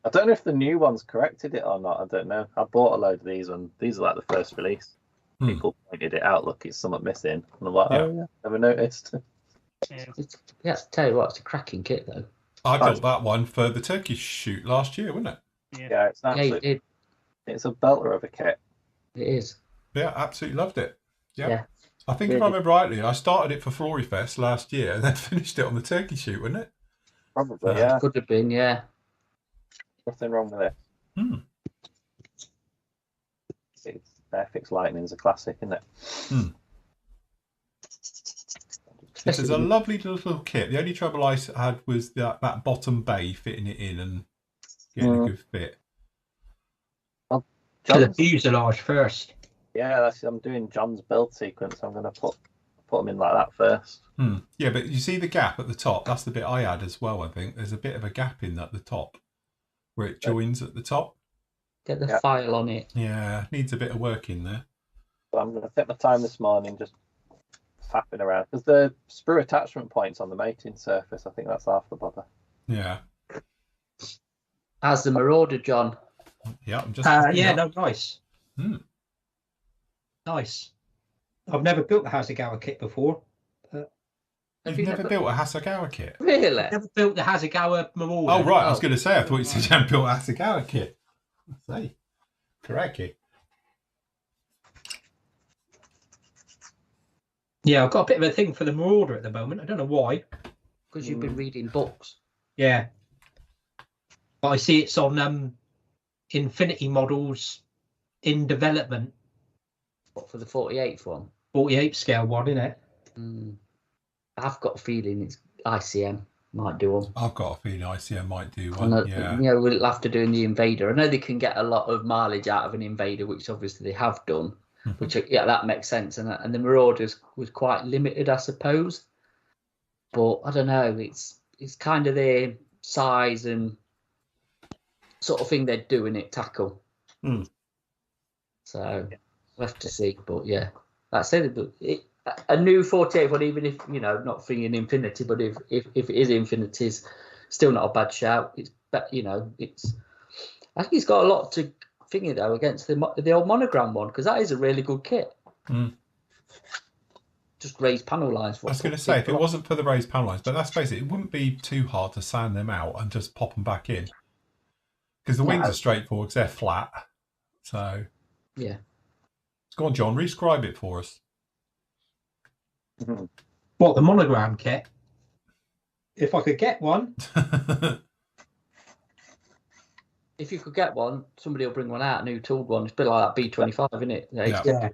I don't know if the new ones corrected it or not. I don't know. I bought a load of these, and these are like the first release. People pointed it out. Look, it's something missing. And I'm like, never noticed. Yeah, tell you what, it's a cracking kit though. I built that one for the Turkish shoot last year, wasn't it? Yeah, it's absolutely. It's a belter of a kit. It is. Yeah, absolutely loved it. Yeah. I think if I remember rightly, I started it for Flory Fest last year and then finished it on the Turkey shoot, wasn't it? Probably, yeah. Could have been, yeah. Nothing wrong with it. Airfix Lightning's a classic, isn't it? This is a lovely little kit. The only trouble I had was that bottom bay, fitting it in and getting a good fit. To the fuselage first. Yeah, I'm doing John's build sequence. I'm going to put them in like that first. Yeah, but you see the gap at the top? That's the bit I had as well, I think. There's a bit of a gap in at the top where it joins at the top. Get the file on it. Yeah, needs a bit of work in there. So I'm going to take my time this morning just faffing around. Because the sprue attachment points on the mating surface, I think that's half the bother. Yeah. As the Marauder, John. Yeah, I'm just. Nice. Nice. I've never built a Hasegawa kit before. You've never built a Hasegawa kit? Really? I've never built the Hasegawa Marauder. Oh, right. I was going to say, I thought you said you hadn't built a Hasegawa kit. Say, correctly. Yeah, I've got a bit of a thing for the Marauder at the moment. I don't know why. Because you've been reading books. Yeah. But I see it's on Infinity models in development. What, for the 48th one? 48 scale one, isn't it? I've got a feeling it's ICM might do them. I've got a feeling ICM might do one. Yeah. You know, after doing the Invader, I know they can get a lot of mileage out of an Invader, which obviously they have done. Which that makes sense. And the Marauders was quite limited, I suppose. But I don't know. It's kind of their size and sort of thing they're doing it tackle. So we'll have to see. But yeah, like I said, a new 48 one, even if not thinking Infinity, but if it is Infinity's, still not a bad shout. It's I think he's got a lot to thingy though against the old Monogram one, because that is a really good kit. Just raised panel lines. I was going to say, if it wasn't for the raised panel lines, but let's face it be too hard to sand them out and just pop them back in, because the wings are straightforward because they're flat. So yeah, go on, John, rescribe it for us. What, the Monogram kit? If I could get one. If you could get one, somebody will bring one out, a new tooled one. It's a bit like that B25, isn't it? Yeah.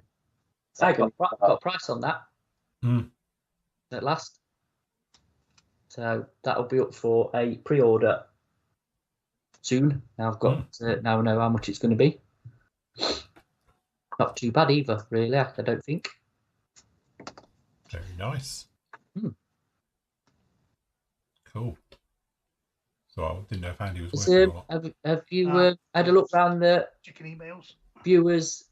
I got a price on that at last. So that'll be up for a pre-order soon. Now I've got now I know how much it's going to be. Not too bad either, really, I don't think. Very nice. Cool. So I didn't know if Andy was working or not. Have you had a look around the chicken emails? Viewers.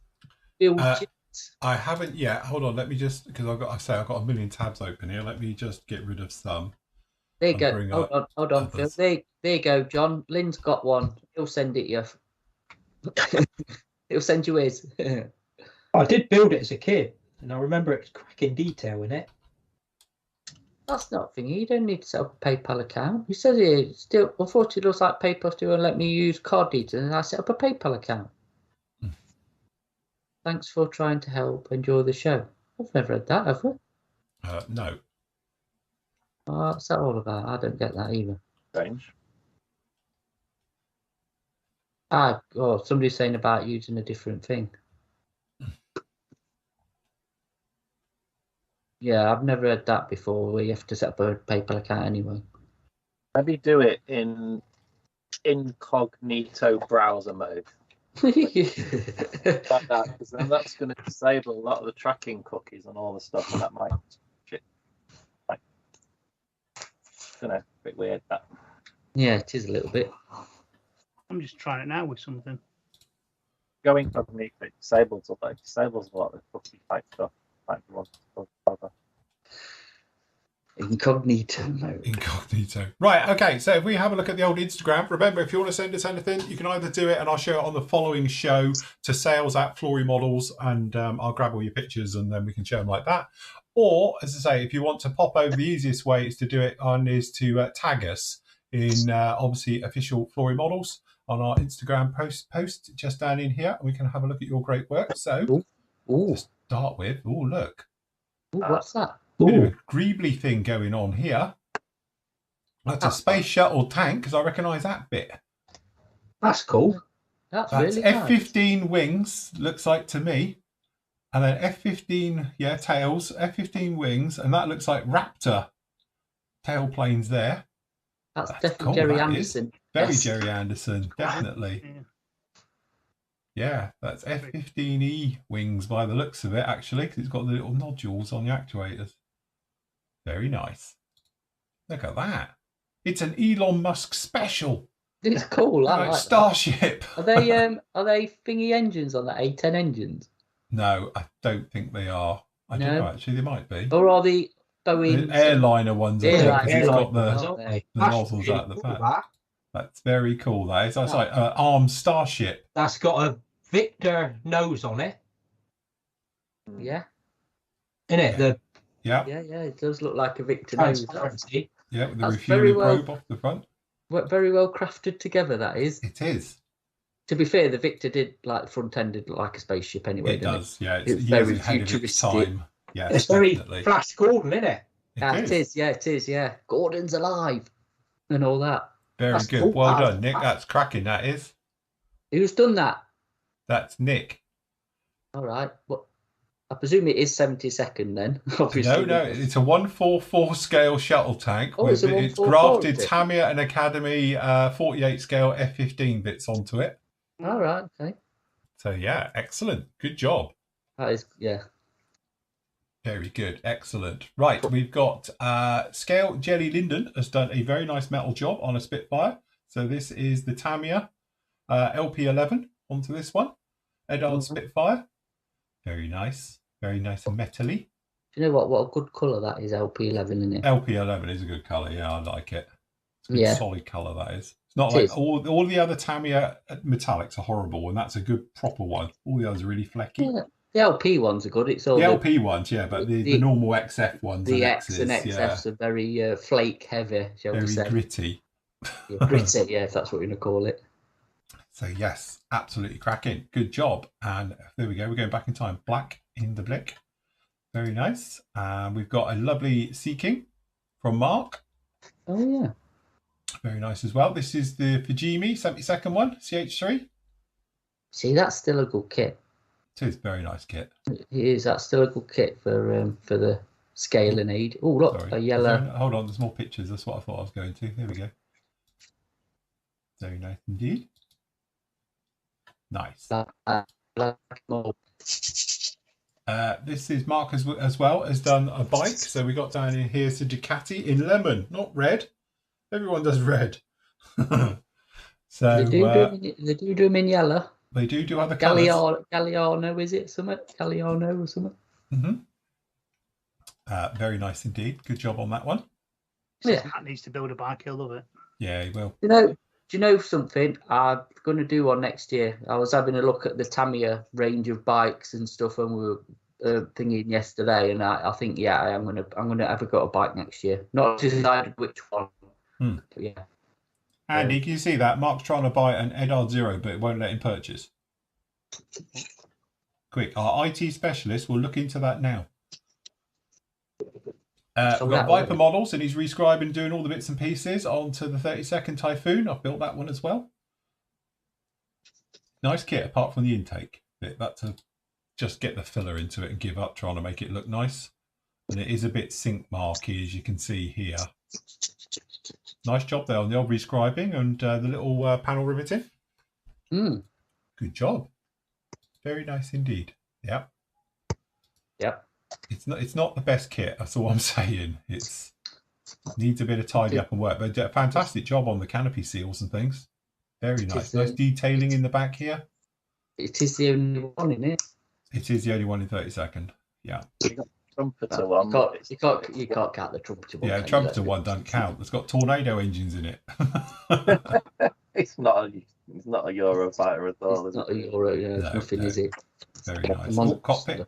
I haven't yet. Hold on, let me just, because I've got a million tabs open here. Let me just get rid of some. There you go. Hold on, Phil. There you go, John. Lynn's got one. He'll send it you. He'll send you his. I did build it as a kid, and I remember it's cracking detail in it. That's not thingy. You don't need to set up a PayPal account. You said it still. Unfortunately, it looks like PayPal still won't let me use card details, and I set up a PayPal account. Thanks for trying to help. Enjoy the show. I've never read that, have we? No. What's that all about? I don't get that either. Strange. Somebody's saying about using a different thing. Yeah, I've never heard that before. Where you have to set up a PayPal account anyway. Maybe do it in incognito browser mode. Like that, because then that's going to disable a lot of the tracking cookies and all the stuff, and that might like, a bit weird. That. Yeah, it is a little bit. I'm just trying it now with something. Go incognito, it disables a lot of cookie type stuff. Like you want to cover. Incognito mode. Incognito. Right, okay, so if we have a look at the old Instagram, remember, if you want to send us anything, you can either do it and I'll show it on the following show to sales@Flory Models, and I'll grab all your pictures and then we can share them like that. Or, as I say, if you want to pop over, the easiest way is to do it is to tag us in, obviously, official Flory Models on our Instagram post just down in here, and we can have a look at your great work. So, to start with, look. Ooh, what's that? Bit of a greebly thing going on here. That's a space shuttle tank, because I recognise that bit. That's cool. That's really nice. F-15 wings, looks like to me. And then F-15, tails, F-15 wings, and that looks like Raptor tailplanes there. That's definitely cool, Jerry Anderson. Very Jerry Anderson, definitely. Yeah, that's F-15E wings by the looks of it, actually, because it's got the little nodules on the actuators. Very nice. Look at that. It's an Elon Musk special. It's cool. I like Starship. Are they thingy engines on that A10 engines? No, I don't think they are. I don't know, actually, they might be. Or are the Boeing airliner ones? Because it's got the nozzles out the back. That's very cool. That is. That's like an armed starship. That's got a Victor nose on it. Yeah. In it, yeah, it does look like a Victor nose. Yeah, with the refueling probe off the front. Very well crafted together, that is. It is. To be fair, the Victor did like front ended like a spaceship anyway. It does, yeah. It's very futuristic. Time. Yes, it's very Flash Gordon, isn't it? It is, yeah. Gordon's alive and all that. Very good. Cool. Well done, Nick. That's cracking, that is. Who's done that? That's Nick. All right. Well, I presume it is 72nd then. Obviously. No, it's a 144 scale shuttle tank. It's grafted Tamiya and Academy 48 scale F-15 bits onto it. All right, okay. So yeah, excellent. Good job. That is, yeah. Very good. Excellent. Right, we've got Scale Jelly Linden has done a very nice metal job on a Spitfire. So this is the Tamiya LP11 onto this one. Edard Spitfire. Very nice. Very nice and metally. Do you know what a good colour that is, LP11, isn't it? LP11 is a good colour, yeah, I like it. It's a good solid colour, that is. It's not like all the other Tamiya metallics are horrible, and that's a good proper one. All the others are really flecky. Yeah. The LP ones are good. It's all the LP ones, yeah, but the normal XF ones. The X and XFs are very flake heavy, shall we say. Very gritty. Gritty, yeah, if that's what you're going to call it. So yes, absolutely cracking. Good job. And there we go. We're going back in time. Black in the Blick. Very nice. We've got a lovely Sea King from Mark. Oh, yeah. Very nice as well. This is the Fujimi 72nd one, CH3. See, that's still a good kit. It is a very nice kit. It is. That's still a good kit for the scale and aid. Oh, look, a yellow. Hold on, there's more pictures. That's what I thought I was going to. There we go. Very nice indeed. Nice. This is Mark as well has done a bike. So we got down in here's the Ducati in lemon, not red. Everyone does red. So they do them in yellow. They do other colours. Galliano, is it? Galliano or something? Mm-hmm. Very nice indeed. Good job on that one. Yeah. Matt needs to build a bike. He'll love it. Yeah, he will. Do you know something I'm going to do on next year? I was having a look at the Tamiya range of bikes and stuff, and we were thinking yesterday, and I think I'm gonna have a go at a bike next year. Not decided which one. But yeah. Andy, can you see that? Mark's trying to buy an Edard Zero, but it won't let him purchase. Quick, our IT specialist will look into that now. We've got Viper models, and he's rescribing, doing all the bits and pieces onto the 32nd Typhoon. I've built that one as well. Nice kit, apart from the intake bit. That to just get the filler into it and give up trying to make it look nice. And it is a bit sink marky, as you can see here. Nice job there on the old rescribing and the little panel riveting. Good job. Very nice indeed. Yep. Yep. It's not the best kit. That's all I'm saying. It's needs a bit of tidy up and work. But a fantastic job on the canopy seals and things. Very nice. Nice detailing in the back here. It is the only one, isn't it? It is the only one in 32nd. Yeah. Trumpeter one. You can't count the trumpeter one. Yeah, trumpeter one don't count. It's got tornado engines in it. It's not a Eurofighter at all. It's not a Euro. No, Nothing, is it? Very nice. Cockpit.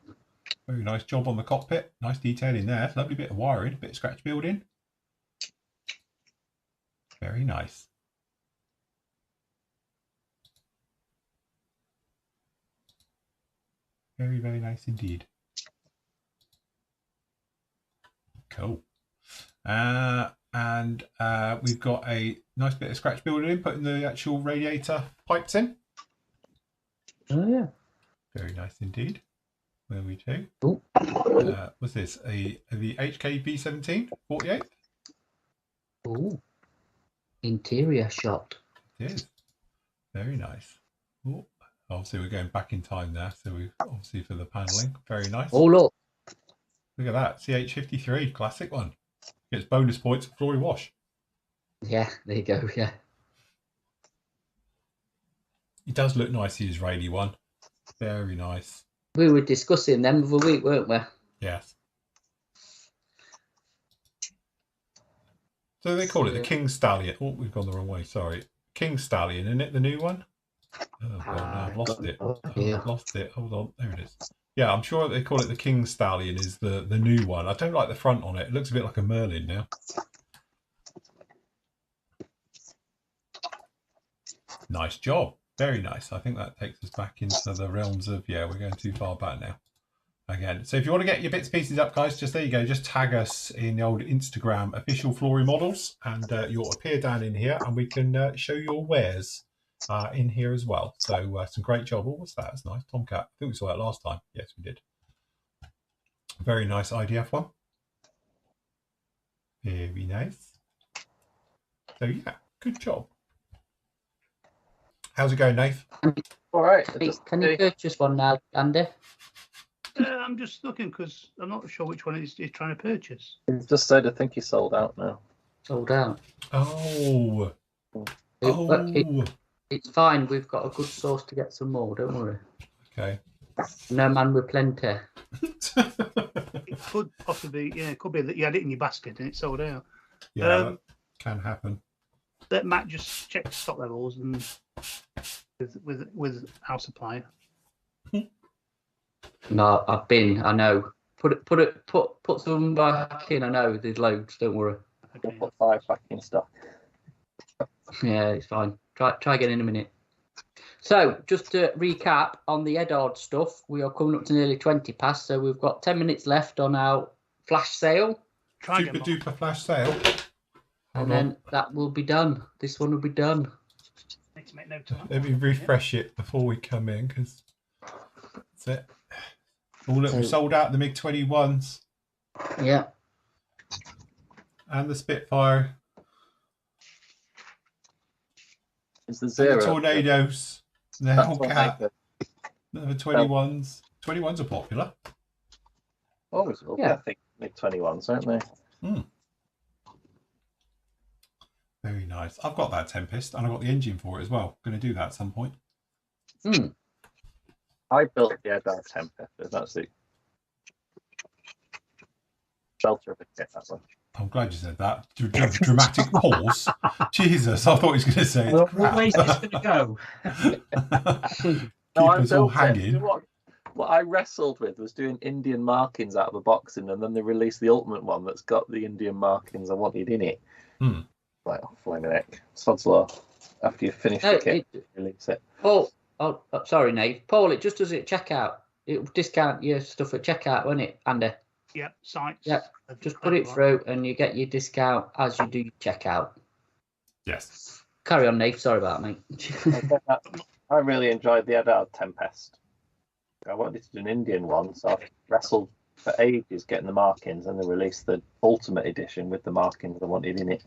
Very nice job on the cockpit. Nice detailing there. Lovely bit of wiring, bit of scratch building. Very nice. Very, very nice indeed. Cool. And we've got a nice bit of scratch building in, putting the actual radiator pipes in. Oh, yeah. Very nice indeed. There we do. Cool. What's this? The HKB17 48? Ooh. Interior shot. It is. Very nice. Ooh. Obviously, we're going back in time there. So we obviously for the paneling. Very nice. Oh, look. Look at that. CH53, classic one. Gets bonus points for Flory Wash. Yeah, there you go. Yeah. It does look nice, the Israeli one. Very nice. We were discussing them the other week, weren't we? Yes. So they call it the King Stallion. Oh, we've gone the wrong way. Sorry. King Stallion, isn't it? The new one? Oh, God, no, I've lost it. I've lost it. Hold on. There it is. Yeah, I'm sure they call it the King Stallion is the new one. I don't like the front on it. It looks a bit like a Merlin now. Nice job. Very nice. I think that takes us back into the realms of, yeah, we're going too far back now. Again, so if you want to get your bits and pieces up, guys, just there you go. Just tag us in the old Instagram official Flory Models, and you'll appear down in here, and we can show your wares in here as well. So some great job. Oh, what's that? That's nice. Tomcat. I think we saw that last time. Yes, we did. Very nice IDF one. Very nice. So yeah, good job. How's it going, Nath? All right. Can you purchase one now, Andy? I'm just looking because I'm not sure which one he's trying to purchase. He's just said I think he's sold out now. Sold out. Oh. It's fine. We've got a good source to get some more. Don't worry. Okay. No man with plenty. It could possibly, yeah, it could be that you had it in your basket and it sold out. Yeah, that can happen. Let Matt just check stock levels and with our supplier. No, I know. Put some back in. I know there's loads. Don't worry. We'll put 5 back in stock. Yeah, it's fine. Try again in a minute. So, just to recap on the Eddard stuff, we are coming up to nearly 20 past, so we've got 10 minutes left on our flash sale. Super duper flash sale. And then that will be done. This one will be done. Need to make note of that. Let me refresh it before we come in, because that's it. Oh, look, we sold out the MiG-21s. Yeah. And the Spitfire. Is the zero? The Tornadoes. The Hellcat. The 21s. 21s are popular. Always will be, I think, MiG-21s, aren't they? Hmm. Very nice. I've got that Tempest, and I've got the engine for it as well. Going to do that at some point. Hmm. I built the Eddard Tempest. That's the shelter of a kit, that one. I'm glad you said that. Dramatic pause. Jesus, I thought he was going to say it's crap. Where's this going to go? Keep us all hanging. You know what I wrestled with was doing Indian markings out of a boxing, and then they released the ultimate one that's got the Indian markings I wanted in it. Like, oh, flaming heck. Sod's law. After you finish the kit, release it. Paul, sorry, Nate. Paul, it just does it at checkout. It'll discount your stuff at checkout, won't it, Andy? Yep, sites. Yep. Just put it through and you get your discount as you do your checkout. Yes. Carry on, Nate. Sorry about it, mate. I really enjoyed the Eddard Tempest. I wanted to do an Indian one, so I wrestled for ages getting the markings, and they released the Ultimate Edition with the markings I wanted in it.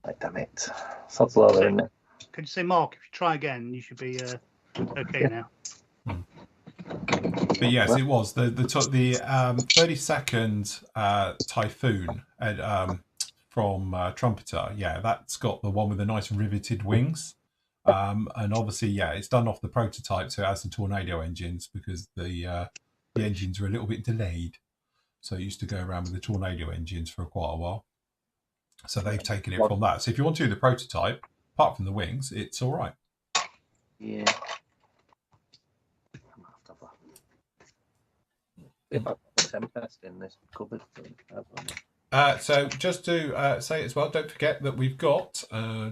Like, damn it. Sods lower, isn't it? Could you say, Mark, if you try again, you should be okay now. But yes, it was the 30-second Typhoon from Trumpeter. Yeah, that's got the one with the nice riveted wings. And obviously, yeah, it's done off the prototype, so it has the Tornado engines because the engines are a little bit delayed. So it used to go around with the Tornado engines for quite a while. So they've taken it from that. So if you want to do the prototype, apart from the wings, it's all right. Yeah. Tempest in this cupboard. So just to say as well, don't forget that we've got oh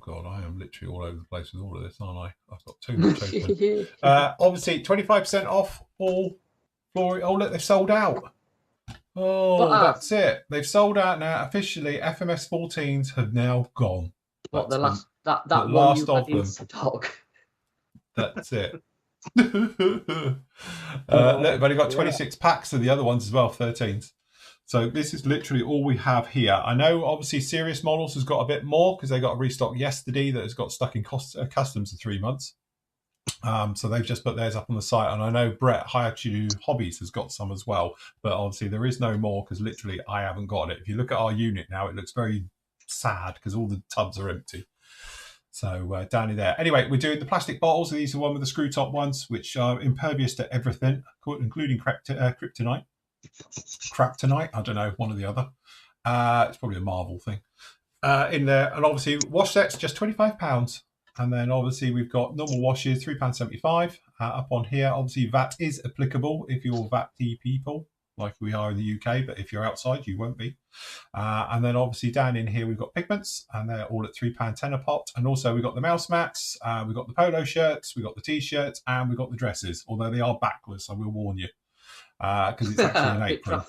god, I am literally all over the place with all of this, aren't I? I've got too much open. Obviously 25% off all Flory. Oh look, they've sold out. Oh, that's it. They've sold out now officially. FMS 14s have now gone. What, the last that the one last you of had in them. stock? That's it. Look, they've only got 26 packs of the other ones as well, 13s. So this is literally all we have here. I know obviously Serious Models has got a bit more because they got a restock yesterday that has got stuck in customs for 3 months. So they've just put theirs up on the site, and I know Brett Hayachidu Hobbies has got some as well, but obviously there is no more because literally I haven't got it. If you look at our unit now, it looks very sad because all the tubs are empty. So down in there. Anyway, we're doing the plastic bottles. These are one with the screw top ones, which are impervious to everything, including kryptonite. Craptonite, I don't know, one or the other. It's probably a Marvel thing. In there, and obviously wash sets just £25. And then obviously we've got normal washes, £3.75 up on here. Obviously VAT is applicable if you're VAT-y people, like we are in the UK, but if you're outside, you won't be. And then obviously down in here, we've got pigments, and they're all at £3.10 a pot. And also we've got the mouse mats, we've got the polo shirts, we've got the T-shirts, and we've got the dresses, although they are backless, I will warn you. Because it's actually an apron.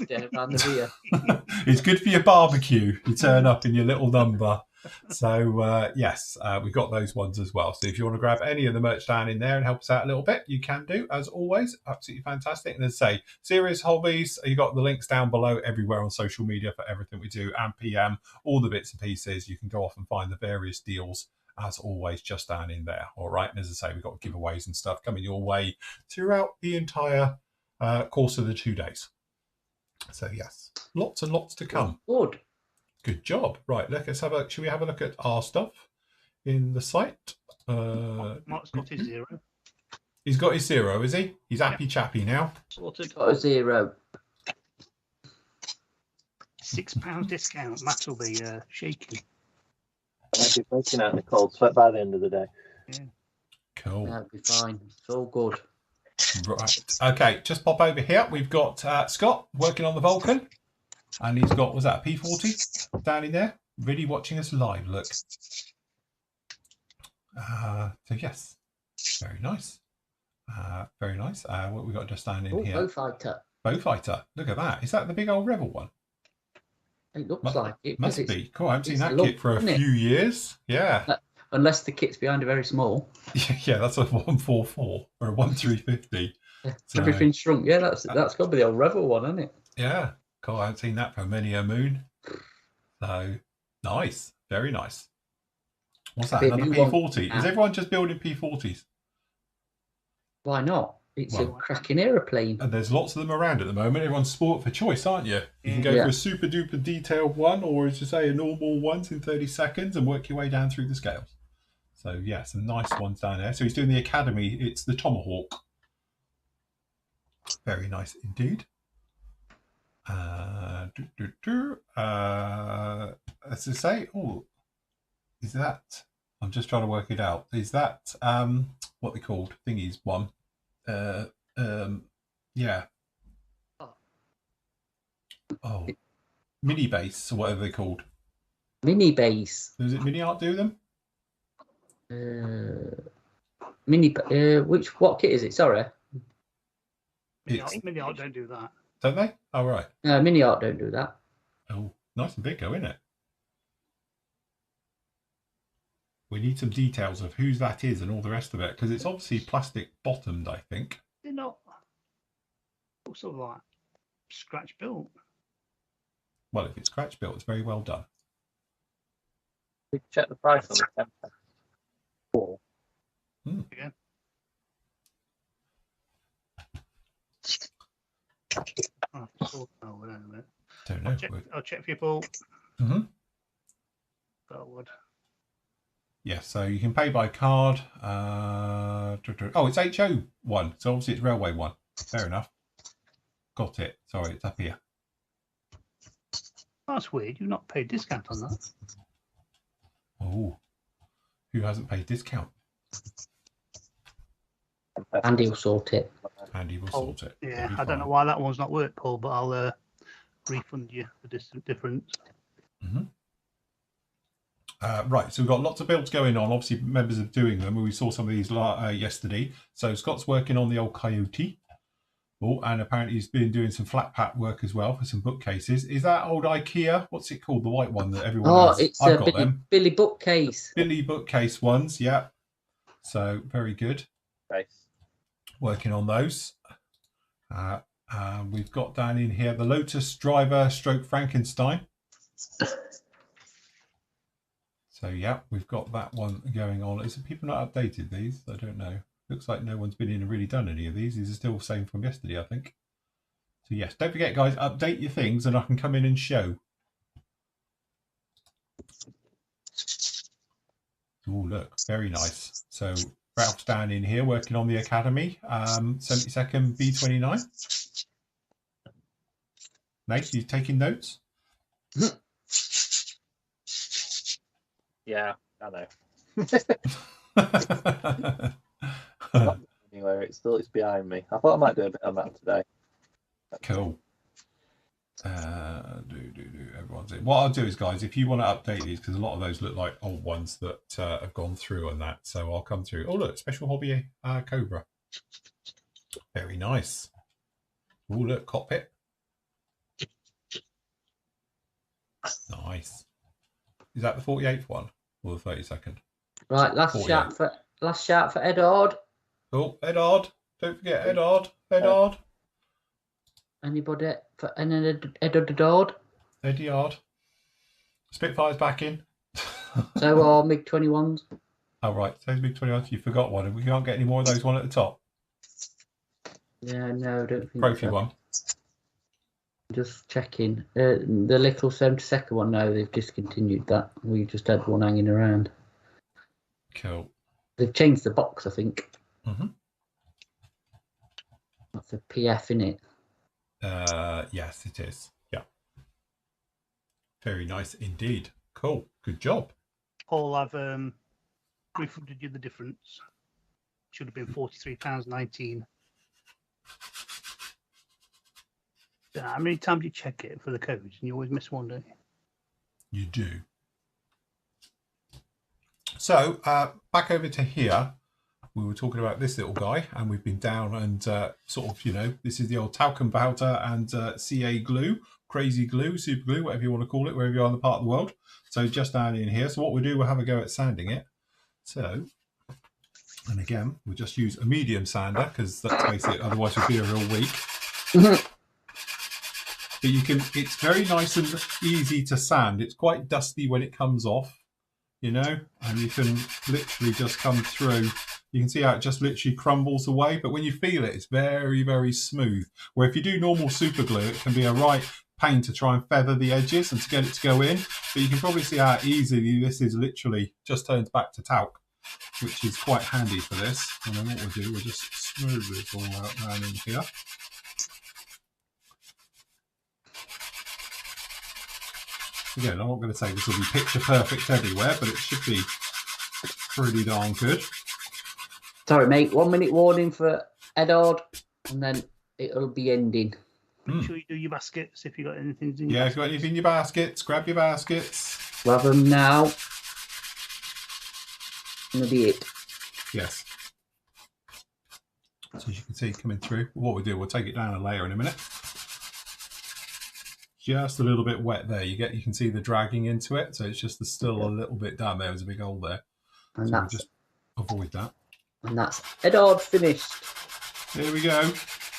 It's good for your barbecue. You turn up in your little number. So yes, we've got those ones as well. So if you want to grab any of the merch down in there and help us out a little bit, you can do, as always. Absolutely fantastic. And as I say, Serious Hobbies, you got the links down below everywhere on social media for everything we do, and PM, all the bits and pieces. You can go off and find the various deals, as always, just down in there. All right. And as I say, we've got giveaways and stuff coming your way throughout the entire course of the 2 days. So yes, lots and lots to come. Good job. Right, let's have a. Should we have a look at our stuff in the site? Mark's got his 0. He's got his 0, is he? He's happy chappy now. Sorted. Got a 0. £6 discount. Matt will be shaking. I'll be breaking out in the cold sweat by the end of the day. Yeah. Cool. That'll be fine. It's all good. Right. Okay, just pop over here. We've got Scott working on the Vulcan. And he's got, was that a P40 down in there? Really watching us live, look. So yes, very nice. Very nice. What we got just down in here? Bowfighter. Look at that. Is that the big old Rebel one? It looks like it. Must be. Cool. I haven't seen that kit for a few years. Yeah. Unless the kit's behind a very small. Yeah, that's a 144 or a 1350. So, everything's shrunk. Yeah, that's got to be the old Rebel one, isn't it? Yeah. Cool. I haven't seen that for many a moon. So nice. Very nice. What's that? Another P40? Is everyone just building P40s? Why not? It's a cracking aeroplane. And there's lots of them around at the moment. Everyone's sport for choice, aren't you? You can go for a super duper detailed one, or as you say, a normal one in 30 seconds and work your way down through the scales. So yeah, some nice ones down there. So he's doing the Academy. It's the Tomahawk. Very nice indeed. As I say, is that? I'm just trying to work it out. Is that what they called thingies one? Yeah. Oh, mini base or whatever they're called. Mini base. Does it Mini Art do them? What kit is it? Sorry. Mini Art don't do that. Don't they? Oh, right. No, Mini Art don't do that. Oh, nice and big, isn't it? We need some details of whose that is and all the rest of it, because it's obviously plastic bottomed, I think. They're not. Sort of like scratch built. Well, if it's scratch built, it's very well done. We check the price on the temper. Cool. Again. Oh, wait a minute. Don't know. I'll check people. Mm-hmm. Forward. Yeah, so you can pay by card. Oh, it's HO1, so obviously it's Railway 1. Fair enough. Got it. Sorry, it's up here. That's weird. You've not paid discount on that. Oh, who hasn't paid discount? Andy will sort it. Andy will sort it. Yeah, I don't know why that one's not worked, Paul, but I'll refund you the difference. Mm-hmm. Right, so we've got lots of builds going on. Obviously, members are doing them. We saw some of these yesterday. So Scott's working on the old Coyote. Oh, and apparently he's been doing some flat pack work as well for some bookcases. Is that old IKEA? What's it called? The white one that everyone has? It's I've a got them. Billy bookcase. Billy bookcase ones, yeah. So very good. Nice. Working on those. We've got down in here the Lotus Driver stroke Frankenstein. So yeah, we've got that one going on. Is it people not updated these? I don't know. Looks like no one's been in and really done any of these. These are still the same from yesterday, I think. So yes, don't forget, guys, update your things and I can come in and show. Oh, look, very nice. So Ralph's down in here working on the Academy, 72nd B29. Nate, you taking notes? Yeah, I know. Anyway, it's behind me. I thought I might do a bit on that today. Cool. Everyone's in. What I'll do is, guys, if you want to update these, because a lot of those look like old ones that have gone through on that, so I'll come through. Oh, look, Special Hobby Cobra. Very nice. Oh, look, Cockpit. Nice. Is that the 48th one or the 32nd? Right, last shout for Edard. Oh, Edard. Don't forget Edard. Edard. Anybody for Edard? Edard. Spitfire's back in. So are MiG-21s. Oh, right. So MiG-21s. You forgot one. And we can't get any more of those one at the top. Yeah, no, I don't think Trophy so. one. Just checking. The little 72nd one, no, they've discontinued that. We just had one hanging around. Cool. They've changed the box, I think. Mm-hmm. That's a PF, innit? Yes, it is. Yeah. Very nice indeed. Cool. Good job. Paul, I've refunded you the difference. Should have been £43.19. How many times do you check it for the codes? And you always miss one, don't you? You do. So, back over to here. We were talking about this little guy, and we've been down and sort of, this is the old talcum powder and CA glue, crazy glue, super glue, whatever you want to call it, wherever you are in the part of the world. So just down in here. So what we'll do, we'll have a go at sanding it. So, and again, we'll just use a medium sander because let's face it, otherwise we'll be a real weak. But it's very nice and easy to sand. It's quite dusty when it comes off, and you can literally just come through. You can see how it just literally crumbles away, but when you feel it, it's very, very smooth. Where if you do normal super glue, it can be a right pain to try and feather the edges and to get it to go in. But you can probably see how easily this is literally just turns back to talc, which is quite handy for this. And then what we'll do, we'll just smooth this all out down in here. Again, I'm not going to say this will be picture perfect everywhere, but it should be pretty darn good. Sorry, mate. 1 minute warning for Edard, and then it'll be ending. Make sure you do your baskets if you got anything in your Yeah, if you've got anything in your baskets, grab your baskets. Grab them now. Gonna be it. Yes. So as you can see coming through, what we'll do, we'll take it down a layer in a minute. Just a little bit wet there. You can see the dragging into it, so it's just still a little bit down there. There's a big hole there. And so that's we'll just avoid that. And that's Edard finished. There we go.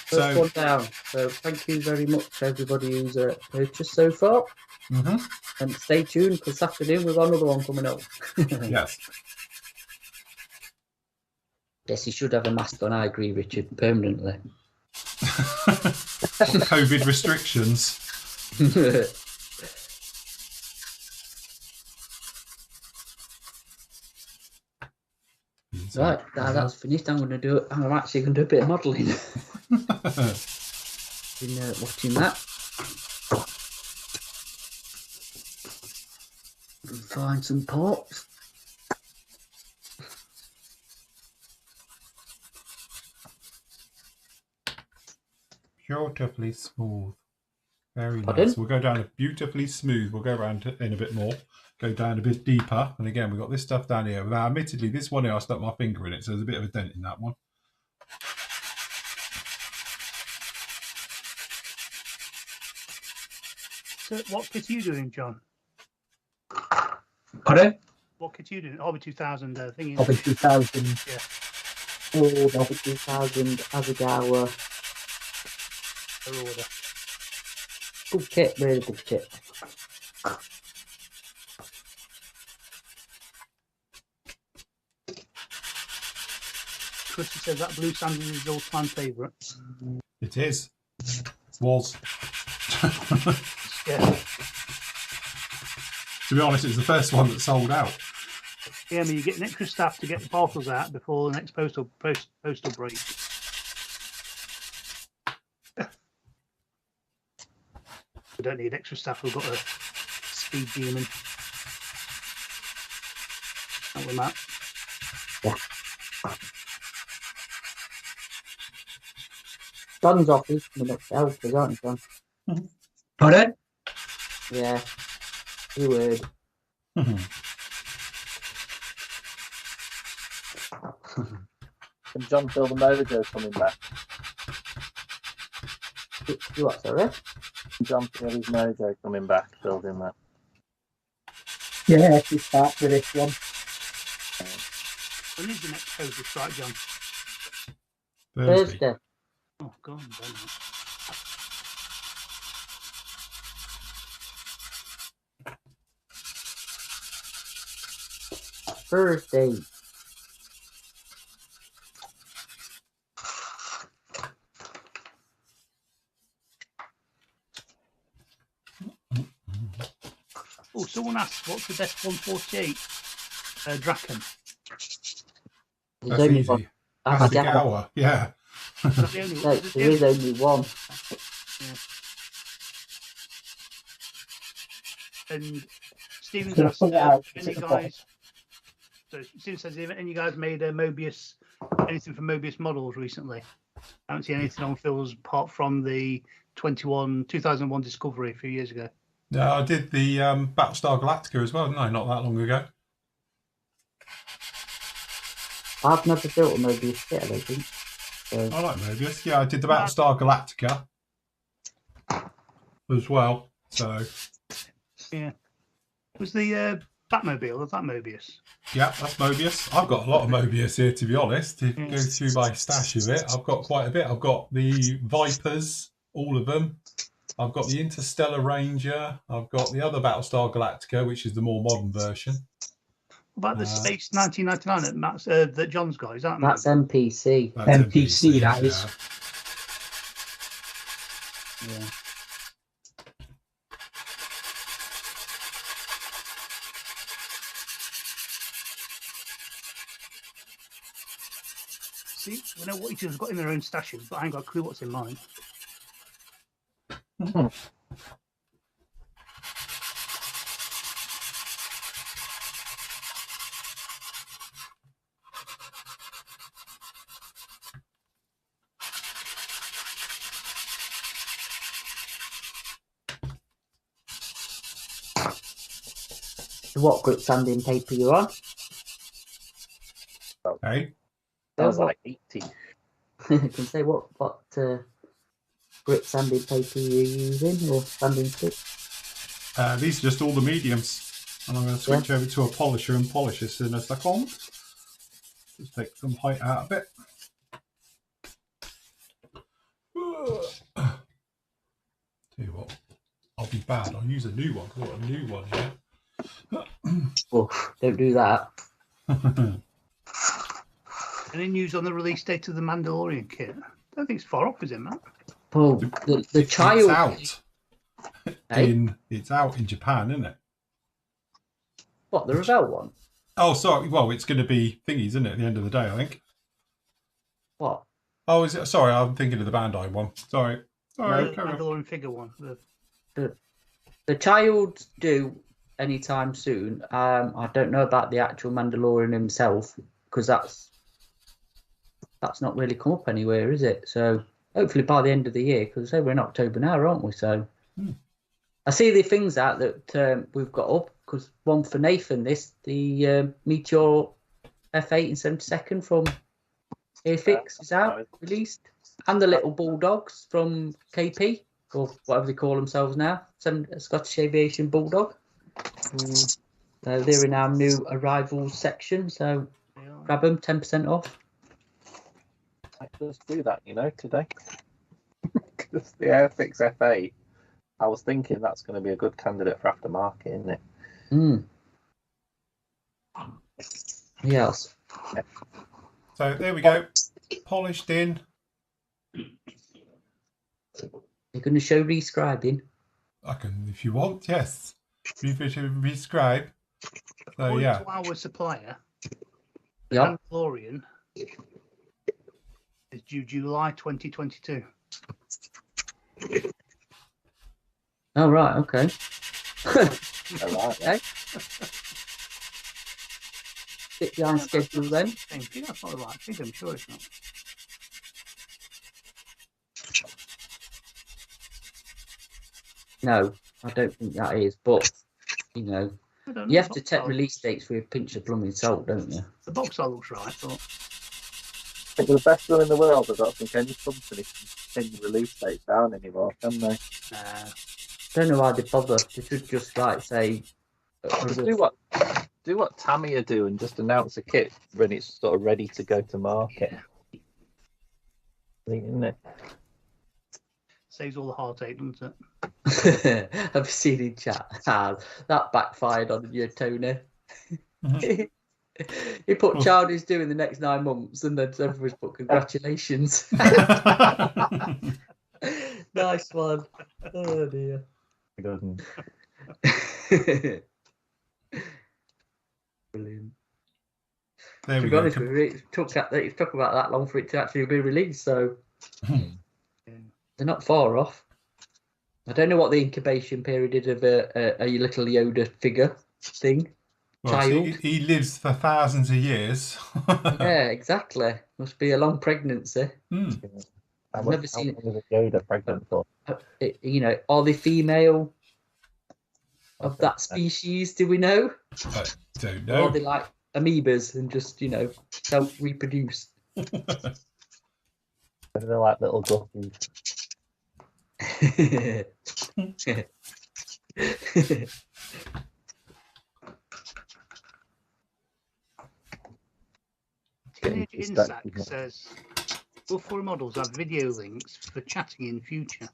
First one down. So thank you very much to everybody who's purchased so far. Mm-hmm. And stay tuned because this afternoon we've got another one coming up. Yes. Yes, you should have a mask on. I agree, Richard, permanently. COVID restrictions. Right, now that's finished. I'm actually going to do a bit of modelling. Been watching that. Find some pots. Beautifully smooth. Very Pardon? nice. We'll go down a beautifully smooth. We'll go around in a bit more. Go down a bit deeper. And again, we've got this stuff down here. Now, admittedly, this one here, I stuck my finger in it, so there's a bit of a dent in that one. So what kit are you doing, John? Pardon? What kit are you doing? Hobby 2000 thing. Hobby 2000. Yeah. Oh, Hobby 2000, Asagawa. Per order. Good kit, really good kit. Christy says that blue sand is his all-time favourite. It is. Was. Yeah. To be honest, it's the first one that sold out. Yeah, I mean, you get an extra staff to get the parcels out before the next postal break. We don't need extra staff. We've got a speed demon. That with Matt. Yeah. John's office coming up to help us, aren't you, John? Pardon? Yeah. You would. Can John feel the mojo coming back? You what, sorry? Can John feel his mojo coming back, building that? Yeah, she starts with this one. When is the next postal strike, John? Thursday. Thursday. Oh, God, I don't know. Thursday. Oh, someone asked, what's the best 148 Draken? There's That's only easy. one. Asagawa. Yeah. Is that the only No, one? there is only one. And Stephen's Can I asked, pull it out? any guys? So Stephen says, have any guys made a Mobius, anything for Mobius models recently? I haven't seen anything on Phil's apart from the 2001 Discovery a few years ago. No, I did the Battlestar Galactica as well, didn't I? Not that long ago. I've never built a Mobius kit, I don't think. So, I like Mobius. Yeah, I did the Battlestar Galactica as well. So, Yeah. Was the Batmobile, was that Mobius? yeah, that's Mobius. I've got a lot of Mobius here, to be honest. To go through my stash of it, I've got quite a bit. I've got the Vipers, all of them. I've got the Interstellar Ranger. I've got the other Battlestar Galactica, which is the more modern version. What about the Space 1999 that Matt's, that John's got? Is that that's Mobius? MPC. That's MPC, that is. Yeah. See, we know what each other's got in their own stashes, but I ain't got a clue what's in mine. What group sanding paper you on? Hey, That was like 80. Can you say what grip sanding paper you're using or sanding stick? these are just all the mediums. And I'm going to switch over to a polisher and polish this in a second. Just take some height out of it. Tell you what, I'll be bad. I'll use a new one. I've got a new one here. Oh, don't do that. Any news on the release date of the Mandalorian kit? I don't think it's far off, is it, Matt? Well, the child. It's out. It's out in Japan, isn't it? What, the Revell one? Oh, sorry. Well, it's going to be thingies, isn't it? At the end of the day, I think. What? Oh, is it? Sorry, I'm thinking of the Bandai one. Sorry. No, the Mandalorian figure one. The child due anytime soon. I don't know about the actual Mandalorian himself because that's not really come up anywhere, is it? So hopefully by the end of the year, because we're in October now, aren't we? So I see the things out that we've got up. Because one for Nathan, the Meteor F8 in 72nd from Airfix is out, released. And the little Bulldogs from KP, or whatever they call themselves now, Scottish Aviation Bulldog. They're in our new arrivals section, so grab them, 10% off. I just do that, today. Because the Airfix F8, I was thinking that's going to be a good candidate for aftermarket, isn't it? Yes. So there we go. Polished in. You're going to show rescribing? I can, if you want, yes. Rescribe. So, yeah. To our supplier, Yep. Mandalorian is due July 2022. Oh, right, okay. Okay. Bit behind schedule then. Same thing, that's not the right figure, I'm sure it's not. No, I don't think that is, but, you have to take release dates with a pinch of blooming salt, don't you? The box art looks right, but... I think the best one in the world. I don't think any company can pin the release dates down anymore, can they? Don't know why they bother. They should just say... Do what Tamiya do and just announce a kit when it's sort of ready to go to market. Isn't it? Saves all the heartache, doesn't it? I've seen in chat. That backfired on you, Tony. He put child is due in the next 9 months, and then everyone's put congratulations. Nice one. Oh dear. Brilliant. There we go. Honest, it took about that long for it to actually be released, so they're not far off. I don't know what the incubation period is of a little Yoda figure thing. Well, child. He lives for thousands of years. Yeah, exactly. Must be a long pregnancy. I've never seen it. Yoda pregnant for? Are they female of that species? Do we know? I don't know. Or are they like amoebas and just self-reproduce? They're like little guppies. Teenage Insect says, all 4 models have video links for chatting in future.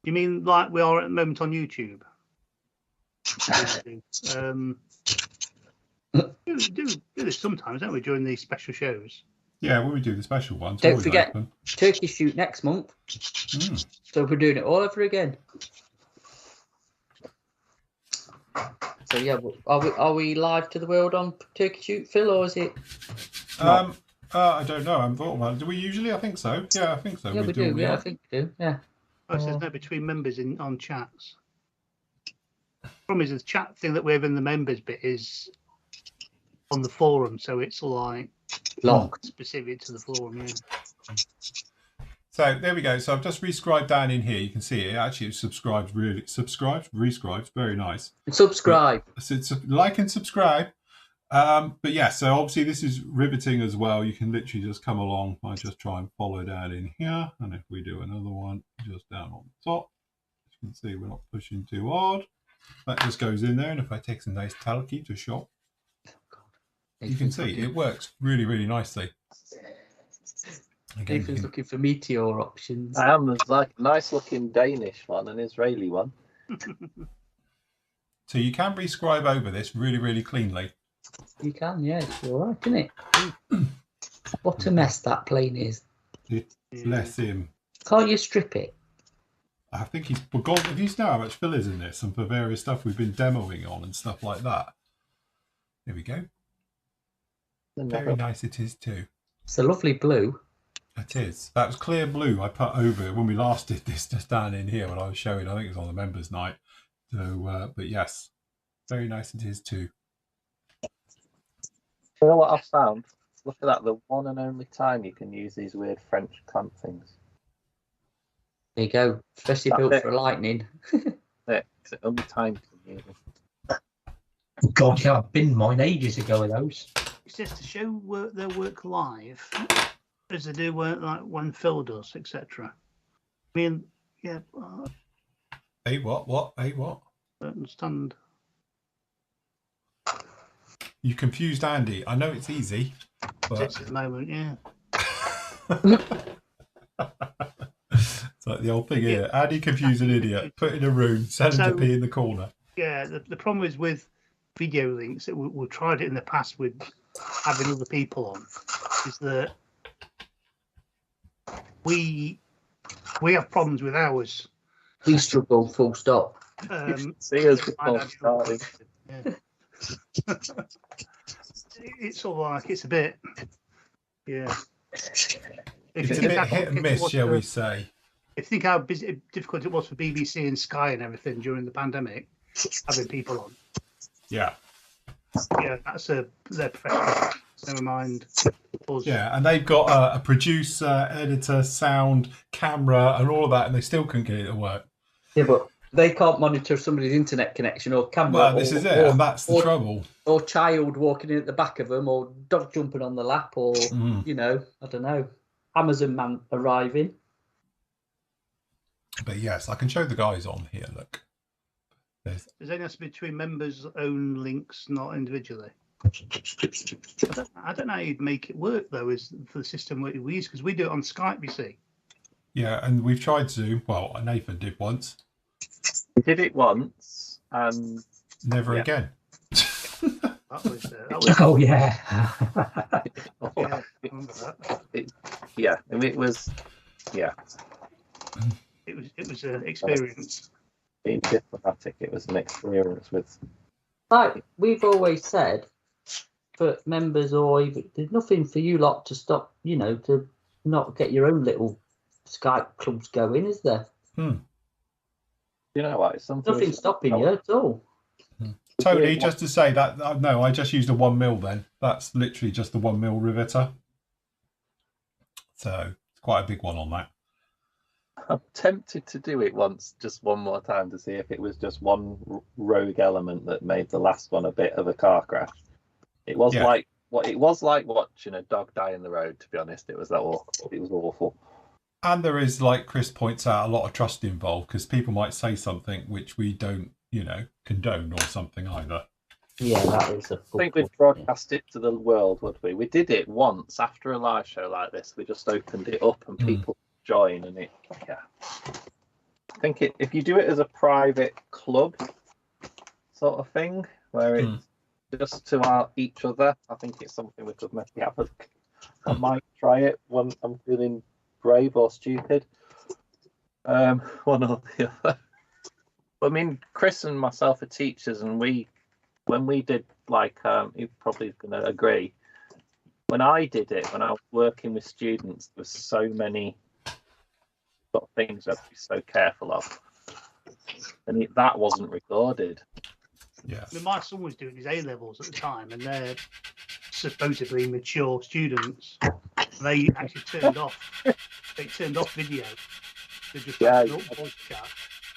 You mean like we are at the moment on YouTube? Do this sometimes, don't we, during these special shows? Yeah, when we do the special ones. Don't forget, Turkey shoot next month. So we're doing it all over again. So yeah, are we live to the world on Turkey shoot, Phil, or is it? I don't know. I haven't thought about it. Do we usually? I think so. Yeah, I think so. Yeah, we do. Yeah, I think we do. Yeah. Oh, so there's no between members on chats. Problem is, the chat thing that we have in the members bit is on the forum, so it's like locked specific to the forum. Yeah. So there we go. So I've just rescribed down in here. You can see it actually rescribes. Very nice. Subscribe. So like and subscribe. But yeah, so obviously this is riveting as well. You can literally just come along. I just try and follow down in here. And if we do another one just down on the top, you can see we're not pushing too hard. That just goes in there. And if I take some nice talky to shop, you can see it works really, really nicely. Again, Nathan's looking for meteor options. I am. There's like a nice looking Danish one, an Israeli one. So you can prescribe over this really, really cleanly. You can, yeah, it's all right, isn't it? What a mess that plane is. Bless him. Can't you strip it? I think he's forgotten. Have you know how much fillers in this and for various stuff we've been demoing on and stuff like that? There we go. Very nice it is too. It's a lovely blue. It is. That was clear blue I put over when we last did this, just down in here when I was showing. I think it was on the members' night. So, but yes, very nice it is too. You know what I've found? Look at that, the one and only time you can use these weird French clamp things. There you go, especially That's built it. for lightning. Yeah, it's the only time you can use them. God, yeah, I've been mine ages ago with those. It's just to show their work live, as they do work like when Phil does, etc. I mean, yeah, Hey, what? Hey, what? I understand. You confused Andy. I know it's easy, but At the moment, yeah. it's like the old thing here. Andy confused an idiot. Put in a room, send him to pee in the corner. Yeah, the problem is with video links that we've tried it in the past with having other people on, is that we have problems with ours. We struggle, full stop. See us before starting. Yeah. It's all like it's a bit, yeah. It's a bit hit and miss, shall we say? If you think how difficult it was for BBC and Sky and everything during the pandemic, having people on. Yeah. Yeah, that's their professional. Never mind us. Yeah, and they've got a producer, editor, sound, camera, and all of that, and they still couldn't get it to work. Yeah, but they can't monitor somebody's internet connection or camera. Well, this is it, and that's the trouble. Or child walking in at the back of them, or dog jumping on the lap, or, you know, I don't know, Amazon man arriving. But yes, I can show the guys on here, look. There's only has to be between members' own links, not individually. I don't know how you'd make it work, though, is for the system we use, because we do it on Skype, you see. Yeah, and we've tried Zoom. Well, Nathan did once. We did it once, and never again. That was Oh, yeah. yeah, I remember that. it was It was an experience. being diplomatic. It was an experience with. Like we've always said, for members or even, there's nothing for you lot to stop, you know, to not get your own little Skype clubs going, is there? You know what? It's something. Nothing stopping you at all. Tony, just to say that, no, I just used a 1mm then. That's literally just the 1mm riveter. So it's quite a big one on that. I'm tempted to do it once, just one more time, to see if it was just one rogue element that made the last one a bit of a car crash. It was like watching a dog die in the road. To be honest, it was that awful. It was awful. And there is, like Chris points out, a lot of trust involved because people might say something which we don't, you know, condone or something either. Yeah, that is a. I think we'd broadcast it to the world, would we? We did it once after a live show like this. We just opened it up and people join, and it. Yeah, I think if you do it as a private club sort of thing, where it's just to each other, I think it's something we could maybe have. I might try it when I'm feeling brave or stupid. One or the other. I mean, Chris and myself are teachers, and when we did, like, you're probably going to agree, when I did it, when I was working with students, there was so many sort of things I had to be so careful of. And that wasn't recorded. Yeah. I mean, my son was doing his A-levels at the time, and they're supposedly mature students. They actually turned off video. They just had an voice chat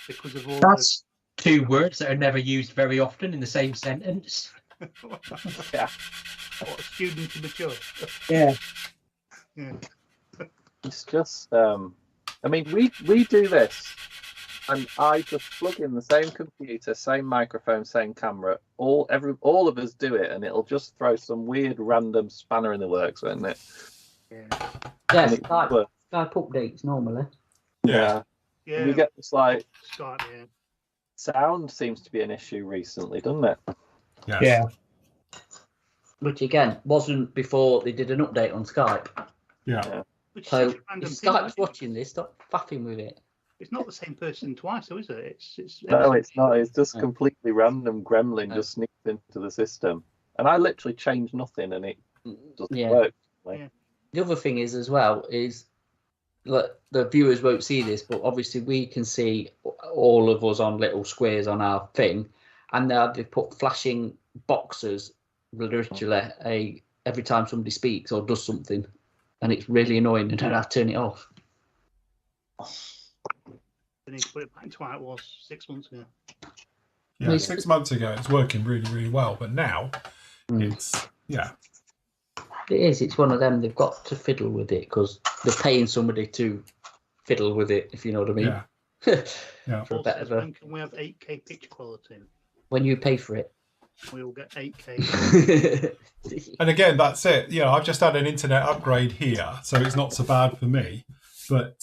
because of all That's two words that are never used very often in the same sentence. Yeah. What, student to mature? Yeah. Yeah. It's just, I mean, we do this, and I just plug in the same computer, same microphone, same camera. All of us do it, and it'll just throw some weird random spanner in the works, won't it? Yeah. Yeah, And it Skype works. updates normally. Yeah. Yeah. We get this like Skype, yeah. sound seems to be an issue recently, doesn't it? Yes. Yeah. Which again wasn't before they did an update on Skype. Yeah. Which is So such a random if thing, Skype's isn't it? watching this, stop faffing with it. It's not the same person twice, though, is it? It's No, it's not. It's just No. completely random gremlin No. just sneaked into the system. And I literally changed nothing and it doesn't Yeah. work. The other thing is as well is look, the viewers won't see this, but obviously we can see all of us on little squares on our thing, and they put flashing boxes literally every time somebody speaks or does something, and it's really annoying. And then I turn it off. They need to put it back to how it was 6 months ago. Yeah, 6 months ago it's working really, really well, but now it's It is. It's one of them. They've got to fiddle with it because they're paying somebody to fiddle with it. If you know what I mean. Yeah. For a better When can we have 8K picture quality? when you pay for it. We will get 8K. And again, that's it. You know, I've just had an internet upgrade here, so it's not so bad for me. But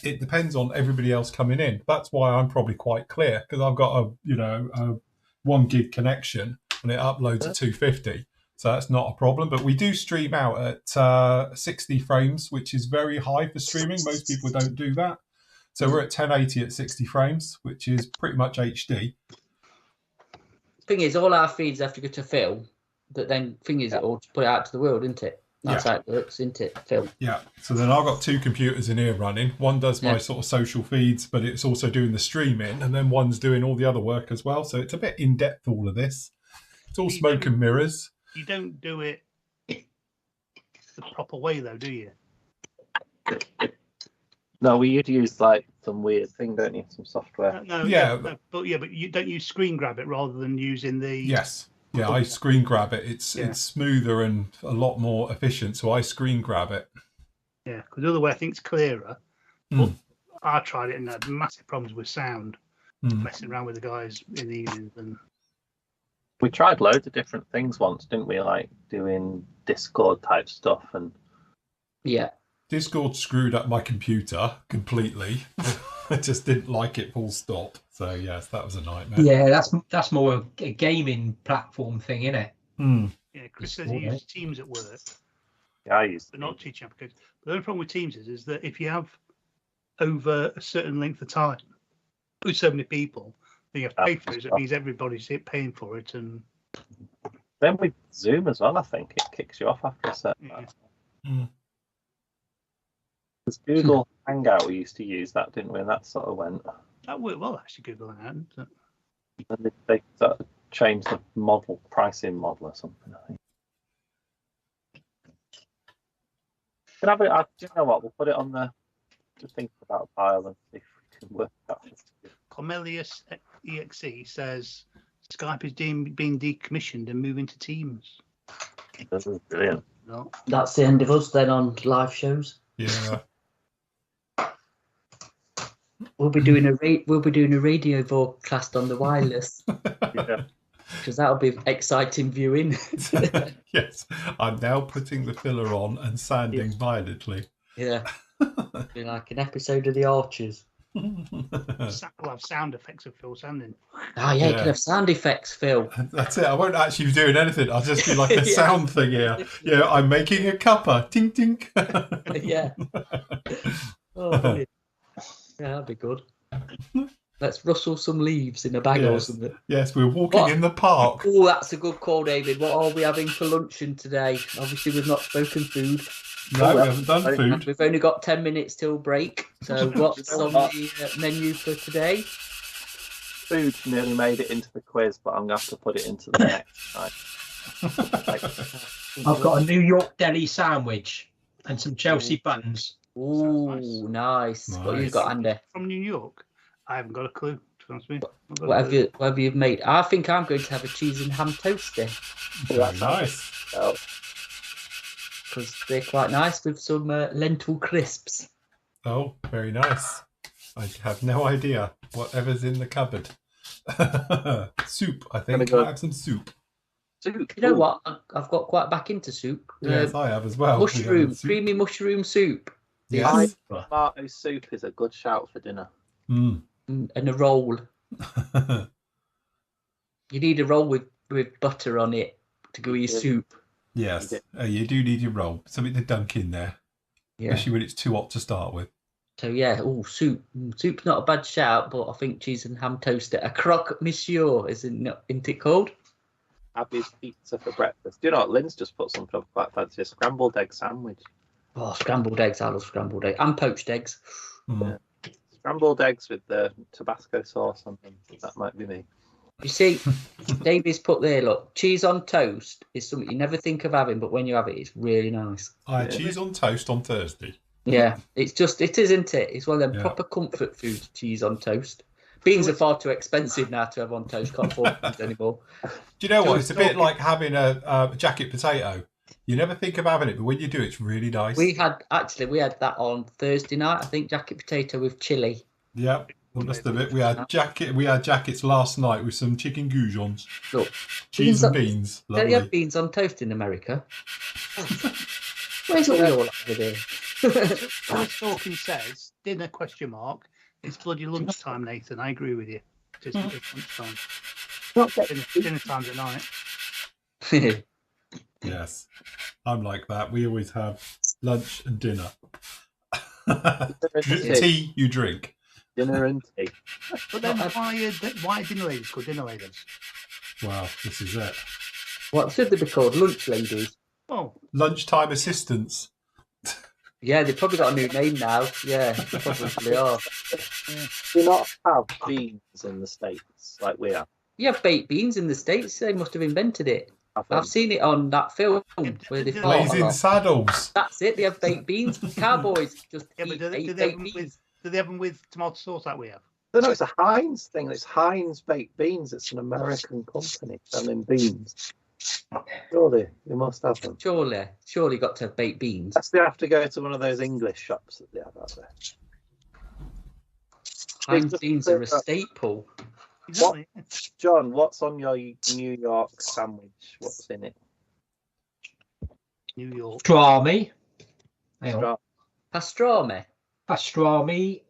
it depends on everybody else coming in. That's why I'm probably quite clear, because I've got a 1 gig connection and it uploads at 250. So that's not a problem. But we do stream out at 60 frames, which is very high for streaming. Most people don't do that. So we're at 1080 at 60 frames, which is pretty much HD. Thing is, all our feeds have to go to Phil, but then thing is, it'll put it out to the world, isn't it? That's how it works, isn't it, Phil? Yeah. So then I've got 2 computers in here running. One does my sort of social feeds, but it's also doing the streaming, and then one's doing all the other work as well. So it's a bit in depth, all of this. It's all smoke and mirrors. You don't do it the proper way, though, do you? No, you'd use like some weird thing, don't you? Some software. No, Yeah. but you don't use screen grab it rather than using the. Yes. Yeah, I screen grab it. It's smoother and a lot more efficient, so I screen grab it. Yeah, because the other way I think it's clearer. But I tried it and had massive problems with sound, messing around with the guys in the evenings. And We tried loads of different things once, didn't we? Like doing Discord type stuff and. Yeah. Discord screwed up my computer completely. I just didn't like it full stop. So yes, that was a nightmare. Yeah, that's more a gaming platform thing, isn't it? yeah, Chris says he uses Teams at work, Yeah, I used. but not teaching applications. But the only problem with Teams is that if you have over a certain length of time with so many people, then you have to pay for it. So it means everybody's paying for it, and Then with Zoom as well, I think it kicks you off after a certain time. Because Google Hangout, we used to use that, didn't we? And that sort of went. that worked well actually. Google Hangout. And they sort of changed the model, pricing model or something, I think. Can have it, do you know what? We'll put it on the. Just think about a pile and see if we can work that. Cornelius EXE says Skype is being decommissioned and moving to Teams. This is brilliant. No. That's the end of us then on live shows. Yeah. We'll be doing a radio broadcast on the wireless Yeah. because that'll be exciting viewing. Yes. I'm now putting the filler on and sanding violently. Yeah, be like an episode of The Archers. We'll have sound effects of Phil sanding. Oh yeah, you can have sound effects, Phil. That's it. I won't actually be doing anything. I'll just be like a sound thing here. Yeah, I'm making a cuppa. Tink tink. Yeah. Oh, brilliant. Yeah, that'd be good. Let's rustle some leaves in a bag or something. Yes, we're walking in the park. Oh, that's a good call, David. What are we having for luncheon today? Obviously, we've not spoken food. No, we haven't done food. We've only got 10 minutes till break. So what's on the menu for today? Food nearly made it into the quiz, but I'm going to have to put it into the next time. I've got a New York deli sandwich and some Chelsea buns. Ooh, nice. What have you got, Andy? From New York? I haven't got a clue, to be honest with you. What have you made? I think I'm going to have a cheese and ham toasty. Very nice. Because they're quite nice with some lentil crisps. Oh, very nice. I have no idea whatever's in the cupboard. Soup, I think. Can I have some soup? Soup. You know Ooh. what? I've got quite back into soup. Yes, I have as well. Mushroom, Soup. creamy mushroom soup. Yes. Tomato soup is a good shout for dinner. And a roll. You need a roll with butter on it to go with your soup. Yes, you do need your roll. Something to dunk in there, especially when it's too hot to start with. So yeah, soup. Soup's not a bad shout, but I think cheese and ham toast a croque monsieur, isn't it called? Abby's pizza for breakfast. Do you know what? Lynn's just put something up quite fancy, a scrambled egg sandwich. Oh, scrambled eggs. I love scrambled eggs. And poached eggs. Yeah. Scrambled eggs with the Tabasco sauce on them. That might be me. You see, Davey's put there, look, cheese on toast is something you never think of having, but when you have it, it's really nice. I had cheese on toast on Thursday. Yeah, it is, isn't it? It's one of them proper comfort foods, cheese on toast. Beans are far too expensive now to have on toast. Can't afford beans anymore. Do you know what? It's a bit like having a jacket potato. You never think of having it, but when you do, it's really nice. We had that on Thursday night. I think jacket potato with chili. Yep. Must have it. We had jackets last night with some chicken goujons. Look, cheese and beans. Don't you have beans on toast in America? Where's it all over there? Talking says dinner ? It's bloody lunchtime, Nathan. I agree with you. It's lunchtime. Dinner time's at night. Yes, I'm like that. We always have lunch and dinner. Tea, you drink. Dinner and tea. But then why dinner ladies called dinner ladies? Well, this is it. What should they be called? Lunch ladies? Oh. Lunchtime assistants. Yeah, they've probably got a new name now. Yeah, they probably are. Do not have beans in the States like we have. You have baked beans in the States. They must have invented it. I've seen it on that film where they Blazing Saddles. That's it. They have baked beans. Cowboys just eat baked beans. Do they have them with tomato sauce like we have? No, it's a Heinz thing. It's Heinz baked beans. It's an American company selling beans. Surely they must have them. Surely got to have baked beans. They have to go to one of those English shops that they have out there. Heinz beans are a staple. Exactly. John, what's on your New York sandwich? What's in it? New York. Pastrami. Pastrami. Pastrami.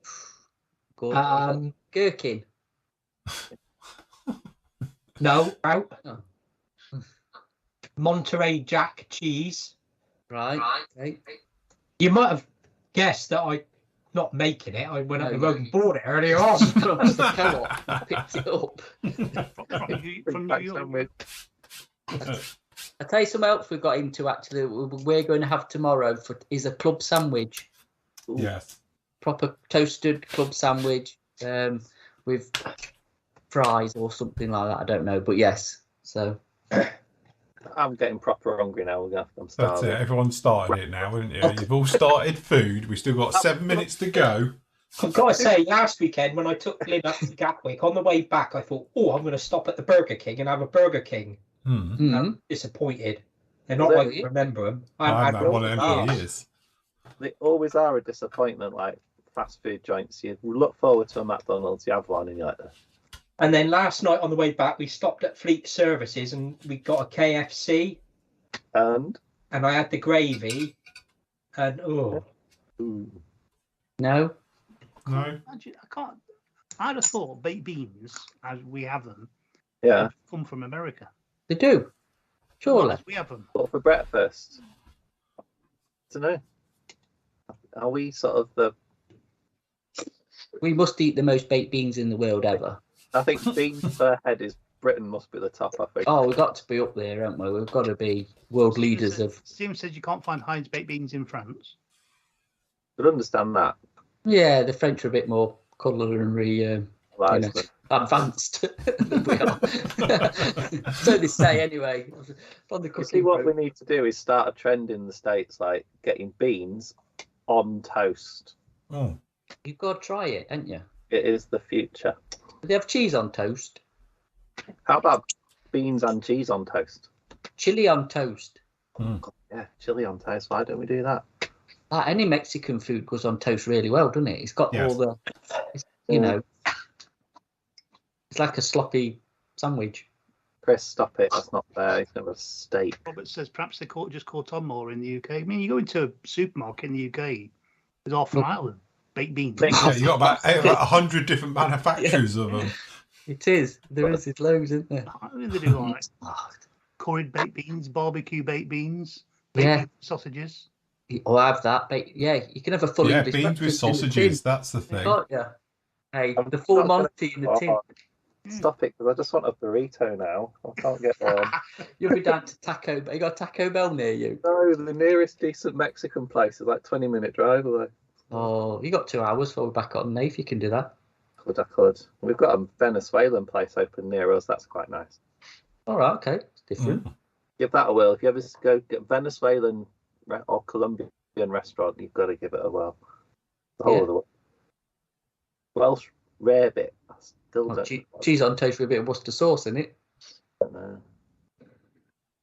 Good. Gherkin. No. Oh. Monterey Jack cheese. Right. Okay. You might have guessed that I'm not making it. I went up the road and bought it earlier on. The co-op picked it up. From New York. I'll tell you something else we've got into actually. We're going to have tomorrow is a club sandwich. Ooh. Yes. Proper toasted club sandwich with fries or something like that. I don't know, but yes. So I'm getting proper hungry now. We're gonna have to start. That's it. Everyone's started it now, haven't you? You've all started food. We've still got 7 minutes to go. I've got to say, last weekend when I took Lynn up to Gatwick, on the way back, I thought, I'm going to stop at the Burger King and have a Burger King. I'm disappointed. They're not like I remember them. I haven't had one of them for years. They always are a disappointment, like fast food joints. You look forward to a McDonald's, you have one, and you're like that. And then last night on the way back, we stopped at Fleet Services and we got a KFC. And I had the gravy. And No. I can't. I'd have thought baked beans, as we have them, come from America. They do. Surely. We have them. But for breakfast, I don't know. Are we sort of the? We must eat the most baked beans in the world ever. I think beans per head is Britain must be the top. I think. Oh, we've got to be up there, haven't we? We've got to be world leaders of. Steve says you can't find Heinz baked beans in France. I'd understand that. Yeah, the French are a bit more culinary advanced than we are. So they say anyway. You see, what we need to do is start a trend in the States, like getting beans on toast. Oh. You've got to try it, haven't you? It is the future. Do they have cheese on toast? How about beans and cheese on toast? Chili on toast. Yeah, chili on toast. Why don't we do that? Any Mexican food goes on toast really well, doesn't it? It's got all the, it's like a sloppy sandwich. Chris, stop it. That's not fair. It's never a steak. Robert says perhaps they just caught on more in the UK. I mean, you go into a supermarket in the UK, there's half a mile of baked beans. Yeah, you got about 100 different manufacturers of them. It is. There is. It's loads, isn't there? They do like curried baked beans, barbecue baked beans, baked bean sausages. Or have that. Yeah, you can have a full English beans with sausages. That's the thing. Yeah. Hey, the full Monty in the tin. Stop it, because I just want a burrito now. I can't get one. You'll be down to Taco Bell. You got a Taco Bell near you? No, the nearest decent Mexican place is like 20-minute drive away. Oh, you got 2 hours before we're back on if you can do that. I could. We've got a Venezuelan place open near us. That's quite nice. All right, okay. It's different. Give that a whirl. If you ever go get Venezuelan or Colombian restaurant, you've got to give it a whirl. The whole of the Welsh rarebit. Cheese on toast with a bit of Worcester sauce in it. Yeah,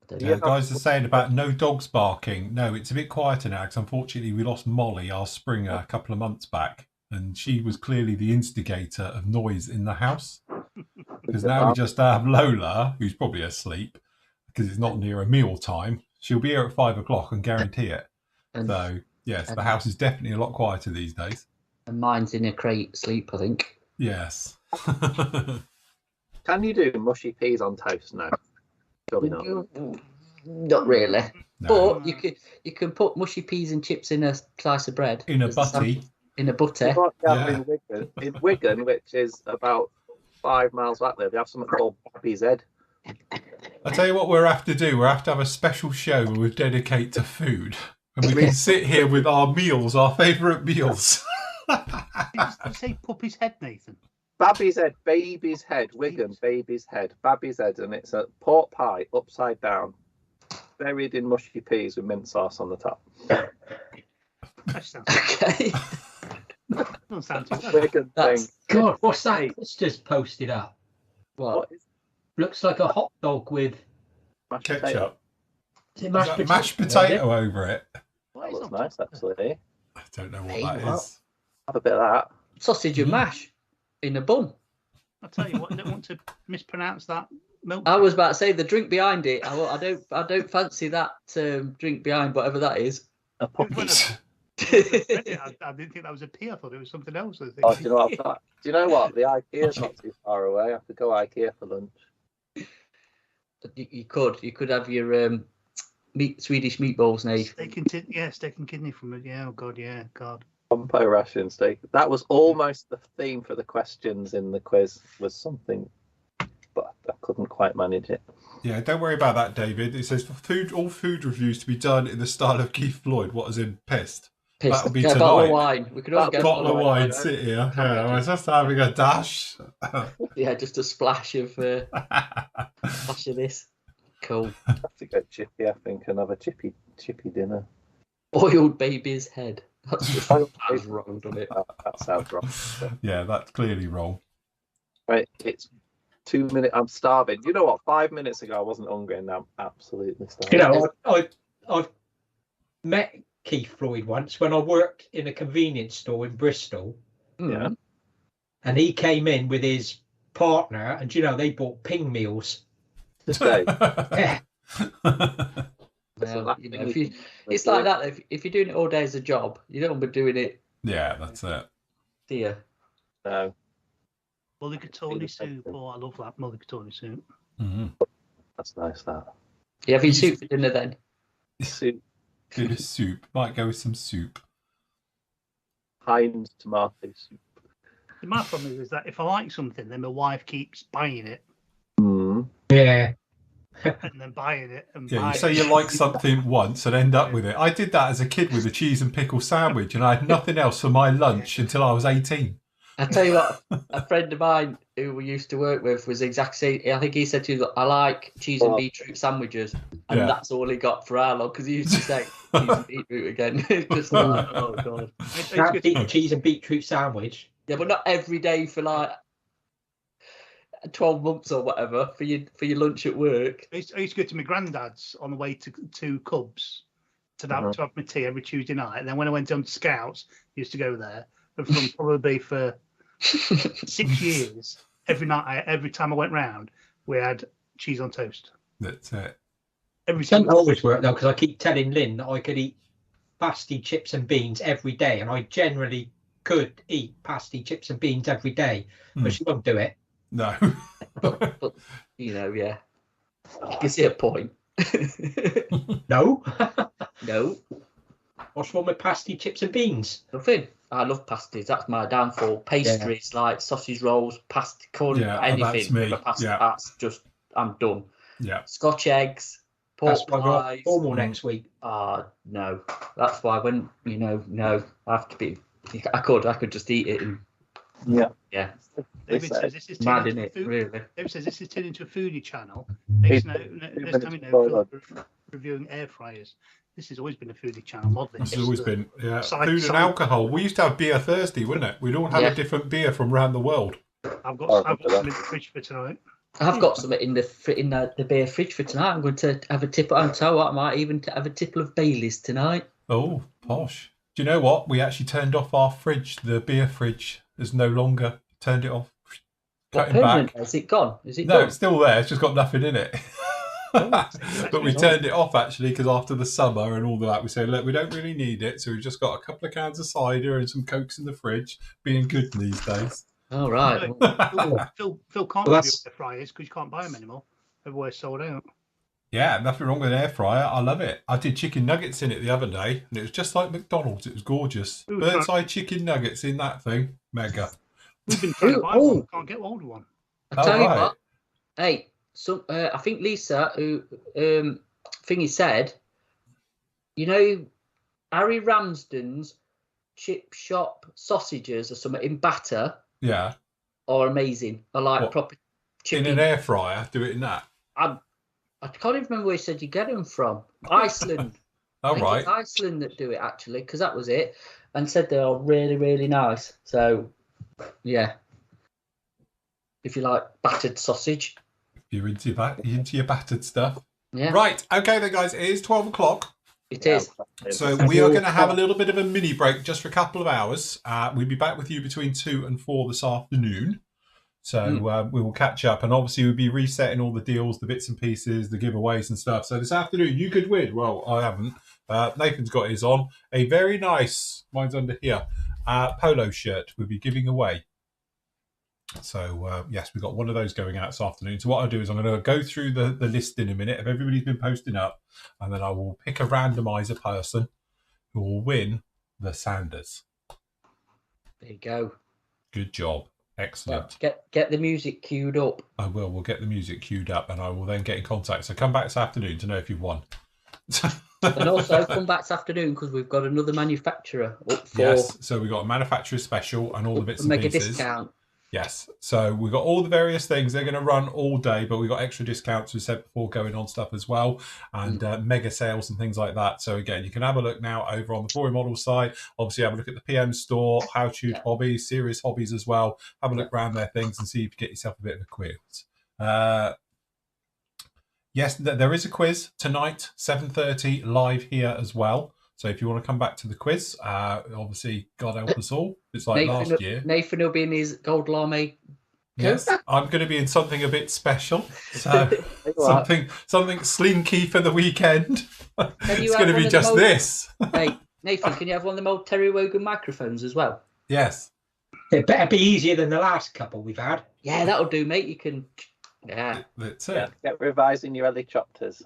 the guys are saying about no dogs barking. No, it's a bit quieter now because unfortunately we lost Molly, our Springer, a couple of months back, and she was clearly the instigator of noise in the house. Because now we just have Lola, who's probably asleep because it's not near a meal time. She'll be here at 5 o'clock and guarantee it. So yes, the house is definitely a lot quieter these days. And mine's in a crate asleep, I think. Yes. Can you do mushy peas on toast now? Probably not. Not really. No. But you can put mushy peas and chips in a slice of bread. In a butty. In a butter. In Wigan, which is about 5 miles back there, they have something called Babby's Head. I tell you what we'll have to do. We'll have to have a special show where we dedicate to food. And we can sit here with our meals, our favourite meals. Did you say puppy's head, Nathan? Babby's Head, baby's head, Wigan, baby's head, Babby's Head, and it's a pork pie upside down, buried in mushy peas with mint sauce on the top. Okay. Doesn't sound too bad. Wigan thing. God, what's that? It's just posted up. What? Looks like a hot dog with Ketchup. Is it Mashed potato over it. That looks nice, actually. I don't know what that is. Have a bit of that. Sausage and mash in a bun. I'll tell you what, I don't want to mispronounce that milk. I was about to say the drink behind it. I don't fancy that drink behind whatever that is. A puppy. I didn't think that was a pea. I thought it was something else. I think. Oh, do you know what? The IKEA's not too far away. I could go IKEA for lunch. You could have your Swedish meatballs, Nate. Steak and kidney from it. Yeah, oh God, yeah, God. Pompo ration steak. That was almost the theme for the questions in the quiz. Was something, but I couldn't quite manage it. Yeah, don't worry about that, David. It says for all food reviews to be done in the style of Keith Floyd. What is in pissed? That'll be tonight. Bottle of wine. We could all get a bottle of wine. Sit here. Yeah, I was just having a dash. Yeah, just a splash of this. Cool. I have to go chippy, I think, and have a chippy dinner. Boiled baby's head. That's wrong, doesn't it? That sounds wrong. Yeah, that's clearly wrong. Right, it's 2 minutes. I'm starving. You know what? 5 minutes ago, I wasn't hungry, and now I'm absolutely starving. You know, I've met Keith Floyd once when I worked in a convenience store in Bristol. Yeah. And he came in with his partner, and you know, they bought ping meals. Yeah. Well, it's like that. If you're doing it all day as a job, you don't want to be doing it. Yeah, that's it. Do you? No. Mulligatawny soup. Oh, I love that mulligatawny soup. Mm-hmm. That's nice. That. You having soup for dinner then? Soup. Bit of soup. Might go with some soup. Heinz tomato soup. My problem is that if I like something, then my wife keeps buying it. Yeah. And then buying it. And Yeah, you say you like something once and end up with it. I did that as a kid with a cheese and pickle sandwich, and I had nothing else for my lunch until I was 18. I tell you what, a friend of mine who we used to work with was exactly. I think he said to you, "I like cheese and beetroot sandwiches," and that's all he got for our lot because he used to say cheese and beetroot again. Just like, oh God, cheese and beetroot sandwich. Yeah, but not every day for like 12 months or whatever for your lunch at work. I used to go to my granddad's on the way to Cubs to have my tea every Tuesday night, and then when I went on to Scouts, I used to go there, and from probably for 6 years, every night, every time I went round, we had cheese on toast. That's it. Every It doesn't single always work though, because I keep telling Lynn that I could eat pasty, chips and beans every day, and I generally could eat pasty, chips and beans every day, but she won't do it. No. but yeah. You see a point. No. No. What's wrong with pasty, chips and beans? Nothing. I love pasties. That's my downfall. Pastries like sausage rolls, pasty, corn, anything. That's me. That's just, I'm done. Yeah. Scotch eggs, pork pies. Formal next week. No. That's why when no, I have to be. I could just eat it. And, yeah. David says this is mad in it, really. David says this is turned into a foodie channel. Next time you know, reviewing air fryers. This has always been a foodie channel. Model. This has always been, food and alcohol. We used to have beer Thursday, wouldn't it? We'd all have a different beer from around the world. I've got some in the fridge for tonight. I've got some in the beer fridge for tonight. I'm going to have a tipple. I'm telling you what, I might even have a tipple of Baileys tonight. Oh, posh. Do you know what? We actually turned off our fridge. The beer fridge is no longer turned it off. Cutting back. Is it gone? No, gone? it's still there. It's just got nothing in it. But we turned it off actually because after the summer and all that, we said, look, we don't really need it. So we've just got a couple of cans of cider and some Cokes in the fridge. Being good these days. All right. Phil can't review air fryers because you can't buy them anymore. Everywhere's sold out. Yeah, nothing wrong with an air fryer. I love it. I did chicken nuggets in it the other day, and it was just like McDonald's. It was gorgeous. Bird's eye chicken nuggets in that thing. Mega. We've been trying to buy one. Can't get hold of one. I tell you what. Hey, so I think Lisa, who thingy said, Harry Ramsden's chip shop sausages or something in batter. Yeah. Are amazing. I like proper chicken. In an air fryer, do it in that. I can't even remember where you said you get them from. Iceland. All right. It's Iceland that do it actually, because that was it, and said they are really, really nice. So, yeah. If you like battered sausage, you're into your battered stuff. Yeah. Right. Okay, then, guys. It is 12 o'clock. It is. So we are going to have a little bit of a mini break just for a couple of hours. We'll be back with you between 2 and 4 this afternoon. So we will catch up, and obviously we'll be resetting all the deals, the bits and pieces, the giveaways and stuff. So this afternoon you could win. Well, I haven't. Nathan's got his on. A very nice, mine's under here, polo shirt we'll be giving away. So yes, we've got one of those going out this afternoon. So what I'll do is I'm going to go through the list in a minute of everybody's been posting up, and then I will pick a randomizer person who will win the Sanders. There you go. Good job. Excellent. Get the music queued up. I will. We'll get the music queued up, and I will then get in contact. So come back this afternoon to know if you've won. And also come back this afternoon because we've got another manufacturer up for. Yes. So we've got a manufacturer special and all the bits and mega pieces. Discount. Yes. So we've got all the various things. They're going to run all day, but we've got extra discounts, we said before, going on stuff as well, and mega sales and things like that. So again, you can have a look now over on the Flory Models site. Obviously, have a look at the PM store, How to Hobbies, Serious Hobbies as well. Have a look around their things and see if you get yourself a bit of a quiz. Yes, there is a quiz tonight, 7:30, live here as well. So if you want to come back to the quiz, obviously, God help us all. It's like last year. Nathan will be in his gold lame. Yes, I'm going to be in something a bit special. So something slinky for the weekend. It's going to be just this. Hey, Nathan, can you have one of them old Terry Wogan microphones as well? Yes. It better be easier than the last couple we've had. Yeah, that'll do, mate. You can. Yeah. That's it. Yeah, get revising your helicopters.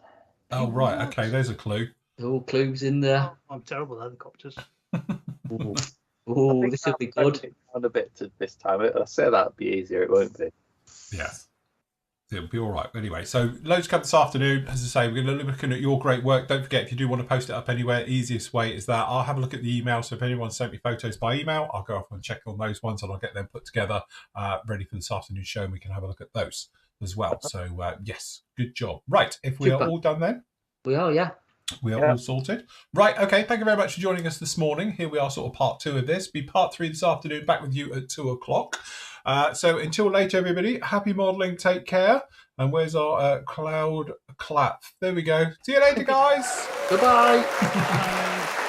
Oh, right. Okay, there's a clue. All clues in there. I'm terrible at helicopters. Oh, this will be good. On a bit this time. I say that'll be easier. It won't be. Yes. It'll be all right. Anyway, so loads come this afternoon. As I say, we're going to be looking at your great work. Don't forget, if you do want to post it up anywhere, easiest way is that I'll have a look at the email. So if anyone sent me photos by email, I'll go off and check on those ones, and I'll get them put together, ready for this afternoon's show, and we can have a look at those as well. So yes, good job. Right, if we are all done then. We are, yeah. We are all sorted. Right, okay, thank you very much for joining us this morning. Here we are, sort of part 2 of this. Be part 3 this afternoon, back with you at 2 o'clock. So until later, everybody, happy modelling, take care. And where's our cloud clap? There we go. See you later, guys. Goodbye.